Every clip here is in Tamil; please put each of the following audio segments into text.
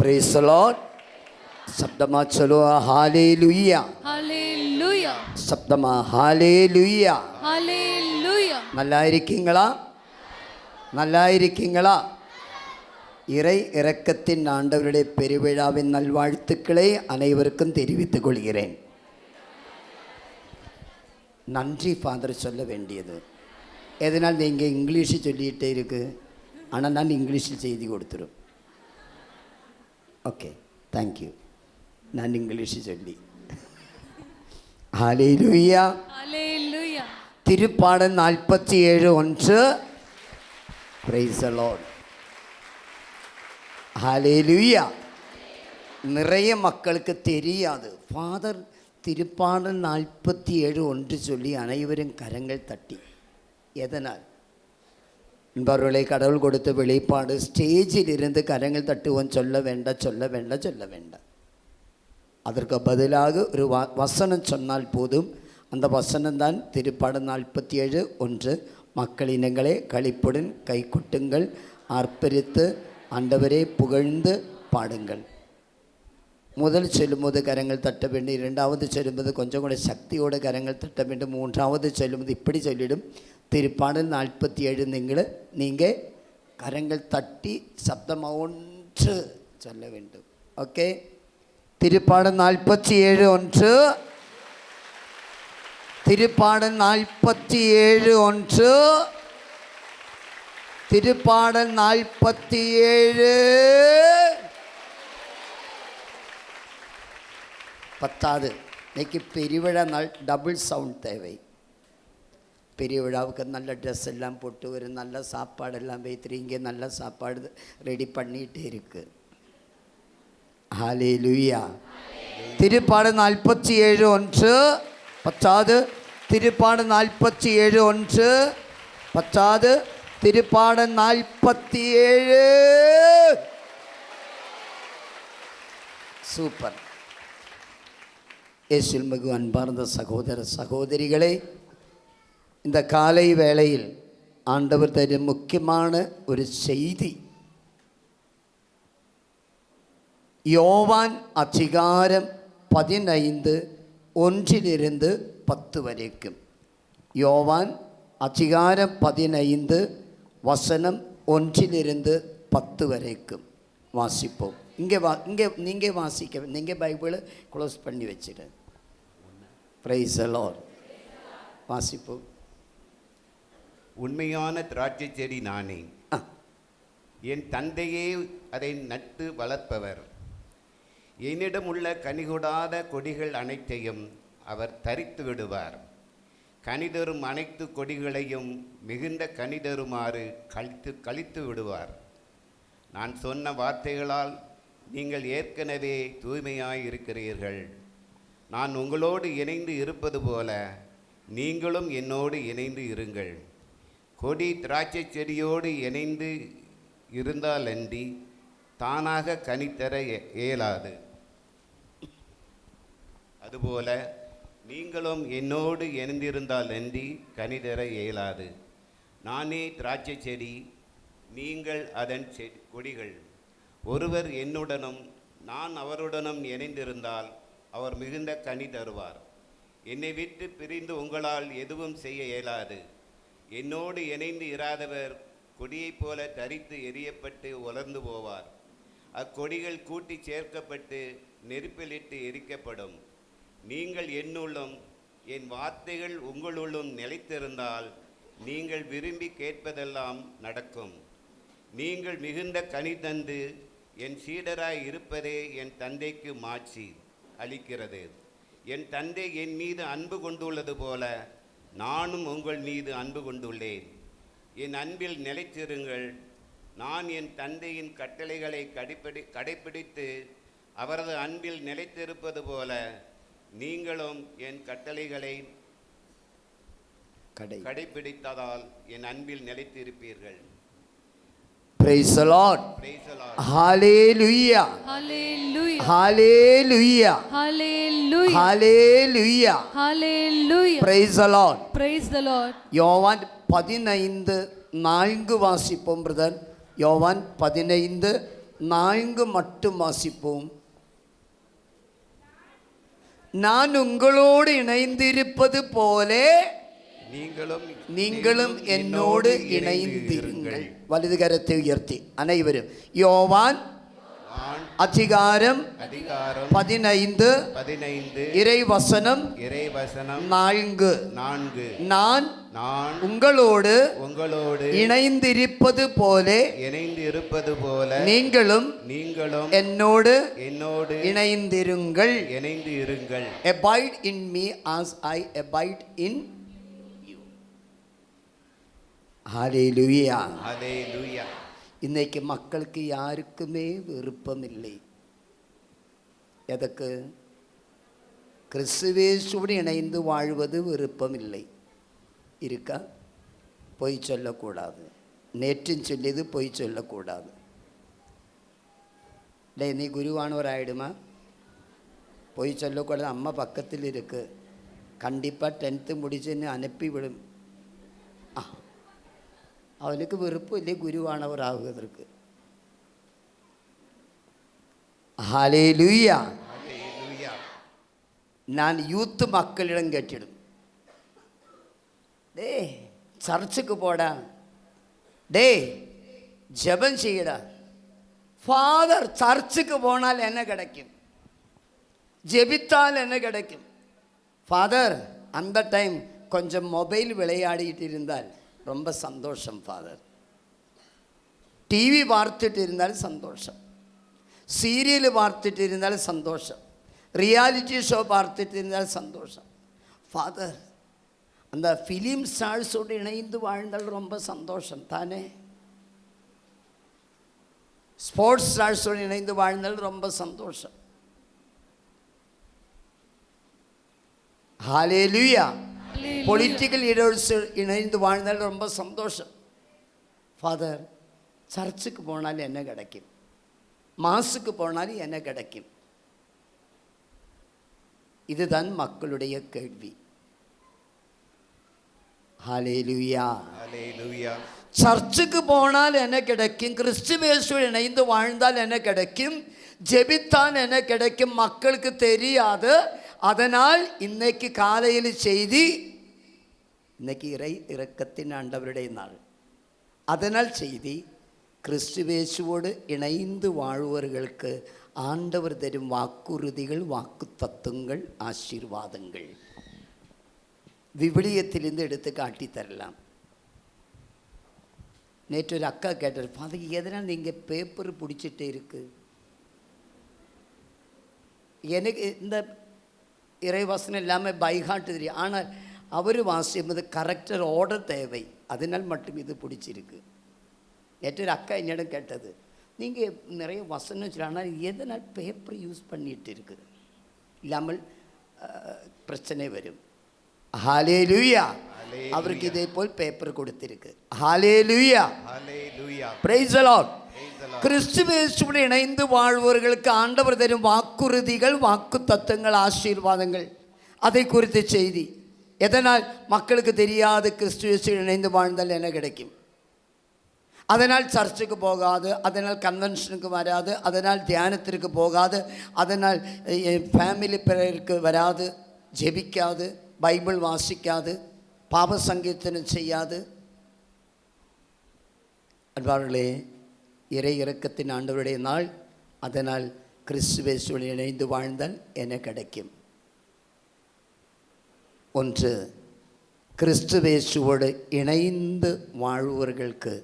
Praise the Lord. शब्दमा चलो हालेलुया. Hallelujah. शब्दमा हालेलुया. Hallelujah. நல்லாயிருக்கீங்களா? இறை இரக்கத்தின் ஆண்டவருடைய பெருவிழாவின் நல்வாழ்த்துக்களை அனைவருக்கும் தெரிவித்துக் கொள்கிறேன். நன்றி ஃபாதர் சொல்ல வேண்டியது. எதனால் நீங்கள் இங்கிலீஷ் சொல்லிகிட்டே இருக்கு, ஆனால் நான் இங்கிலீஷில் செய்தி கொடுத்துரும். Okay, thank you. நான் இங்கிலீஷ் சொல்லி ஹல்லேலூயா. Hallelujah. திருப்பாடல் 47:1. Praise the Lord. ஹல்லேலூயா. நிறைய மக்களுக்கு தெரியாது. ஃபாதர் திருப்பாடல் 47:1 சொல்லி அனைவரும் கரங்கள் தட்டி. எதனால்? என்பவர்களை கடவுள் கொடுத்த வெளிப்பாடு. ஸ்டேஜில் இருந்து கரங்கள் தட்டுவோம் சொல்ல வேண்டாம். அதற்கு பதிலாக ஒரு வசனம் சொன்னால் போதும். அந்த வசனம்தான் திருப்பாடல் 47:1. மக்களினங்களே களிப்புடன் கை கொட்டுங்கள், ஆர்ப்பரித்து ஆண்டவரே புகழ்ந்து பாடுங்கள். முதல் சொல்லும்போது கரங்கள் தட்ட வேண்டும், இரண்டாவது சொல்லும்போது கொஞ்சம் கூட சக்தியோடு கரங்கள் தட்ட வேண்டும், மூன்றாவது சொல்லும்போது இப்படி சொல்லிடும். திருப்பாடல் 47 நீங்கள் கரங்கள் தட்டி சப்தமாக ஒன்று சொல்ல வேண்டும். ஓகே, திருப்பாடல் 47:1. திருப்பாடல் 47:1. திருப்பாடல் 47. 10. இன்னைக்கு பெருவிழா நாள். டபுள் சவுண்ட் தேவை. பெரிய விழாவுக்கு நல்ல ட்ரெஸ் எல்லாம் போட்டு ஒரு நல்ல சாப்பாடெல்லாம் வைத்துறீங்க. நல்ல சாப்பாடு ரெடி பண்ணிகிட்டே இருக்கு. ஹல்லேலூயா. திருப்பாடல் 47:1. 10. திருப்பாடல் 47:1. 10. திருப்பாடல் 47. சூப்பர். இயேசுவில் மிகு அன்பார்ந்த சகோதர சகோதரிகளே, இந்த காலை வேளையில் ஆண்டவர் தரும் முக்கியமான ஒரு செய்தி. யோவான் அதிகாரம் 15:1-10 வரைக்கும். யோவான் அதிகாரம் 15 வசனம் 1-10 வரைக்கும் வாசிப்போம். இங்கே நீங்கள் வாசிக்க, நீங்கள் பைபிளை க்ளோஸ் பண்ணி வச்சிடு. Price the Lord. வாசிப்போம். உண்மையான திராட்சை செடி நானே, என் தந்தையே அதை நட்டு வளர்ப்பவர். என்னிடம் உள்ள கனிகொடாத கொடிகள் அனைத்தையும் அவர் தரித்து விடுவார். கனிதரும் அனைத்து கொடிகளையும் மிகுந்த கனிதருமாறு கழித்து விடுவார். நான் சொன்ன வார்த்தைகளால் நீங்கள் ஏற்கனவே தூய்மையாய் இருக்கிறீர்கள். நான் உங்களோடு இணைந்து இருப்பது போல நீங்களும் என்னோடு இணைந்து இருங்கள். கொடி திராட்சை செடியோடு இணைந்து இருந்தாலன்றி தானாக கனித்தர இயலாது. அதுபோல நீங்களும் என்னோடு இணைந்திருந்தாலன்றி கனிதர இயலாது. நானே திராட்சை செடி, நீங்கள் அதன் கொடிகள். ஒருவர் என்னுடனும் நான் அவருடனும் இணைந்திருந்தால் அவர் மிகுந்த கனி தருவார். என்னை விட்டு பிரிந்து உங்களால் எதுவும் செய்ய இயலாது. என்னோடு இணைந்து இராதவர் கொடியைப் போல தரித்து எரியப்பட்டு உலர்ந்து போவார். அக்கொடிகள் கூட்டி சேர்க்கப்பட்டு நெருப்பிலிட்டு எரிக்கப்படும். நீங்கள் என்னுள்ளும் என் வார்த்தைகள் உங்களுள்ளும் நிலைத்திருந்தால் நீங்கள் விரும்பி கேட்பதெல்லாம் நடக்கும். நீங்கள் மிகுந்த கனி தந்து என் சீடராய் இருப்பதே என் தந்தைக்கு மாட்சி அளிக்கிறது. என் தந்தை என் மீது அன்பு கொண்டுள்ளது போல நானும் உங்கள் மீது அன்பு கொண்டுள்ளேன். என் அன்பில் நிலைத்திருங்கள். நான் என் தந்தையின் கட்டளைகளை கடைப்பிடித்து அவரது அன்பில் நிலைத்திருப்பது போல நீங்களும் என் கட்டளைகளை கடைப்பிடித்ததால் என் அன்பில் நிலைத்திருப்பீர்கள். Praise the Lord. Praise the Lord. Hallelujah. Hallelujah. Hallelujah. Hallelujah. Hallelujah. Hallelujah. Praise the Lord. Praise the Lord. யோவான் 15:4 வாசிப்போம் பிரதர். யோவான் 15 4 மட்டும் வாசிப்போம். நான் உங்களோடு இணைந்திருப்பது போல நீங்களும் என்னோடு இணைந்திருங்கள். வலது கரத்தை உயர்த்தி அனைவரும் யோவான் அதிகாரம் 15 இறைவசனம் 4. நான் உங்களோடு இணைந்திருப்பது போல நீங்களும் என்னோடு இணைந்திருங்கள். Abide in me as I abide in you. Hallelujah. Hallelujah. இன்னைக்கு மக்களுக்கு யாருக்குமே விருப்பமில்லை. எதற்கு? கிறிஸ்துவேசுவோடு இணைந்து வாழ்வது விருப்பமில்லை. இருக்கா? பொய் சொல்லக்கூடாது. நேற்றும் சொல்லியது பொய் சொல்லக்கூடாது. இல்லை நீ குருவானவராயிடுமா? பொய் சொல்லக்கூடாது. அம்மா பக்கத்தில் இருக்கு. கண்டிப்பாக 10th முடிச்சுன்னு அனுப்பிவிடும். அவனுக்கு விருப்பம் இல்லை குருவானவர் ஆகுவதற்கு. ஹல்லேலூயா. நான் யூத்து மக்களிடம் கேட்டிடும், டே சர்ச்சுக்கு போடா, டே ஜெபம் செய்யடா. ஃபாதர் சர்ச்சுக்கு போனால் என்ன கிடைக்கும்? ஜெபித்தால் என்ன கிடைக்கும்? ஃபாதர் அந்த டைம் கொஞ்சம் மொபைல் விளையாடிட்டு இருந்தால் ரொம்ப சந்தோஷம் ஃபாதர். டிவி பார்த்துட்டு இருந்தாலும் சந்தோஷம், சீரியல் பார்த்துட்டு இருந்தாலும் சந்தோஷம், ரியாலிட்டி ஷோ பார்த்துட்டு இருந்தாலும் சந்தோஷம். ஃபாதர் அந்த ஃபிலிம் ஸ்டார்ஸோடு இணைந்து வாழ்ந்தால் ரொம்ப சந்தோஷம் தானே. ஸ்போர்ட்ஸ் ஸ்டார்ஸோடு இணைந்து வாழ்ந்தால் ரொம்ப சந்தோஷம். ஹல்லேலூயா. பொலிட்டிக்கல் லீடர்ஸ் இணைந்து வாழ்ந்தால் ரொம்ப சந்தோஷம். ஃபாதர் சர்ச்சுக்கு போனாலும் என்ன கிடைக்கும்? மாசுக்கு போனாலும் என்ன கிடைக்கும்? இதுதான் மக்களுடைய கேள்வி. ஹல்லேலூயா. ஹல்லேலூயா. சர்ச்சுக்கு போனால் என்ன கிடைக்கும்? கிறிஸ்துவேசுவோடு இணைந்து வாழ்ந்தால் என்ன கிடைக்கும்? ஜெபித்தால் என்ன கிடைக்கும்? மக்களுக்கு தெரியாது. அதனால் இன்னைக்கு காலையில் செய்தி, இன்னைக்கு இறை இரக்கத்தின் ஆண்டவருடைய நாள். அதனால் செய்தி, கிறிஸ்துவேசுவோடு இணைந்து வாழ்வர்களுக்கு ஆண்டவர் தரும் வாக்குறுதிகள், வாக்கு தத்துவங்கள், ஆசீர்வாதங்கள் விவிலியத்திலிருந்து எடுத்து காட்டி தரலாம். நேற்று ஒரு அக்கா கேட்டார், ஃபாதர் எதனால் நீங்கள் பேப்பர் பிடிச்சிட்டே இருக்கு? எனக்கு இந்த இறைவசனம் இல்லாமல் பைஹார்ட் தெரியும், ஆனால் அவர் வாசிப்பது கரெக்டர் ஆர்டர் தேவை, அதனால் மட்டும் இது பிடிச்சிருக்கு. நேற்று ஒரு அக்கா என்னிடம் கேட்டது, நீங்கள் நிறைய வசனம் சொல்லி, ஆனால் எதனால் பேப்பர் யூஸ் பண்ணிட்டு இருக்குது இல்லாமல் பிரச்சனை வரும். ஹல்லேலூயா. அவருக்கு இதே போல் பேப்பர் கொடுத்திருக்கு. ஹல்லேலூயா. Praise the Lord. கிறிஸ்துவேசுவோடு இணைந்து வாழ்வோர்களுக்கு ஆண்டவர் தரும் வாக்குறுதிகள், வாக்கு தத்துவங்கள், ஆசீர்வாதங்கள், அதை குறித்த செய்தி. எதனால் மக்களுக்கு தெரியாது கிறிஸ்துவேசுவோடு இணைந்து வாழ்ந்தால் என்ன கிடைக்கும்? அதனால் சர்ச்சுக்கு போகாது, அதனால் கன்வென்ஷனுக்கு வராது, அதனால் தியானத்திற்கு போகாது, அதனால் ஃபேமிலி பிரேயருக்கு வராது, ஜெபிக்காது, பைபிள் வாசிக்காது, பாவ சங்கீர்த்தனம் செய்யாது. அன்பார்களே, இறை இரக்கத்தின் ஆண்டவருடைய நாள். அதனால் கிறிஸ்துவேசுவோடு இணைந்து வாழ்ந்தால் என்ன கிடைக்கும்? ஒன்று, கிறிஸ்துவேசுவோடு இணைந்து வாழ்வர்களுக்கு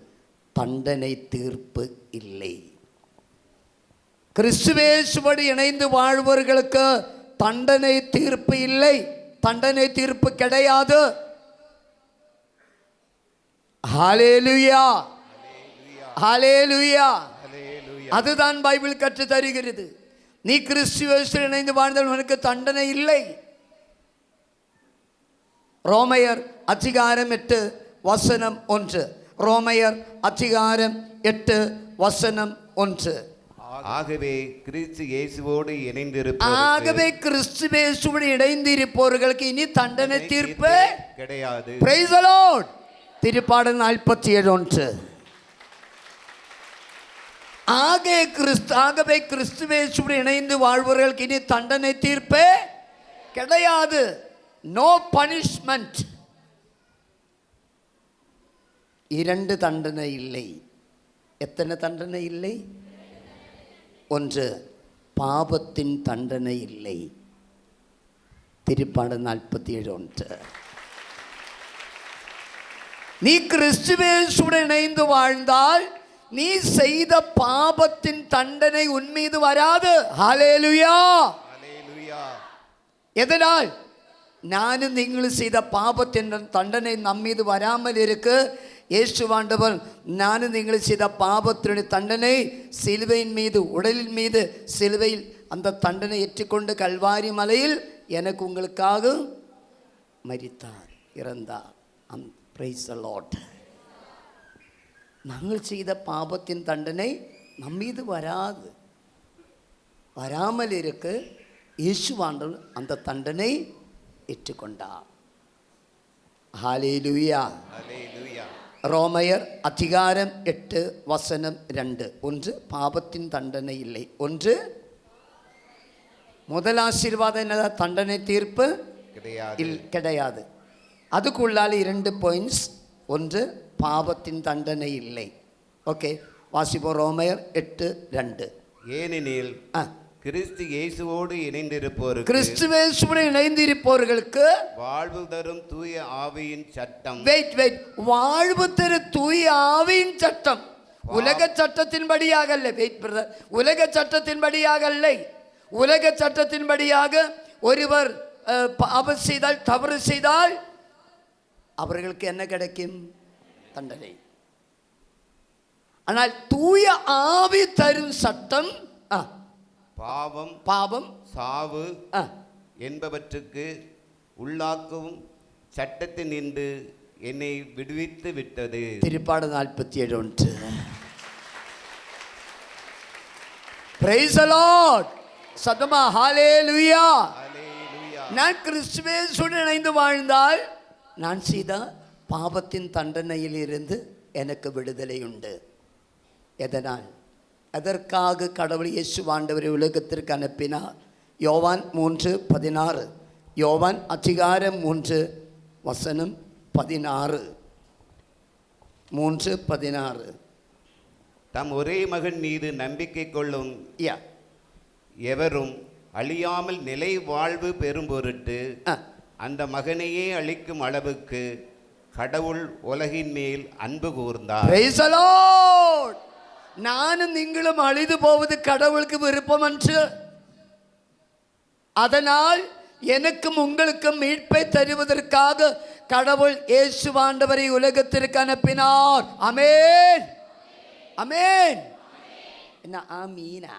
தண்டனை தீர்ப்பு இல்லை. கிறிஸ்துவேசுவோடு இணைந்து வாழ்வர்களுக்கு தண்டனை தீர்ப்பு இல்லை, தண்டனை தீர்ப்பு கிடையாது. ஹல்லேலூயா. ஹல்லேலூயா. அதுதான் பைபிள் கற்று தருகிறது. நீ கிறிஸ்துவேசுவோடு இணைந்து வாழ்ந்தால் உனக்கு தண்டனை இல்லை. ரோமையர் அதிகாரம் 8 வசனம் 1. ரோமையர் அதிகாரம் 8 வசனம் 1. ஆகவே கிறிஸ்து இயேசுவோடு இணைந்திருப்பவர்களுக்கு இனி தண்டனை தீர்ப்பு கிடையாது. Price the Lord. திருப்பாடல் 47:1. ஆகவே கிறிஸ்துவேசுடன் இணைந்து வாழ்வர்களுக்கு இனி தண்டனை தீர்ப்பே கிடையாது. No punishment. 2 தண்டனை இல்லை. எத்தனை தண்டனை இல்லை? 1, பாபத்தின் தண்டனை இல்லை. திருப்பாடு 47:1. நீ கிறிஸ்துவேசுடன் இணைந்து வாழ்ந்தால் நீ செய்த பாபத்தின் தண்டனை உன் மீது வராது. ஹல்லேலூயா. எதனால்? நானும் நீங்களும் செய்த பாபத்தின் தண்டனை நம்மீது வராமல் இருக்கு. இயேசுவாண்டவர் நானும் நீங்களும் செய்த பாபத்தினுடைய தண்டனை சிலுவையின் மீது, உடலின் மீது சிலுவையில் அந்த தண்டனை ஏற்றுக்கொண்டு கல்வாரி மலையில் எனக்கு உங்களுக்காக மரித்தார், இறந்தார். Price the Lord. நாங்கள் செய்த பாபத்தின் தண்டனை நம்மீது வராது. வராமல் இருக்க இயேசுவாண்டவர் அந்த தண்டனை ஏற்றுக்கொண்டார். ஹல்லேலூயா. ரோமையர் அதிகாரம் 8:2. 1, பாபத்தின் தண்டனை இல்லை. 1, முதல் ஆசீர்வாதம் என்ன? தண்டனை தீர்ப்பு கிடையாது. அதுக்குள்ளால 2 பாயிண்ட்ஸ். 1, பாவத்தின் தண்டனை இல்லை. ஓகே, வாசிப்போம். ரோமையர் 8:2. ஏனெனில் கிறிஸ்து இயேசுவோடு இணைந்திருப்போருக்கு, கிறிஸ்துவேசுவுடன் இணைந்திருப்பவர்களுக்கு வாழ்வு தரும் தூய ஆவியின் சட்டம். வெயிட் வாழ்வு தரும் தூய ஆவியின் சட்டம். உலக சட்டத்தின்படியாக அல்ல. Wait brother. உலக சட்டத்தின்படியாக அல்ல. உலக சட்டத்தின்படியாக ஒருவர் பாவம் செய்தால், தவறு செய்தால் அவர்களுக்கு என்ன கிடைக்கும்? தண்டனை. ஆனால் தூய ஆவி தரும் சட்டம் பாவம் சாவு என்பவற்றுக்கு உள்ளாக்கும் சட்டத்தில் நின்று என்னை விடுவித்து விட்டது. திருப்பாடு 47:1. Praise the Lord. சத்தமா ஹல்லேலூயா. நான் கிறிஸ்துவேசுடன் இணைந்து வாழ்ந்தால் நான் செய்த பாவத்தின் தண்டனையில் இருந்து எனக்கு விடுதலை உண்டு. எதனால்? அதற்காக கடவுள் இயேசுவாண்டவரை உலகத்திற்கு அனுப்பினார். யோவான் 3:16. யோவான் அதிகாரம் 3:16. 3:16. தம் ஒரே மகன் மீது நம்பிக்கை கொள்ளும் எவரும் அழியாமல் நிலை வாழ்வு பெறும் பொருட்டு அந்த மகனையே அழிக்கும் அளவுக்கு கடவுள் உலகின் மேல் அன்பு கூர்ந்தார். Price the Lord. நானும் நீங்களும் அழிந்து போவது கடவுளுக்கு விருப்பம் அன்று. அதனால் எனக்கும் உங்களுக்கும் மீட்பை தருவதற்காக கடவுள் இயேசுவாண்டவரை உலகத்திற்கு அனுப்பினார். ஆமென், ஆமென். என்ன ஆமீனா?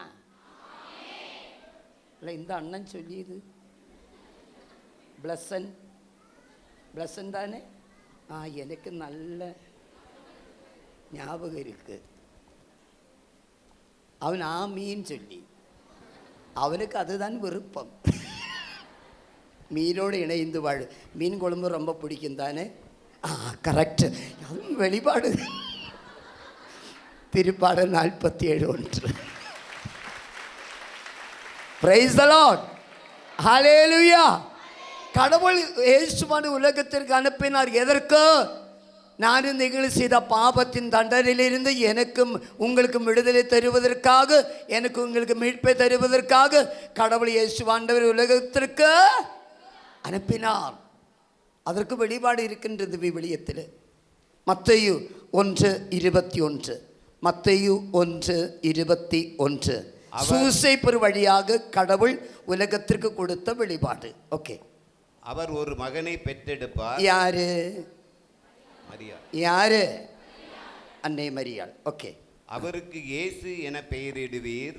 இந்த அண்ணன் சொல்லியது பிளஸன் தானே? எனக்கு நல்ல ஞாபகம் இருக்கு. அவன் மீன் சொல்லி, அவனுக்கு அதுதான் விருப்பம். மீனோடு இணைந்து வாழு. மீன் குழம்பு ரொம்ப பிடிக்கும் தானே? கரெக்ட். அதுவும் வெளிப்பாடு. திருப்பாடு 47:1. Praise the Lord. ஹல்லேலூயா. கடவுள் இயேசுவான உலகத்திற்கு அனுப்பினார். எதற்கு? நானும் நீங்களும் செய்த பாவத்தின் தண்டனையிலிருந்து எனக்கும் உங்களுக்கும் விடுதலை தருவதற்காக, எனக்கு உங்களுக்கு மீட்பை தருவதற்காக கடவுள் இயேசுவாண்டவர் உலகத்திற்கு அனுப்பினார். அதற்கு வெளிப்பாடு இருக்கின்றது விவிலியத்தில். மத்தேயு 1:21. மத்தேயு 1:21. சூசைப்பர் வழியாக கடவுள் உலகத்திற்கு கொடுத்த வெளிப்பாடு. ஓகே. அவர் ஒரு மகனை பெற்றெடுப்பார். யாரு? மரியா. யாரு? அன்னை மரியாள். ஓகே. அவருக்கு இயேசு என பெயரிடுவீர்.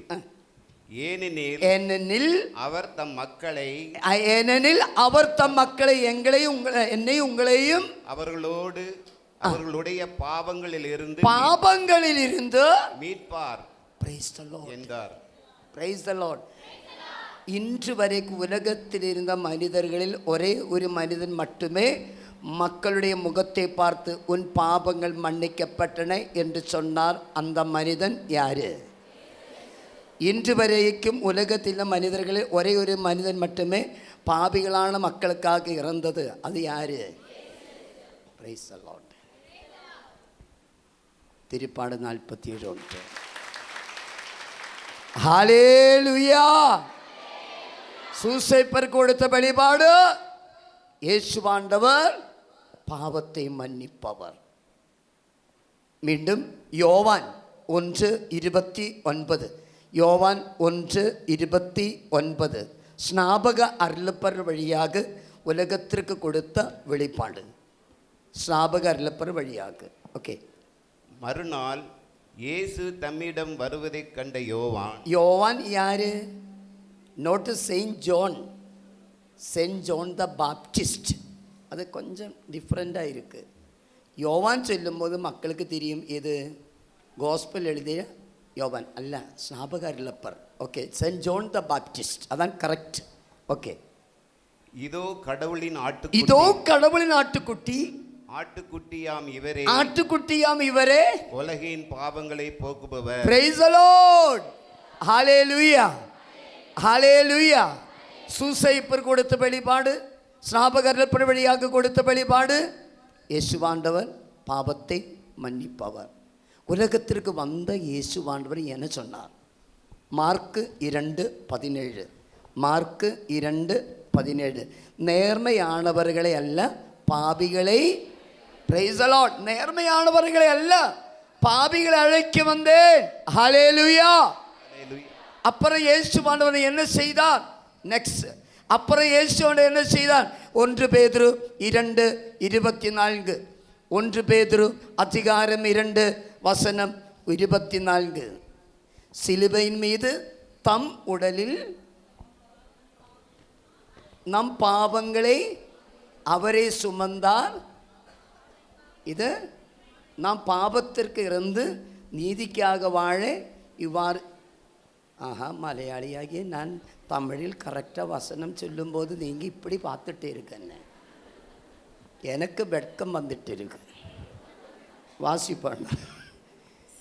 ஏனெனில் அவர் தம் மக்களை எங்களையும் என்னையும் உங்களையும் அவர்களுடைய பாவங்களில் இருந்து மீட்பார் என்றார். Price the Lord. இன்று வரைக்கும் உலகத்தில் இருந்த மனிதர்களில் ஒரே ஒரு மனிதன் மட்டுமே மக்களுடைய முகத்தை பார்த்து உன் பாவங்கள் மன்னிக்கப்பட்டன என்று சொன்னார். அந்த மனிதன் யாரு? இன்று வரைக்கும் உலகத்தில் மனிதர்களில் ஒரே ஒரு மனிதன் மட்டுமே பாவிகளான மக்களுக்காக இறந்தது. அது யாரு? Praise the Lord. திருப்பாடு 47:1. ஹல்லேலூயா. சூசைப்பர் கொடுத்த வெளிப்பாடு, இயேசுவாண்டவர் பாவத்தை மன்னிப்பவர். மீண்டும் யோவான் 1:29. யோவான் 1:29 ஸ்நாபக அருளப்பர் வழியாக உலகத்திற்கு கொடுத்த வெளிப்பாடு. ஸ்நாபக அருளப்பர் வழியாக. ஓகே. மறுநாள் இயேசு தம்மிடம் வருவதைக் கண்ட யோவான். யோவான் யாரு? Note Saint John. Saint John the Baptist. அது கொஞ்சம் டிஃப்ரெண்ட்டாக இருக்குது. யோவான் சொல்லும்போது மக்களுக்கு தெரியும் இது கோஸ்பல் எழுதிய யோவான் அல்ல, ஸ்நாபக அருளப்பர். Okay, saint John the Baptist, அதான் கரெக்ட். ஓகே. இதோ கடவுளின் ஆட்டுக்குட்டி. இதோ கடவுளின் ஆட்டுக்குட்டி. ஆட்டுக்குட்டியாம் இவரே. ஆட்டுக்குட்டியாம் இவரே. உலகின் பாவங்களை போக்குபவர். Praise the Lord. Hallelujah. Hallelujah. சூசைப்பர் கொடுத்த வெளிப்பாடு, ஸ்நாபக அருளப்பர் வழியாக கொடுத்த வெளிப்பாடு, இயேசுவாண்டவர் பாவத்தை மன்னிப்பவர். உலகத்திற்கு வந்த இயேசுவாண்டவர் என்ன சொன்னார்? மார்க்கு 2:17. மார்க்கு 2:17. நேர்மையானவர்களை அல்ல பாவிகளை, பிரைஸ் தி லார்ட், நேர்மையானவர்களை அல்ல பாவிகளை அழைக்க வந்தேன். ஹல்லேலூயா. அப்புறம் இயேசுவாண்டவர் என்ன செய்தார்? நெக்ஸ்ட். அப்புறம் இயேசுவாண்டவர் என்ன செய்தார்? 1 பேதுரு 2:24. 1 பேதுரு அதிகாரம் 2:24. சிலுவையின் மீது தம் உடலில் நம் பாவங்களை அவரே சுமந்தார். இது நாம் பாவத்திற்கு இருந்து நீதிக்காக வாழ இவ்வாறு. மலையாளியாகிய நான் தமிழில் கரெக்டாக வசனம் சொல்லும்போது நீங்கள் இப்படி பார்த்துட்டு இருக்கேன்னு எனக்கு வெட்கம் வந்துட்டு இருக்கு. வாசிப்பான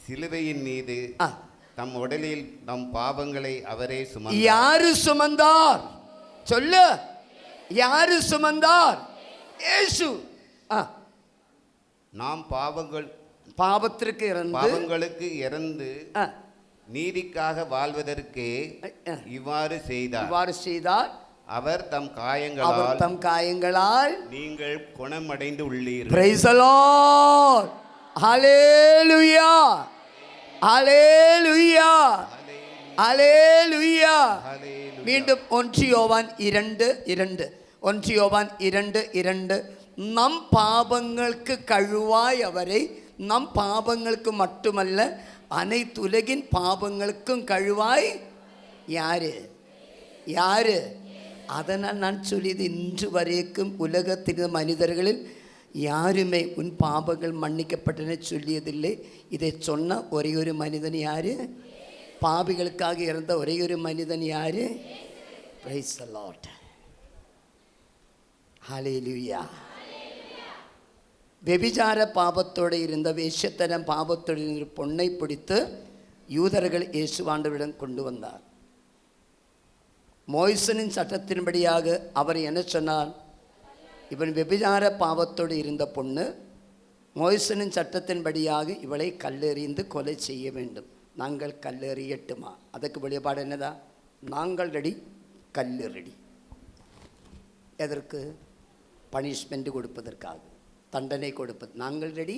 சிலுவையின் மீது தம் உடலில் நம் பாவங்களை அவரே சுமந்தார். யாரு சுமந்தார்? சொல்லு. யாரு சுமந்தார்? இயேசு. நாம் பாவங்களுக்கு இறந்து நீதிக்காக வாழ்வதற்கு இவ்வாறு செய்தார். அவர் தம் காயங்களால் நீங்கள் குணமடைந்து உள்ளீர்கள். Praise the Lord. Hallelujah. Hallelujah. Hallelujah. மீண்டும் 1 யோவான் 2:2. 1 யோவான் 2:2. நம் பாவங்களுக்கு கழுவாய் அவரை, நம் பாவங்களுக்கு மட்டுமல்ல அனைத்துலகின் பாவங்களுக்கும் கழுவாய். யாரு? யாரு? அதனால் நான் சொல்லியது, இன்று வரைக்கும் உலகத்தின் மனிதர்களில் யாருமே உன் பாவங்கள் மன்னிக்கப்பட்டன சொல்லியதில்லை. இதை சொன்ன ஒரே ஒரு மனிதன் யாரு? பாவிகளுக்காக இறந்த ஒரே ஒரு மனிதன் யாரு? Praise the Lord. ஹல்லேலூயா. வெபிச்சார பாவத்தோடு இருந்த, வேஷத்தனம் பாவத்தோடு இருந்த பொண்ணை பிடித்து யூதர்கள் இயேசுவாண்டவரிடம் கொண்டு வந்தார். மோய்சனின் சட்டத்தின்படியாக அவர் என்ன சொன்னார்? இவன் வெபிச்சார பாவத்தோடு இருந்த பொண்ணு, மோய்சனின் சட்டத்தின்படியாக இவளை கல்லெறிந்து கொலை செய்ய வேண்டும். நாங்கள் கல்லெறியட்டுமா? அதுக்கு வெளிப்பாடு என்னதா? நாங்கள் ரெடி, கல்லு ரெடி. எதற்கு? பனிஷ்மெண்ட் கொடுப்பதற்காக, தண்டனை கொடுப்பது. நாங்கள் ரெடி,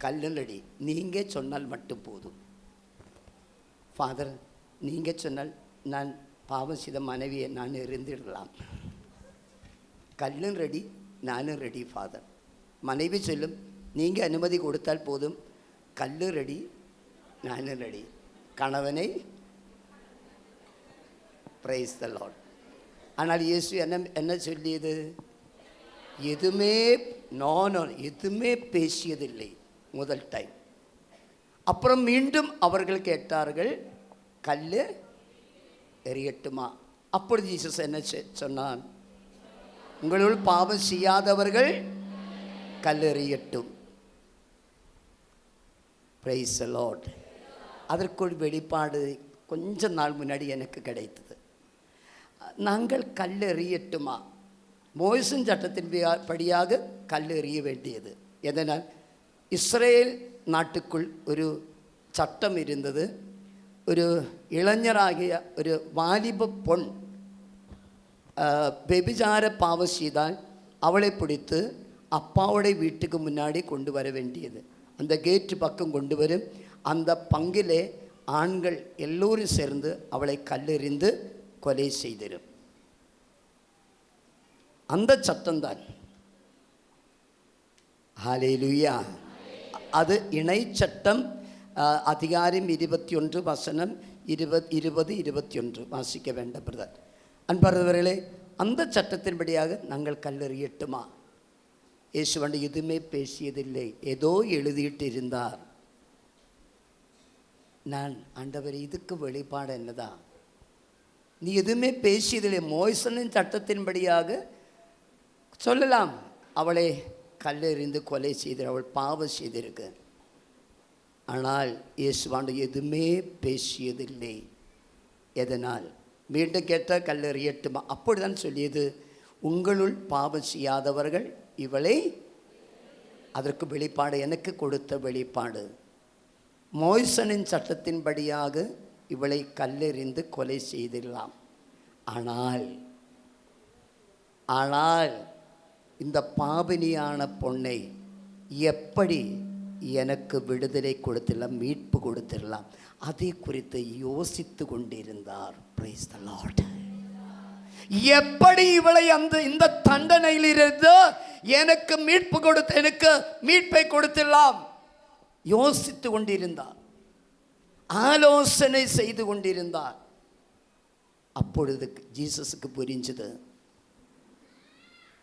கல்லு ரெடி. நீங்கள் சொன்னால் மட்டும் போதும். ஃபாதர், நீங்கள் சொன்னால் நான் பாவம் செய்த மனைவியை நான் எறிந்திடலாம். கல்லும் ரெடி, நானும் ரெடி ஃபாதர். மனைவி சொல்லும், நீங்கள் அனுமதி கொடுத்தால் போதும், கல்லு ரெடி, நானும் ரெடி. கணவனை பிரைஸ் தி லார்ட். ஆனால் இயேசு என்ன சொல்லியது? எதுவுமே எதுவுமே பேசியதில்லை முதல் டைம். அப்புறம் மீண்டும் அவர்கள் கேட்டார்கள், கல்லு எறியட்டுமா? அப்பொழுது ஜீசஸ் என்ன சொன்னான்? உங்களுள் பாவம் செய்யாதவர்கள் கல்லெறியட்டும். Price the Lord. அதற்கொரு வெளிப்பாடு கொஞ்ச நாள் முன்னாடி எனக்கு கிடைத்தது. நாங்கள் கல் எறியட்டுமா? மோசேயின் சட்டத்தின் படியாக கல் எறிய வேண்டியது. எதனால்? இஸ்ரேல் நாட்டுக்குள் ஒரு சட்டம் இருந்தது. ஒரு இளைஞராகிய ஒரு வாலிப பொன் வெபிசார பாவம் செய்தால் அவளை பிடித்து அப்பாவுடைய வீட்டுக்கு முன்னாடி கொண்டு வர வேண்டியது. அந்த கேட்டு பக்கம் கொண்டு வரும். அந்த பங்கிலே ஆண்கள் எல்லோரும் சேர்ந்து அவளை கல்லெறிந்து கொலை செய்திரும். அந்த சட்டம்தான். ஹல்லேலூயா. அது இணை சட்டம். அதிகாரம் 21 வசனம் 20-21 வாசிக்க வேண்டாம் பிரதர். அன்பர்களே, அந்த சட்டத்தின்படியாக நாங்கள் கல்லெறியட்டுமா? இயேசுவண்ட எதுவுமே பேசியதில்லை, ஏதோ எழுதிட்டு இருந்தார். நான் ஆண்டவர், இதுக்கு வெளிப்பாடு என்னதான்? நீ எதுவுமே பேசியதில்லை. மோசேயின் சட்டத்தின்படியாக சொல்லலாம், அவளை கல்லெறிந்து கொலை செய்து அவள் பாவம் செய்திருக்கு. ஆனால் இயேசுவாண்டு எதுவுமே பேசியதில்லை. எதனால்? மீண்டும் கேட்டால் கல்லெறியட்டுமா? அப்படிதான் சொல்லியது. உங்களுள் பாவம் செய்யாதவர்கள் இவளை, அதற்கு வெளிப்பாடு எனக்கு கொடுத்த வெளிப்பாடு. மோசேயின் சட்டத்தின்படியாக இவளை கல்லெறிந்து கொலை செய்திடலாம். ஆனால் இந்த பாபினியான பொண்ணை எப்படி எனக்கு விடுதலை கொடுத்திடலாம், மீட்பு கொடுத்திடலாம், அதை குறித்து யோசித்து கொண்டிருந்தார். Price the Lord. எப்படி இவளை இந்த தண்டனையிலிருந்து எனக்கு மீட்பு கொடுத்து, எனக்கு மீட்பை கொடுத்திடலாம் யோசித்து கொண்டிருந்தார், ஆலோசனை செய்து கொண்டிருந்தார். அப்பொழுது ஜீசஸுக்கு புரிஞ்சது,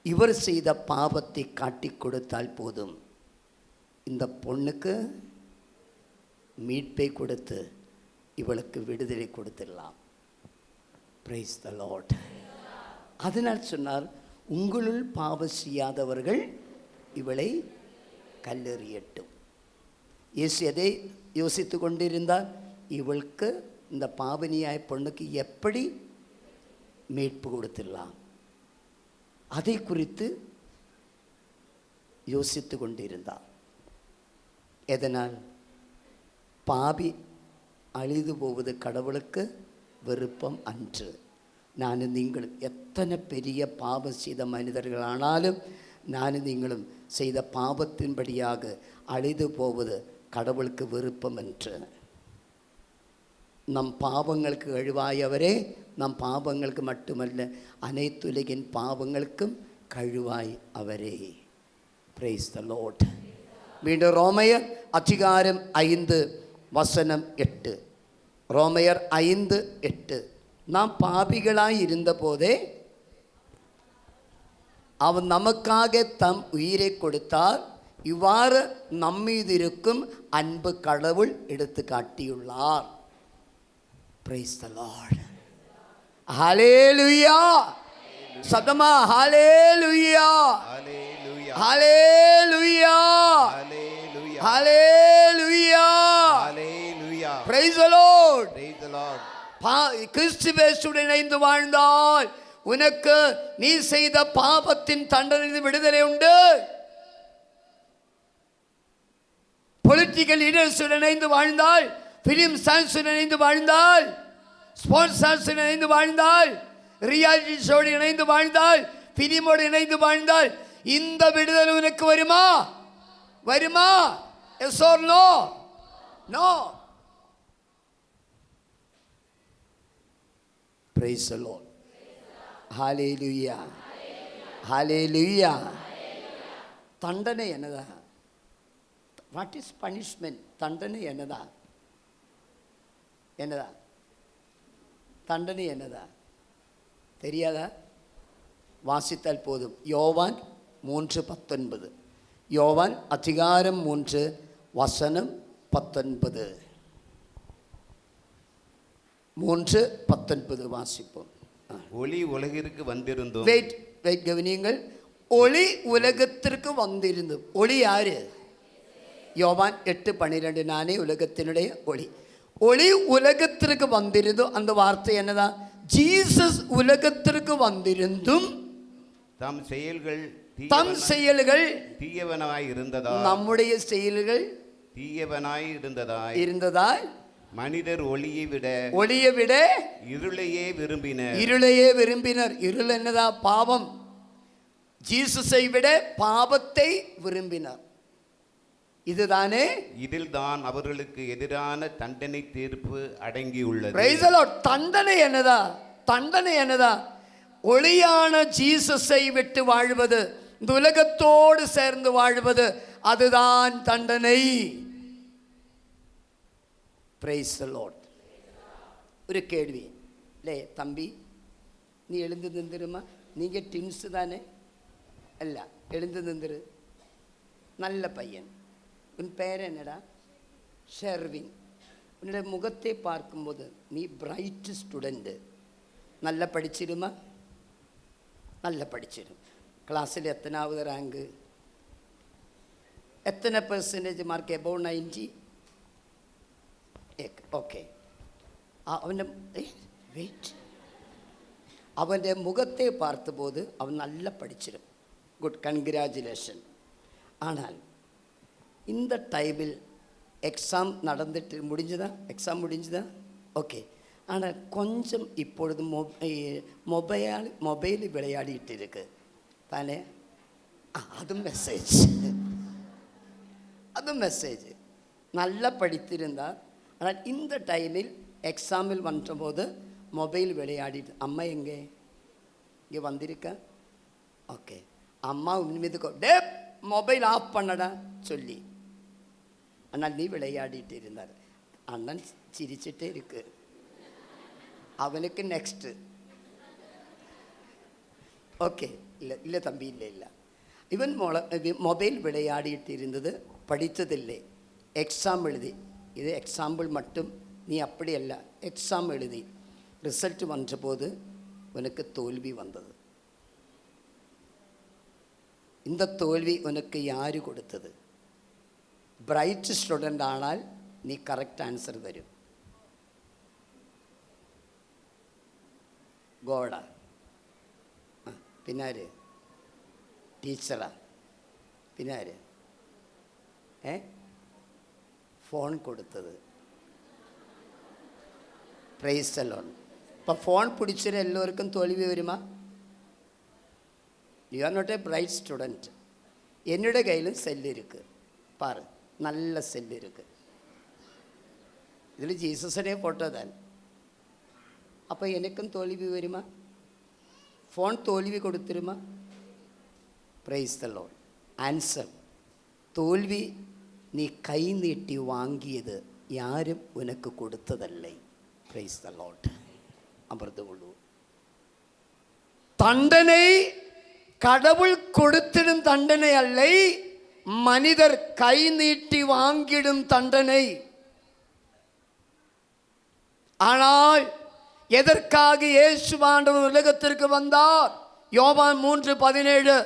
இவர் செய்த பாவத்தை காட்டி கொடுத்தால் போதும், இந்த பொண்ணுக்கு மீட்பை கொடுத்து இவளுக்கு விடுதலை கொடுத்துடலாம். Price the Lord. அதனால் சொன்னார், உங்களுள் பாவம் செய்யாதவர்கள் இவளை கல்லெறியட்டும். இயேசு எதை யோசித்து கொண்டிருந்தார்? இவளுக்கு, இந்த பாவனியாய பொண்ணுக்கு எப்படி மீட்பு கொடுத்துடலாம், அதை குறித்து யோசித்து கொண்டிருந்தார். எதனால்? பாவி அழிது போவது கடவுளுக்கு விருப்பம் அன்று. நானும் நீங்களும் எத்தனை பெரிய பாவம் செய்த மனிதர்களானாலும் நானும் நீங்களும் செய்த பாவத்தின்படியாக அழிது போவது கடவுளுக்கு விருப்பம் என்று. நம் பாவங்களுக்கு கழுவாயவரே, நம் பாவங்களுக்கு மட்டுமல்ல அனைத்துலகின் பாவங்களுக்கும் கழுவாய் அவரே. Price the Lord. மீண்டும் ரோமையர் அதிகாரம் 5 வசனம் 8. ரோமையர் 5:8. நாம் பாபிகளாய் இருந்த போதே அவர் நமக்காக தம் உயிரை கொடுத்தார். இவ்வாறு நம்மீது இருக்கும் அன்பு கடவுள் எடுத்து காட்டியுள்ளார். Praise the Lord. ஹல்லேலூயா. சத்தமா hallelujah, hallelujah, hallelujah, hallelujah, hallelujah, hallelujah. Praise the Lord. Praise the Lord. கிறிஸ்துவேசுடன் இணைந்து வாழ்ந்தால் உனக்கு நீ செய்த பாவத்தின் தண்டனை விடுதலை உண்டு. பொலிட்டிக்கல் லீடர்ஸுடன் இணைந்து வாழ்ந்தால், பிலிம் சயின்ஸுடன் இணைந்து வாழ்ந்தால், ஸ்போர்ட்ஸ் சயின்ஸுடன் இணைந்து வாழ்ந்தால், ரியாலிட்டி ஷோடு இணைந்து வாழ்ந்தால், பிலிமோடு இணைந்து வாழ்ந்தால் இந்த விடுதலை உனக்கு வருமா? வருமா? Yes or no? No. Praise the Lord. Hallelujah. Hallelujah. தண்டனை என்னதா? What is punishment? தண்டனை என்னதா? என்னதா தண்டனை? என்னதா தெரியாதா? வாசித்தால் போதும். யோவான் 3:19. யோவான் அதிகாரம் 3 வசனம் 19. 3:19 வாசிப்போம். ஒளி உலகிற்கு வந்திருந்தோம். வெயிட் கவனியுங்கள். ஒளி உலகத்திற்கு வந்திருந்தோம். ஒளி யாரு? யோவான் 8:12. நானே உலகத்தினுடைய ஒளி. ஒளி உலகத்திற்கு வந்திருந்தும், அந்த வார்த்தை என்னதான், ஜீசஸ் உலகத்திற்கு வந்திருந்தும் தம் செயல்கள் தீயவனாய் இருந்ததால், நம்முடைய செயல்கள் தீயவனாய் இருந்ததால் மனிதர் ஒளியை விட இருளையே விரும்பினர். இருள் என்னதா, பாவம். ஜீசஸை விட பாவத்தை விரும்பினார். இதுதானே, இதில் தான் அவர்களுக்கு எதிரான தண்டனை தீர்ப்பு அடங்கியுள்ளது. Price the Lord. தண்டனை என்னதா, ஒளியான ஜீசஸை விட்டு வாழ்வது, இந்த உலகத்தோடு சேர்ந்து வாழ்வது, அதுதான் தண்டனை. Price the Lord. ஒரு கேள்வி இல்லை தம்பி, நீ எழுந்து நின்றுமா? நீங்கள் டின்ஸு தானே? அல்ல, எழுந்து நின்றுரு. நல்ல பையன். உன் பேர் என்னடா? ஷெர்வின். உன்னுடைய முகத்தை பார்க்கும்போது நீ பிரைட் ஸ்டூடெண்ட்டு. நல்லா படிச்சிடுமா? நல்லா படிச்சிடும். கிளாஸில் எத்தனாவது ரேங்கு? எத்தனை பெர்சன்டேஜ் மார்க்? எபோவ் 90? ஓகே. அவൻ്റെ முகத்தை பார்த்தபோது அவன் நல்லா படிச்சிடும். Good, congratulation. ஆனால் இந்த டைமில் எக்ஸாம் நடந்துட்டு முடிஞ்சுதா? ஓகே. ஆனால் கொஞ்சம் இப்பொழுது மொபைல் விளையாடிட்டு இருக்கு தானே? அது மெசேஜ் நல்லா படித்திருந்தார். ஆனால் இந்த டைமில் எக்ஸாமில் வந்தபோது மொபைல் விளையாடிட்டு, அம்மா எங்கே? இங்கே வந்திருக்க? ஓகே. அம்மா உன்மீது டே மொபைல் ஆஃப் பண்ணடா சொல்லி, ஆனால் நீ விளையாடிட்டு இருந்தார். அண்ணன் சிரிச்சிட்டே இருக்கு. அவனுக்கு நெக்ஸ்ட்டு. ஓகே. இல்லை தம்பி, இல்லை. இவன் மொபைல் விளையாடிட்டு இருந்தது, படித்ததில்லை. எக்ஸாம் எழுதி, இது எக்ஸாம்பிள் மட்டும், நீ அப்படி அல்ல. எக்ஸாம் எழுதி ரிசல்ட் வந்தபோது உனக்கு தோல்வி வந்தது. இந்த தோல்வி உனக்கு யார் கொடுத்தது? பிரைட் ஸ்டூடெண்ட் ஆனால் நீ கரெக்ட் ஆன்சர் തരും. ഗോഡാ? പിന്നാര്? ടീച്ചറാ? പിന്നാര്? ഫോൺ കൊടുത്തത്? Praise the Lord. അപ്പം ഫോൺ പിടിച്ചിട്ട് എല്ലാവർക്കും തോൽവി വരുമാ? You are not a bright student. என்னுடைய கையிலும் செல் இருக்குது பாரு, நல்ல செல் இருக்குது. இதில் ஜீசஸுடைய ஃபோட்டோ தான். அப்போ எனக்கும் தோல்வி வருமா? ஃபோன் தோல்வி கொடுத்துருமா? Praise the Lord. ஆன்சர், தோல்வி நீ கை நீட்டி வாங்கியது, யாரும் உனக்கு கொடுத்ததில்லை. Price the Lord. அமர்ந்து கொள்வோம். தண்டனை கடவுள் கொடுத்திடும் தண்டனை அல்ல, மனிதர் கை நீட்டி வாங்கிடும் தண்டனை. ஆனால் எதற்காக இயேசுவாண்டவர் உலகத்திற்கு வந்தார்? யோவான் 3:17,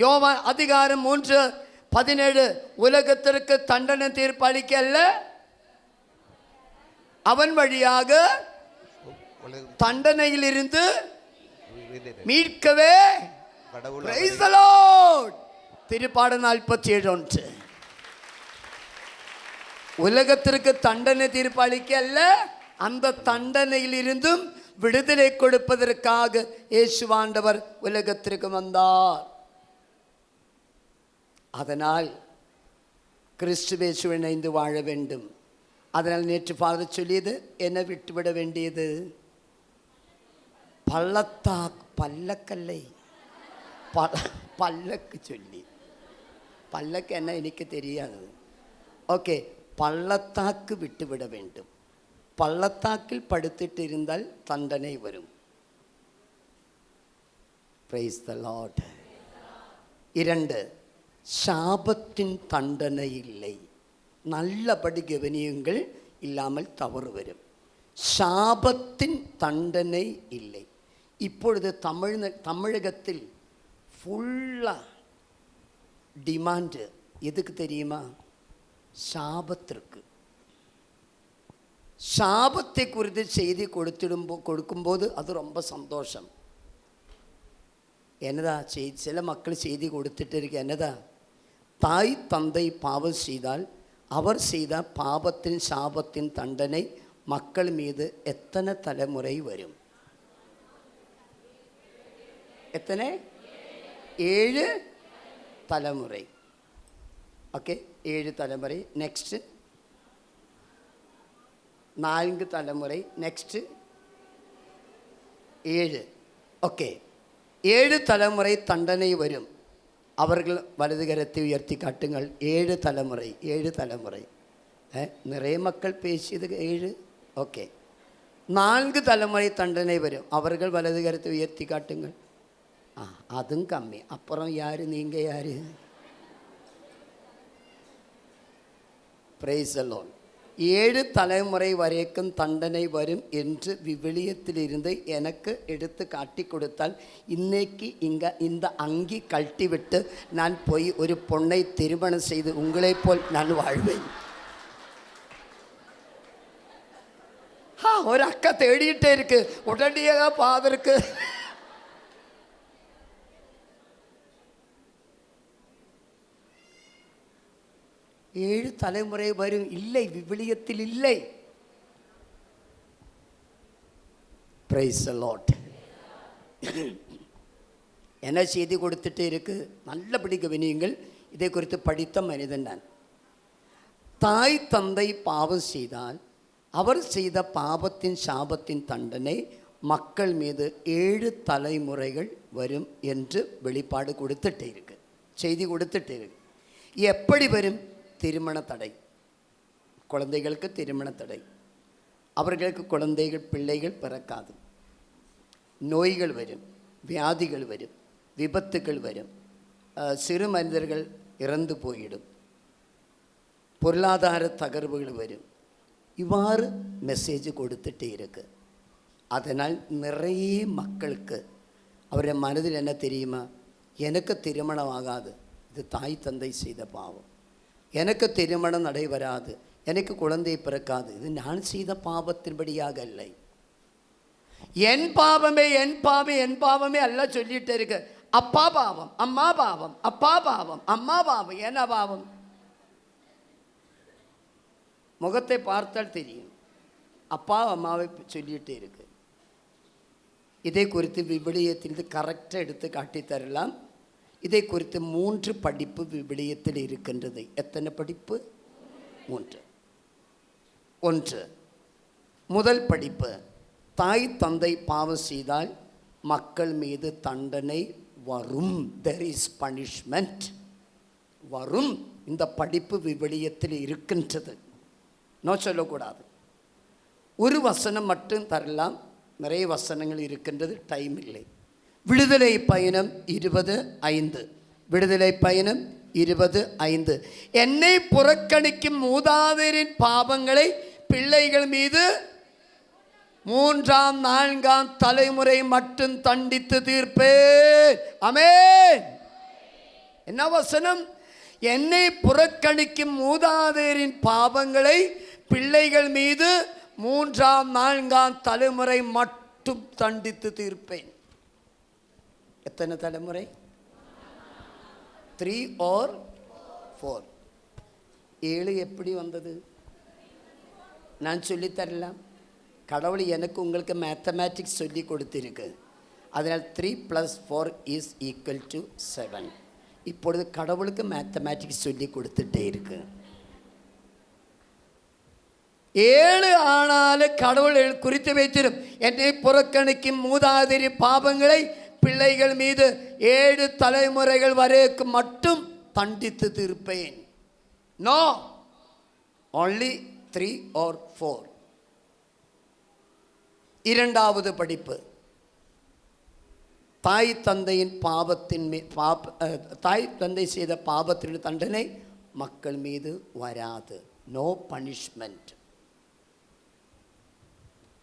யோவான் அதிகாரம் 3:17, உலகத்திற்கு தண்டனை தீர்ப்பளிக்க அல்ல, அவன் வழியாக தண்டனையிலிருந்து மீட்கவே. Praise the Lord. திருப்பாடு 47. உலகத்திற்கு தண்டனை தீர்ப்பளிக்க அல்ல, அந்த தண்டனையிலிருந்தும் விடுதலை கொடுப்பதற்காக இயேசுவாண்டவர் உலகத்திற்கு வந்தார். அதனால் கிறிஸ்துவேசுவை இணைந்து வாழ வேண்டும். அதனால் நேற்று ஃபாதர் சொல்லியது, என்னை விட்டுவிட வேண்டியது பல்லக்கல்லை, பல்லக்கு சொல்லி, பல்லக்கு என்ன எனக்கு தெரியாது. ஓகே, பள்ளத்தாக்கு விட்டுவிட வேண்டும். பள்ளத்தாக்கில் படுத்துட்டு இருந்தால் தண்டனை வரும். Price the Lord. 2, சாபத்தின் தண்டனை இல்லை. நல்லபடி கவனியுங்கள், இல்லாமல் தவறு வரும். சாபத்தின் தண்டனை இல்லை. இப்பொழுது தமிழகத்தில் ஃபுல்லாக டிமாண்டு எதுக்கு தெரியுமா? சாபத்திற்கு. சாபத்தை குறித்து செய்தி கொடுக்கும்போது அது ரொம்ப சந்தோஷம். என்னதா சில மக்கள் செய்தி கொடுத்துட்டு இருக்கு, என்னதா தாய் தந்தை பாவம் செய்தால் அவர் செய்த பாவத்தின் சாபத்தின் தண்டனை மக்கள் மீது எத்தனை தலைமுறை வரும்? எத்தனை? 7 தலைமுறை. ஓகே, 7 தலைமுறை. நெக்ஸ்ட்டு 4 தலைமுறை. நெக்ஸ்ட்டு 7. ஓகே, 7 தலைமுறை தண்டனை வரும். அவர்கள் வலது கரத்தை உயர்த்தி காட்டுங்கள். 7 தலைமுறை. 7 தலைமுறை. நிறைய மக்கள் பேசியது 7. ஓகே, 4 தலைமுறை தண்டனை வரும். அவர்கள் வலது கரத்தை உயர்த்தி காட்டுங்கள். அதுவும் கம்மி. அப்புறம் யார்? நீங்கள் யார்? Price the Lord. 7 தலைமுறை வரைக்கும் தண்டனை வரும் என்று விவிலியத்திலிருந்து எனக்கு எடுத்து காட்டி கொடுத்தால் இன்னைக்கு இந்த அங்கி கழட்டி விட்டு நான் போய் ஒரு பொண்ணை திருமணம் செய்து உங்களைப் போல் நான் வாழ்வேன். ஒரு அக்கா தேடிட்டே இருக்கு, உடனடியாக ஃபாதருக்கு ஏழு தலைமுறை வரும். இல்லை, விவிலியத்தில் இல்லை. Price the Lord. என்ன செய்தி கொடுத்துட்டு இருக்கு, நல்லபடி கவனியுங்கள். இதை குறித்து படித்த மனிதன் நான். தாய் தந்தை பாவம் செய்தால் அவர் செய்த பாவத்தின் சாபத்தின் தண்டனை மக்கள் மீது 7 தலைமுறைகள் வரும் என்று வெளிப்பாடு கொடுத்துட்டு இருக்கு, செய்தி கொடுத்துட்டு இருக்கு. எப்படி வரும்? திருமண தடை, குழந்தைகளுக்கு திருமண தடை, அவர்களுக்கு குழந்தைகள் பிள்ளைகள் பிறக்காது, நோய்கள் வரும், வியாதிகள் வரும், விபத்துக்கள் வரும், சிறு மனிதர்கள் இறந்து போயிடும், பொருளாதார தகர்வுகள் வரும். இவ்வாறு மெசேஜ் கொடுத்துட்டு இருக்கு. அதனால் நிறைய மக்களுக்கு அவருடைய மனதில் என்ன தெரியுமா, எனக்கு திருமணம் ஆகாது, இது தாய் தந்தை செய்த பாவம். எனக்கு திருமணம் நடைபெறாது, எனக்கு குழந்தை பிறக்காது, இது நான் செய்த பாவத்தின்படியாக இல்லை. என் பாவமே என் பாவம் என் பாவமே அல்ல சொல்லிட்டு இருக்கு. அப்பா பாவம், அம்மா பாவம், அப்பா பாவம், அம்மா பாவம். என்ன பாவம்? முகத்தை பார்த்தால் தெரியும். அப்பா அம்மாவை சொல்லிட்டு இருக்கு. இதை குறித்து விவிலியத்தில் கரெக்டாக எடுத்து காட்டி தரலாம். இதை குறித்து 3 படிப்பு விவிலியத்தில் இருக்கின்றது. எத்தனை படிப்பு? 3. 1, முதல் படிப்பு, தாய் தந்தை பாவம் செய்தால் மக்கள் மீது தண்டனை வரும். There is punishment. வரும். இந்த படிப்பு விவிலியத்தில் இருக்கின்றது. நோ சொல்லக்கூடாது. ஒரு வசனம் மட்டும் தரலாம், நிறைய வசனங்கள் இருக்கின்றது, டைம் இல்லை. விடுதலை பயணம் 20:5. விடுதலை பயணம் 20:5. என்னை புறக்கணிக்கும் மூதாதையரின் பாவங்களை பிள்ளைகள் மீது 3ஆம் 4ஆம் தலைமுறை மட்டும் தண்டித்து தீர்ப்பேன். ஆமென். என்ன வசனம்? என்னை புறக்கணிக்கும் மூதாதையரின் பாவங்களை பிள்ளைகள் மீது 3ஆம் 4ஆம் தலைமுறை மட்டும் தண்டித்து தீர்ப்பேன். எத்தனை தலைமுறை? 3 or 4. 7 எப்படி வந்தது? நான் சொல்லித்தரலாம். கடவுள் எனக்கு உங்களுக்கு மேத்தமேட்டிக்ஸ் சொல்லி கொடுத்திருக்கு. அதனால் 3 + 4 = 7. இப்பொழுது கடவுளுக்கு மேத்தமேட்டிக்ஸ் சொல்லி கொடுத்துட்டே இருக்கு. 7 ஆனாலும் கடவுள் குறித்து வைத்திரும். என்னை புறக்கணிக்கும் மூதாதையர் பாவங்களை பிள்ளைகள் மீது 7 தலைமுறைகள் வரைக்கும் மட்டும் தண்டித்து தீர்ப்பேன். No, only 3 or 4. இரண்டாவது படிப்பு, தாய் தந்தையின் பாவத்தின் தாய் தந்தை செய்த பாவத்தின் தண்டனை மக்கள் மீது வராது. No punishment.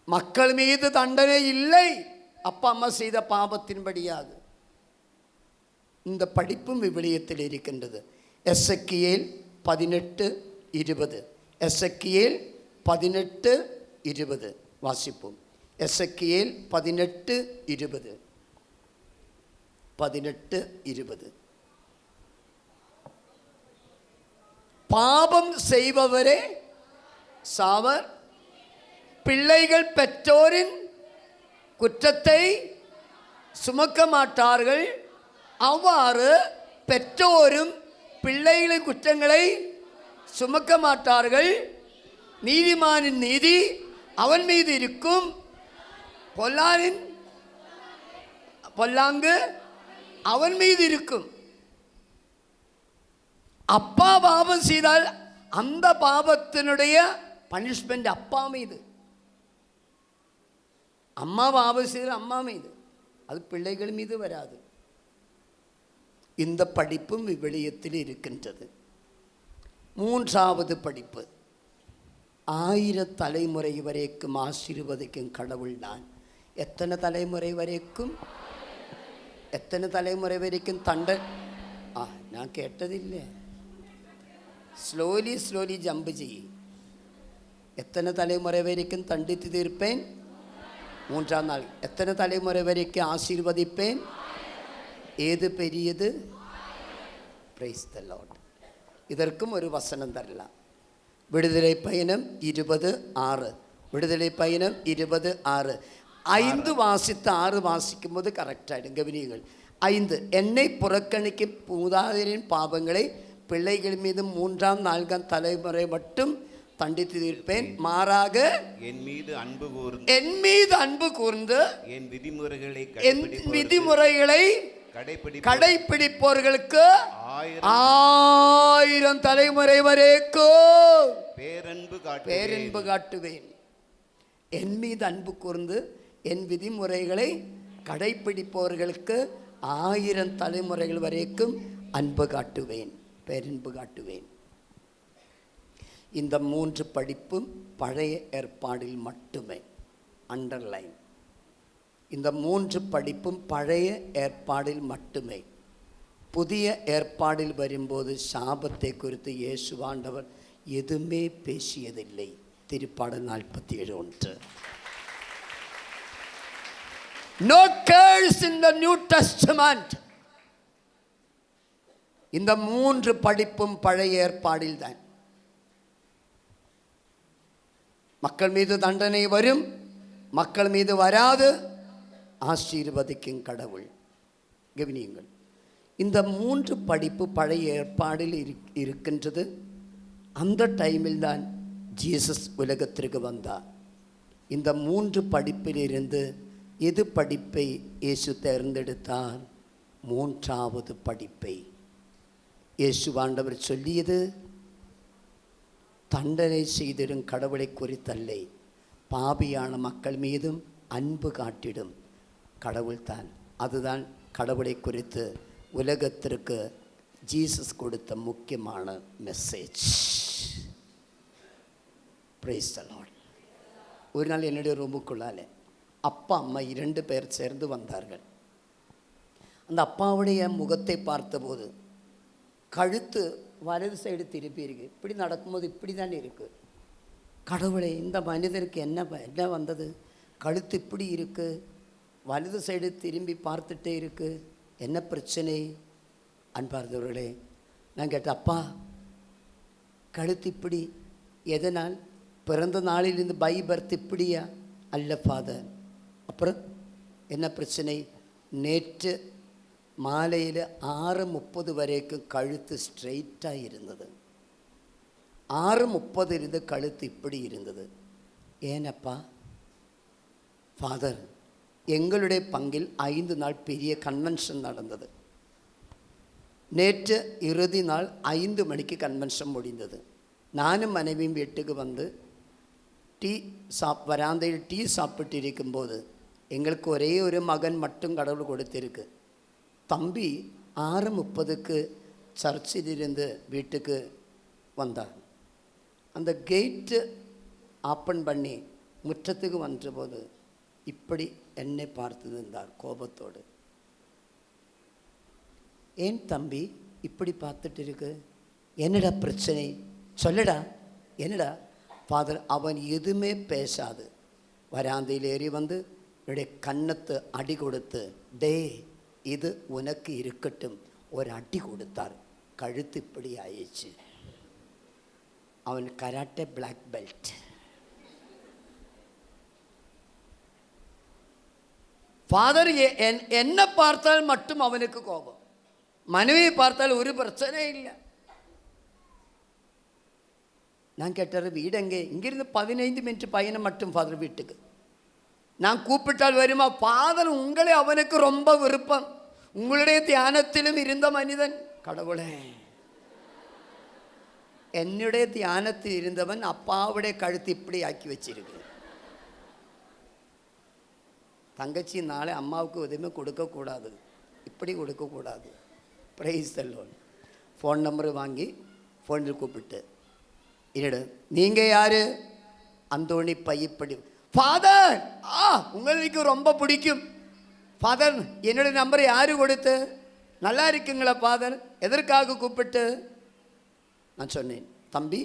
மக்கள் மீது தண்டனை இல்லை, அப்பா அம்மா செய்த பாவத்தின்படியாக. இந்த படிப்பும் விவிலியத்தில் இருக்கின்றது. எசேக்கியேல் 18:20. எசேக்கியேல் 18:20. 20 வாசிப்போம். எசேக்கியேல் 18:20. 18:20. பாவம் செய்பவரே சாவர், பிள்ளைகள் பெற்றோரின் குற்றத்தை சுமக்க மாட்டார்கள். அவ்வாறு பெற்றோரும் பிள்ளைகளின் குற்றங்களை சுமக்க மாட்டார்கள். நீதிமானின் நீதி அவன் மீது இருக்கும், பொல்லாங்கு அவன் மீது இருக்கும். அப்பா பாவம் செய்தால் அந்த பாவத்தினுடைய பனிஷ்மெண்ட் அப்பா மீது, அம்மா பாவம் செய்தால் அம்மா மீது, அது பிள்ளைகள் மீது வராது. இந்த படிப்பும் விவிலியத்தில் இருக்கின்றது. மூன்றாவது படிப்பு, 1000 தலைமுறை வரைக்கும் ஆசீர்வதிக்கும் கடவுள் நான். எத்தனை தலைமுறை வரைக்கும்? எத்தனை தலைமுறை வரைக்கும் ഞാൻ കേട്ടതില്ലേ? സ്ലോലി ജമ്പ് ചെയ്യും. എത്തனை தலைமுறை வரைக்கும் தண்டித்து தீர்ப்பேன்? 3ஆம் நாள். எத்தனை தலைமுறை வரைக்கும் ஆசீர்வதிப்பேன்? ஏது பெரியது? Price the Lord. இதற்கும் ஒரு வசனம் தரலாம். விடுதலை பயணம் 20:6. விடுதலை பயணம் 20:6. 5 வாசித்து 6 வாசிக்கும் போது கரெக்டாகிடும். கவனியுங்கள். 5, என்னை புறக்கணிக்கும் மூதாதையரின் பாவங்களை பிள்ளைகள் மீது 3ஆம் 4ஆம் தலைமுறை மட்டும் தண்டித்து தீர்ப்பேன். மாறாக என் மீது அன்பு கூர்ந்து என் விதிமுறைகளை கடைப்பிடிப்பவர்களுக்கு 1000 தலைமுறை வரைக்கும் பேரன்பு காட்டுவேன். என் மீது அன்பு கூர்ந்து என் விதிமுறைகளை கடைப்பிடிப்பவர்களுக்கு 1000 தலைமுறைகள் வரைக்கும் அன்பு காட்டுவேன், பேரன்பு காட்டுவேன். இந்த 3 படிப்பும் பழைய ஏற்பாடில் மட்டுமே. அண்டர்லைன். இந்த 3 படிப்பும் பழைய ஏற்பாடில் மட்டுமே. புதிய ஏற்பாடில் வரும்போது சாபத்தை குறித்து இயேசுவாண்டவர் எதுவுமே பேசியதில்லை. திருப்பாடல் 47:1. No curse in the New Testament. இந்த 3 படிப்பும் பழைய ஏற்பாடில் தான். மக்கள் மீது தண்டனை வரும், மக்கள் மீது வராது, ஆசீர்வதிக்கும் கடவுள். கவனியுங்கள். இந்த 3 படிப்பு பழைய ஏற்பாடில் இருக்கின்றது. அந்த டைமில் தான் ஜீசஸ் உலகத்திற்கு வந்தார். இந்த 3 படிப்பிலிருந்து எது படிப்பை இயேசு தேர்ந்தெடுத்தார்? 3ஆவது படிப்பை. இயேசுவாண்டவர் சொல்லியது தண்டனை செய்திடும் கடவுளை குறித்தல்ல, பாவியான மக்கள் மீதும் அன்பு காட்டிடும் கடவுள்தான். அதுதான் கடவுளை குறித்து உலகத்திற்கு ஜீசஸ் கொடுத்த முக்கியமான மெசேஜ். Price the Lord. ஒரு நாள் என்னுடைய ரூமுக்குள்ளால அப்பா அம்மா 2 பேர் சேர்ந்து வந்தார்கள். அந்த அப்பாவுடைய முகத்தை பார்த்தபோது கழுத்து வலது சைடு திருப்பி இருக்கு. இப்படி நடக்கும்போது இப்படி தானே இருக்கு. கடவுளை, இந்த மனிதருக்கு என்ன வந்தது? கழுத்து இப்படி இருக்கு, வலது சைடு திரும்பி பார்த்துட்டே இருக்கு, என்ன பிரச்சனை? அன்பார்ந்தவர்களே, நான் கேட்டேன், அப்பா கழுத்து இப்படி எதனால்? பிறந்த நாளிலிருந்து பை பர்த் இப்படியா? அல்ல ஃபாதர். அப்புறம் என்ன பிரச்சனை? நேற்று மாலையில் 6:30 வரைக்கும் கழுத்து ஸ்ட்ரெயிட்டாக இருந்தது. 6:30 இருந்து கழுத்து இப்படி இருந்தது. ஏனப்பா? ஃபாதர், எங்களுடைய பங்கில் 5 நாள் பெரிய கன்வென்ஷன் நடந்தது. நேற்று இறுதி நாள் 5 மணிக்கு கன்வென்ஷன் முடிந்தது. நானும் மனைவியும் வீட்டுக்கு வந்து வராந்தையில் டீ சாப்பிட்டு இருக்கும்போது எங்களுக்கு ஒரே ஒரு மகன் மட்டும் கடவுள் கொடுத்திருக்கு. தம்பி 6:30க்கு சர்ச்சிலிருந்து வீட்டுக்கு வந்தார். அந்த கேட்டு ஓப்பன் பண்ணி முற்றத்துக்கு வந்தபோது இப்படி என்னை பார்த்து இருந்தார் கோபத்தோடு. ஏன் தம்பி இப்படி பார்த்துட்டு இருக்கு? என்னடா பிரச்சனை? சொல்லடா, என்னடா? ஃபாதர் அவன் எதுவுமே பேசாது வராந்தையில் ஏறி வந்து என்னுடைய கன்னத்து அடி கொடுத்து, டே இது உனக்கு இருக்கட்டும், ஒரு அடி கொடுத்தார். கழுத்து இப்படி ஆயிடுச்சு. அவன் கராட்டே பிளாக் பெல்ட். ஃபாதர் என்ன பார்த்தால் மட்டும் அவனுக்கு கோபம், மனைவியை பார்த்தால் ஒரு பிரச்சனை இல்லை. நான் கேட்டார், வீடு எங்கே? இங்கிருந்து 15 மினிட் பயணம் மட்டும் ஃபாதர் வீட்டுக்கு. நான் கூப்பிட்டால் வருமா? ஃபாதர் உங்களை அவனுக்கு ரொம்ப விருப்பம், உங்களுடைய தியானத்திலும் இருந்த மனிதன். கடவுளே, என்னுடைய தியானத்தில் இருந்தவன் அப்பாவுடைய கழுத்து இப்படி ஆக்கி வச்சிருக்கு. தங்கச்சி நாளை அம்மாவுக்கு எதுவுமே கொடுக்கக்கூடாது, இப்படி கொடுக்கக்கூடாது. Price the Lord. Phone number வாங்கி ஃபோனில் கூப்பிட்டு, என்னோட நீங்கள் யார்? அந்தோணி பையப்படி. ஃபாதர், உங்களுக்கு ரொம்ப பிடிக்கும் ஃபாதர். என்னோட நம்பரை யார் கொடுத்து? நல்லா இருக்குங்களா ஃபாதர்? எதற்காக கூப்பிட்டு? நான் சொன்னேன், தம்பி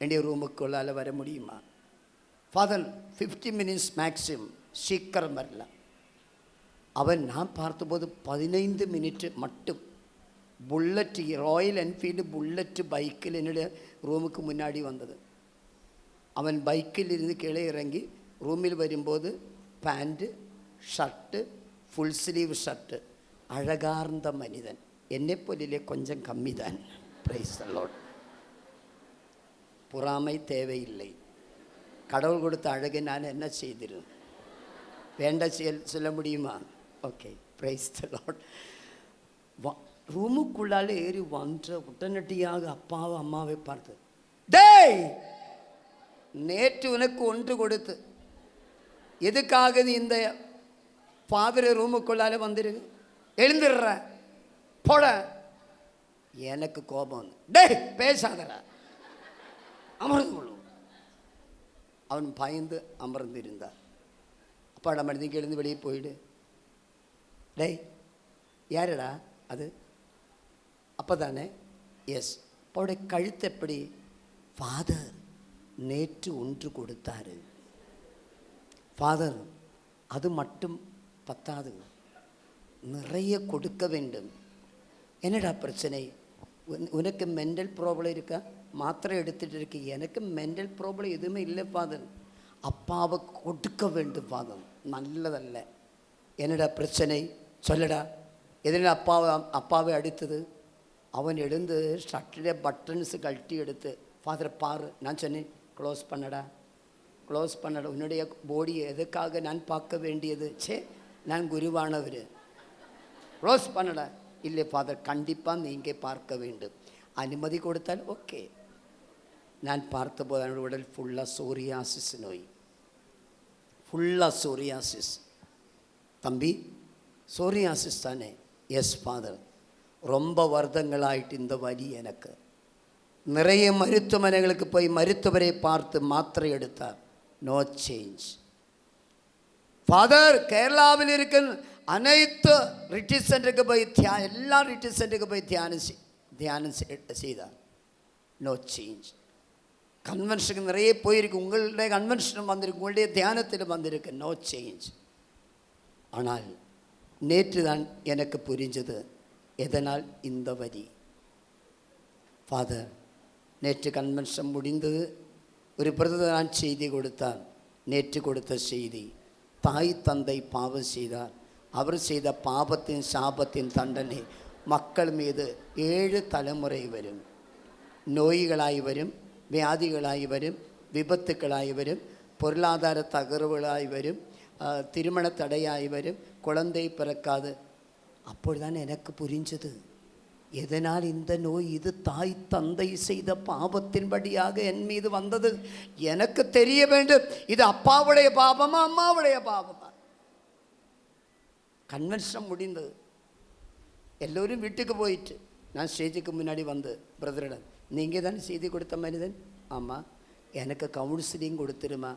என்னுடைய ரூமுக்குள்ளால் வர முடியுமா? ஃபாதர் 50 மினிட்ஸ் மேக்ஸிமம், சீக்கிரம் வரல. அவன் நான் பார்த்தபோது 15 மினிட் மட்டும் புல்லட், ராயல் என்ஃபீல்டு புல்லட் பைக்கில் என்னுடைய ரூமுக்கு முன்னாடி வந்தது. அவன் பைக்கில் இருந்து கீழே இறங்கி ரூமில் வரும்போது pant, shirt, full sleeve shirt, அழகார்ந்த மனிதன். என்னைப்போலிலே கொஞ்சம் கம்மி தான். Praise the Lord. பொறாமை தேவையில்லை. கடவுள் கொடுத்த அழகை நான் என்ன செய்திருந்தேன்? வேண்ட சொல்ல முடியுமா? Okay, praise the Lord. ரூமுக்குள்ளால் ஏறி வந்த உடனடியாக அப்பாவை அம்மாவை பார்த்து, டேய் நேற்று உனக்கு ஒன்று கொடுத்து எதுக்காக இந்த ஃபாதர் ரூமுக்குள்ளால் வந்துருக்கு? எழுந்துடுற போட. எனக்கு கோபம். டேய் பேசாதடா, அமர்ந்து கொள்ளும். அவன் பயந்து அமர்ந்து இருந்தார். அப்பாடா மனிதனுக்கு எழுந்து வெளியே போயிடு. டேய் யாருடா அது? அப்போ தானே? எஸ். அப்பாவுடைய கழுத்து எப்படி? ஃபாதர் நேற்று ஒன்று கொடுத்தாரு. ஃபாதர் அது மட்டும் பத்தாது, நிறைய கொடுக்க வேண்டும். என்னடா பிரச்சனை? உனக்கு மென்டல் ப்ராப்ளம் இருக்கா? மாத்திரை எடுத்துகிட்டு இருக்கு. எனக்கு மென்டல் ப்ராப்ளம் எதுவுமே இல்லை ஃபாதர். அப்பாவை கொடுக்க வேண்டும் ஃபாதர். நல்லதல்ல. என்னடா பிரச்சனை சொல்லடா. எதனால் அப்பாவை அடித்தது? அவன் எழுந்து ஷர்ட்டில் பட்டன்ஸு கழட்டி எடுத்து, ஃபாதர் பாரு. நான் சொன்னேன், க்ளோஸ் பண்ணடா, க்ளோஸ் பண்ணடா. உன்னுடைய பாடி எதுக்காக நான் பார்க்க வேண்டியது? நான் குருவானவர், க்ளோஸ் பண்ணடா. இல்லை ஃபாதர், கண்டிப்பாக நீங்கள் பார்க்க வேண்டும். அனுமதி கொடுத்தால் ஓகே. நான் பார்த்தபோது அவனோட உடல் ஃபுல்லாக சோரியாசிஸ் நோய், ஃபுல்லாக சோரியாசிஸ். தம்பி சோரியாசிஸ் தானே? Yes father. ரொம்ப வருடங்களாயிட்டு இந்த வலி எனக்கு. நிறைய மருத்துவமனைகளுக்கு போய் மருத்துவரை பார்த்து மாத்திரை எடுத்தார். No change. ஃபாதர் கேரளாவில் இருக்க அனைத்து ரிட்ரீட் சென்டருக்கு போய் எல்லா ரிட்ரீட் சென்டருக்கு போய் தியானம் செய்தார். No change. கன்வென்ஷனுக்கு நிறைய போயிருக்கு. உங்களுடைய கன்வென்ஷனும் வந்திருக்கு, உங்களுடைய தியானத்திலும் வந்திருக்கு. No change. ஆனால் நேற்று தான் எனக்கு புரிஞ்சது எதனால் இந்த வரி. ஃபாதர் நேற்று கன்வென்ஷன் முடிந்தது. ஒரு பிரதமர் நான் செய்தி கொடுத்தார். நேற்று கொடுத்த செய்தி, தாய் தந்தை பாவம் செய்தார். அவர் செய்த பாவத்தின் சாபத்தின் தண்டனை மக்கள் மீது 7 தலைமுறை வரும். நோய்களாய் வரும், வியாதிகளாய் வரும், விபத்துக்களாய் வரும், பொருளாதார தகர்வுகளாய் வரும், திருமண தடையாய் வரும், குழந்தை பிறக்காது. அப்பொழுதுதான் எனக்கு புரிஞ்சது எதனால் இந்த நோய். இது தாய் தந்தை செய்த பாவத்தின்படியாக என் மீது வந்தது. எனக்கு தெரிய வேண்டும், இது அப்பாவுடைய பாவமா அம்மாவுடைய பாவமா? கன்வென்ஷன் முடிந்தது. எல்லோரும் வீட்டுக்கு போயிட்டு நான் ஸ்டேஜுக்கு முன்னாடி வந்து, பிரதரிடம், நீங்கள் தானே செய்தி கொடுத்த மனிதன்? ஆமாம். எனக்கு கவுன்சிலிங் கொடுத்துருமா?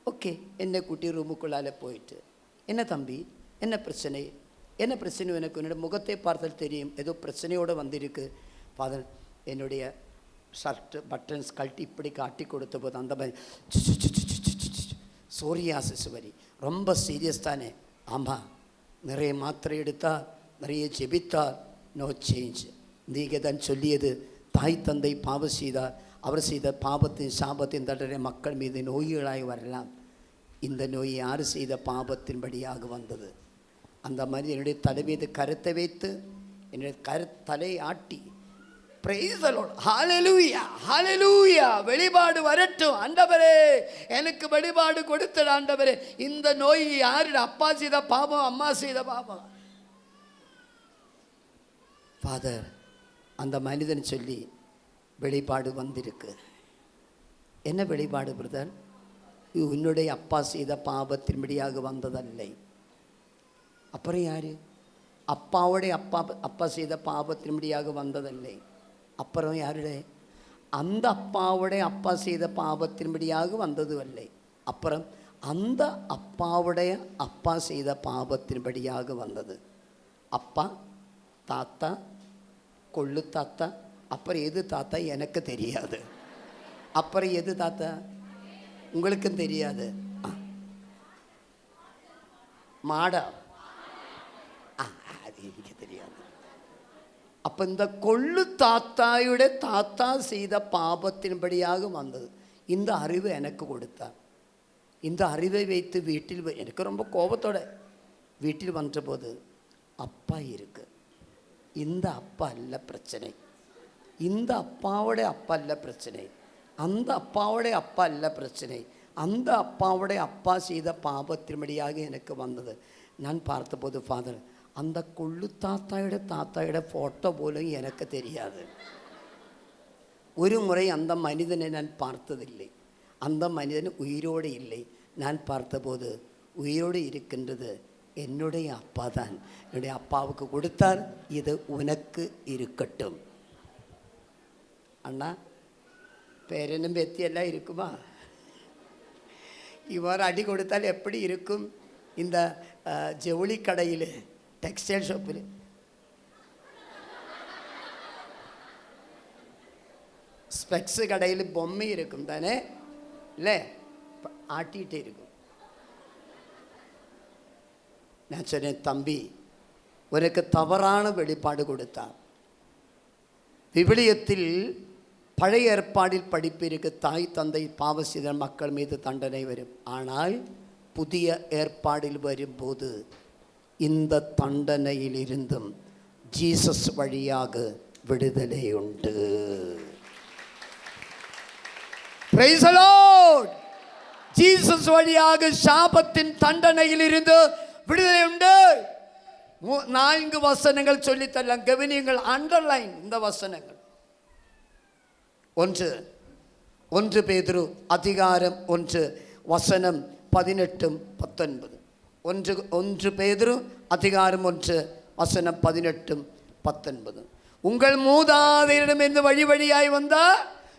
ஓகே. என்னை கூட்டி ரூமுக்குள்ளால் போயிட்டு, என்ன தம்பி என்ன பிரச்சனை? என்ன பிரச்சனை? எனக்கு என்னோட முகத்தை பார்த்தால் தெரியும் ஏதோ பிரச்சனையோடு வந்திருக்கு. ஃபாதர் என்னுடைய ஷர்ட்டு பட்டன்ஸ் கழட்டி இப்படி காட்டி கொடுத்த போது அந்த மாதிரி சோரியாசிஸ் வரி ரொம்ப சீரியஸ் தானே. ஆமாம், நிறைய மாத்திரை எடுத்தால், நிறைய ஜெபித்தால், நோ சேஞ்ச். நீங்கள் தான் சொல்லியது, தாய் தந்தை பாவம் செய்தார், அவர் செய்த பாவத்தின் சாபத்தின் தண்டனை மக்கள் மீது நோய்களாய் வரலாம். இந்த நோய் யார் செய்த பாவத்தின்படியாக வந்தது? அந்த மாதிரி என்னுடைய தலை மீது கருத்தை வைத்து என்னுடைய தலை ஆட்டி praise the Lord, hallelujah, hallelujah, வெளிப்பாடு வரட்டும் ஆண்டவரே, எனக்கு வெளிப்பாடு கொடுத்த ஆண்டவரே. இந்த நோய் யாரு? அப்பா செய்த பாவம், அம்மா செய்த பாவம். ஃபாதர், அந்த மனிதன் சொல்லி வெளிப்பாடு வந்திருக்கு. என்ன வெளிப்பாடு பிரதர்? உன்னுடைய அப்பா செய்த பாவத்தின்படியாக வந்ததல்லை. அப்புறம் யாரு? அப்பாவுடைய அப்பா செய்த பாவத்தின்படியாக வந்ததல்லை. அப்புறம் யாருடைய? அந்த அப்பாவுடைய அப்பா செய்த பாவத்தின்படியாக வந்தது அல்லை. அப்புறம் அந்த அப்பாவுடைய அப்பா செய்த பாவத்தின்படியாக வந்தது. அப்பா, தாத்தா, கொள்ளு தாத்தா. அப்புறம் எது தாத்தா எனக்கு தெரியாது. அப்புறம் எது தாத்தா உங்களுக்கும் தெரியாது. மாடா, அது எனக்கு தெரியாது. அப்போ இந்த கொள்ளு தாத்தாயுடைய தாத்தா செய்த பாபத்தின்படியாக வந்தது. இந்த அறிவு எனக்கு கொடுத்தார். இந்த அறிவை வைத்து வீட்டில் எனக்கு ரொம்ப கோபத்தோட வீட்டில் வந்தபோது அப்பா இருக்கு. இந்த அப்பா அல்ல பிரச்சனை, இந்த அப்பாவுடைய அப்பா அல்ல பிரச்சனை, அந்த அப்பாவுடைய அப்பா அல்ல பிரச்சனை, அந்த அப்பாவுடைய அப்பா செய்த பாபத்தின்படியாக எனக்கு வந்தது. நான் பார்த்தபோது ஃபாதர், அந்த கொள்ளு தாத்தாயோட ஃபோட்டோ போலும் எனக்கு தெரியாது. ஒரு முறை அந்த மனிதனை நான் பார்த்ததில்லை. அந்த மனிதன் உயிரோடு இல்லை. நான் பார்த்தபோது உயிரோடு இருக்கின்றது என்னுடைய அப்பா தான். என்னுடைய அப்பாவுக்கு கொடுத்தார், இது உனக்கு இருக்கட்டும். அண்ணா, பேரனும் பேத்தியெல்லாம் இருக்குமா? இவ்வாறு அடி கொடுத்தால் எப்படி இருக்கும்? இந்த ஜவுளி கடையில், டெக்ஸ்டைல் ஷாப்பில் ஸ்பெக்ஸு கடையில் பொம்மை இருக்கும் தானே, இல்லை? ஆட்டிகிட்டே இருக்கும். நான் சொன்னேன், தம்பி உனக்கு தவறான வெளிப்பாடு கொடுத்தார். விவிலியத்தில் பழைய ஏற்பாடில் படிப்பு இருக்கு, தாய் தந்தை பாவம் செய்த மக்கள் மீது தண்டனை வரும். ஆனால் புதிய ஏற்பாடில் வரும்போது இந்த தண்டனையிலிருந்தும் ஜீசஸ் வழியாக விடுதலை உண்டு. Praise the Lord. ஜீசஸ் வழியாக சாபத்தின் தண்டனையிலிருந்து விடுதலை உண்டு. 4 வசனங்கள் சொல்லித்தரலாம், கவனியுங்கள், அண்டர்லைன் இந்த வசனங்கள். 1 பேதுரு அதிகாரம் 1 வசனம் 18-19. 1 பேதுரு அதிகாரம் 1 வசனம் 18-19. உங்கள் மூதாதையரிடமிருந்து வழி வழியாய் வந்த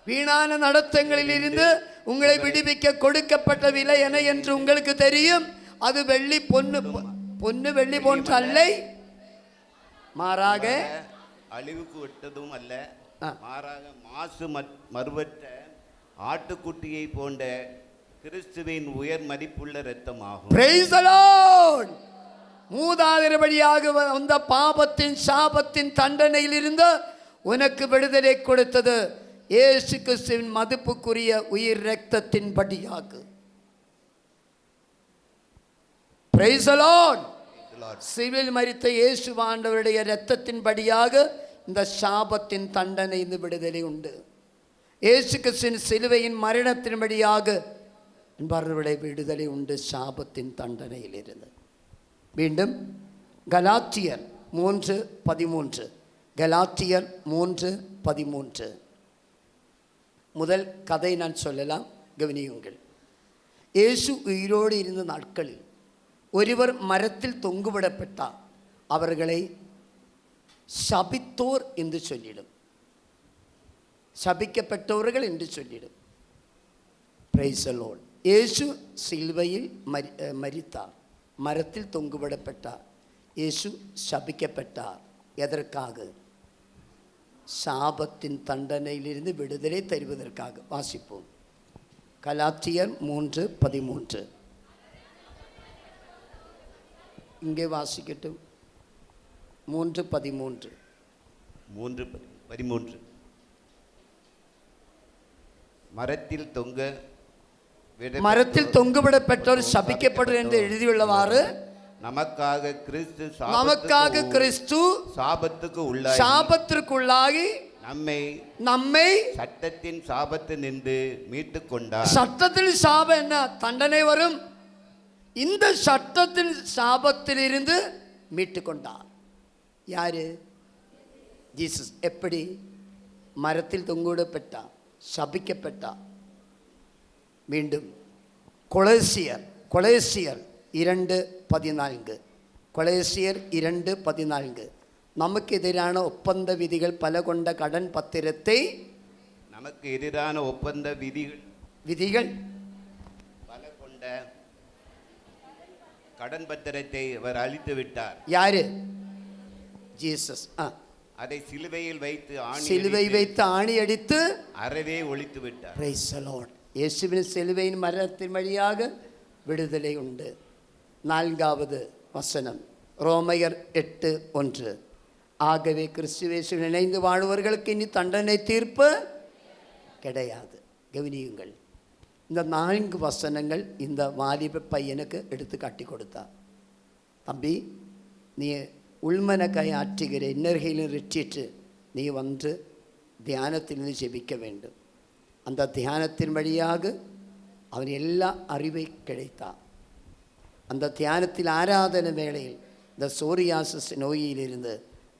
வீணான நடத்தங்களில் இருந்து உங்களை விடுவிக்க கொடுக்கப்பட்ட விலை என என்று உங்களுக்கு தெரியும். அது வெள்ளி பொன்னு வெள்ளி போன்ற அல்லை, மாறாக அழிவுக்கு விட்டதும் அல்ல, மாறாக மாசு மறுவற்ற ஆட்டுக்குட்டியை போன்ற கிறிஸ்துவின் உயர் மதிப்புள்ள இரத்தமாகும். Praise the Lord. மூதாதையர் வழியாக வந்த பாபத்தின் சாபத்தின் தண்டனையில் இருந்து உனக்கு விடுதலை கொடுத்தது இயேசு கிறிஸ்துவின் மதிப்புக்குரிய உயிர் இரத்தத்தின் படியாக. Praise the Lord. சிலுவையில் மரித்த இயேசு ஆண்டவருடைய இரத்தத்தின் படியாக இந்த சாபத்தின் தண்டனை இந்த விடுதலை உண்டு. இயேசு கிறிஸ்துவின் சிலுவையின் மரணத்தின் படியாக என்பவருடைய விடுதலை உண்டு சாபத்தின் தண்டனையில் இருந்து. மீண்டும் கலாத்தியர் 3:13. கலாத்தியர் 3:13. முதல் கதை நான் சொல்லலாம், கவனியுங்கள். இயேசு உயிரோடு இருந்த நாட்களில் ஒருவர் மரத்தில் தொங்குவிடப்பட்டார். அவர்களை சபித்தோர் என்று சொல்லிடும், சபிக்கப்பட்டவர்கள் என்று சொல்லிடும். Price the Lord. இயேசு சிலுவையில் மரித்தார், மரத்தில் தொங்குவிடப்பட்டார். இயேசு சபிக்கப்பட்டார். எதற்காக? சாபத்தின் தண்டனையிலிருந்து விடுதலை தருவதற்காக. வாசிப்போம். கலாத்தியர் 3:13. இங்கே வாசிக்கட்டும். 3:13. 3:13. மரத்தில் தொங்குவிடப்பட்டோர் சபிக்கப்படும் என்று எழுதியுள்ளவாறு நமக்காக கிறிஸ்து சாபத்திற்குள்ளாகி நம்மை சட்டத்தின் சாபத்தில் நின்று மீட்டுக் கொண்டார். சட்டத்தில் சாபம் என்ன? தண்டனை வரும். இந்த சட்டத்தின் சாபத்திலிருந்து மீட்டுக் கொண்டார். யாரு? ஜீசஸ். எப்படி? மரத்தில் தொங்குவிடப்பட்டார், சபிக்கப்பட்டார். மீண்டும் கொலேசியர் 2:14. கொலேசியர் 2:14. நமக்கு எதிரான ஒப்பந்த விதிகள் பல கொண்ட கடன் பத்திரத்தை விதிகள் பல கொண்ட கடன் பத்திரத்தை அவர் அழித்து விட்டார். யாரு? ஜீசஸ். அதை சிலுவையில் வைத்து ஆணி அடித்து அறவே ஒழித்து விட்டார். Price the Lord. இயேசுவின் சிலுவையின் மரணத்தின் வழியாக விடுதலை உண்டு. 4வது வசனம் ரோமையர் 8:1. ஆகவே கிறிஸ்துவேசுவில் இணைந்து வாழ்வர்களுக்கு இனி தண்டனை தீர்ப்பு கிடையாது. கவனியுங்கள். இந்த 4 வசனங்கள் இந்த வாலிப பையனுக்கு எடுத்து காட்டி கொடுத்தார். தம்பி, நீ உள்மனக்காய் ஆற்றுகிற இன்னர்கையிலும் ரிட்ரீட்டு நீ வந்து தியானத்திலிருந்து ஜெபிக்க வேண்டும். அந்த தியானத்தின் வழியாக அவன் எல்லா அறிவை கிடைத்தான். அந்த தியானத்தில் ஆராதனை வேளையில் இந்த சோரியாசிஸ் நோயிலிருந்து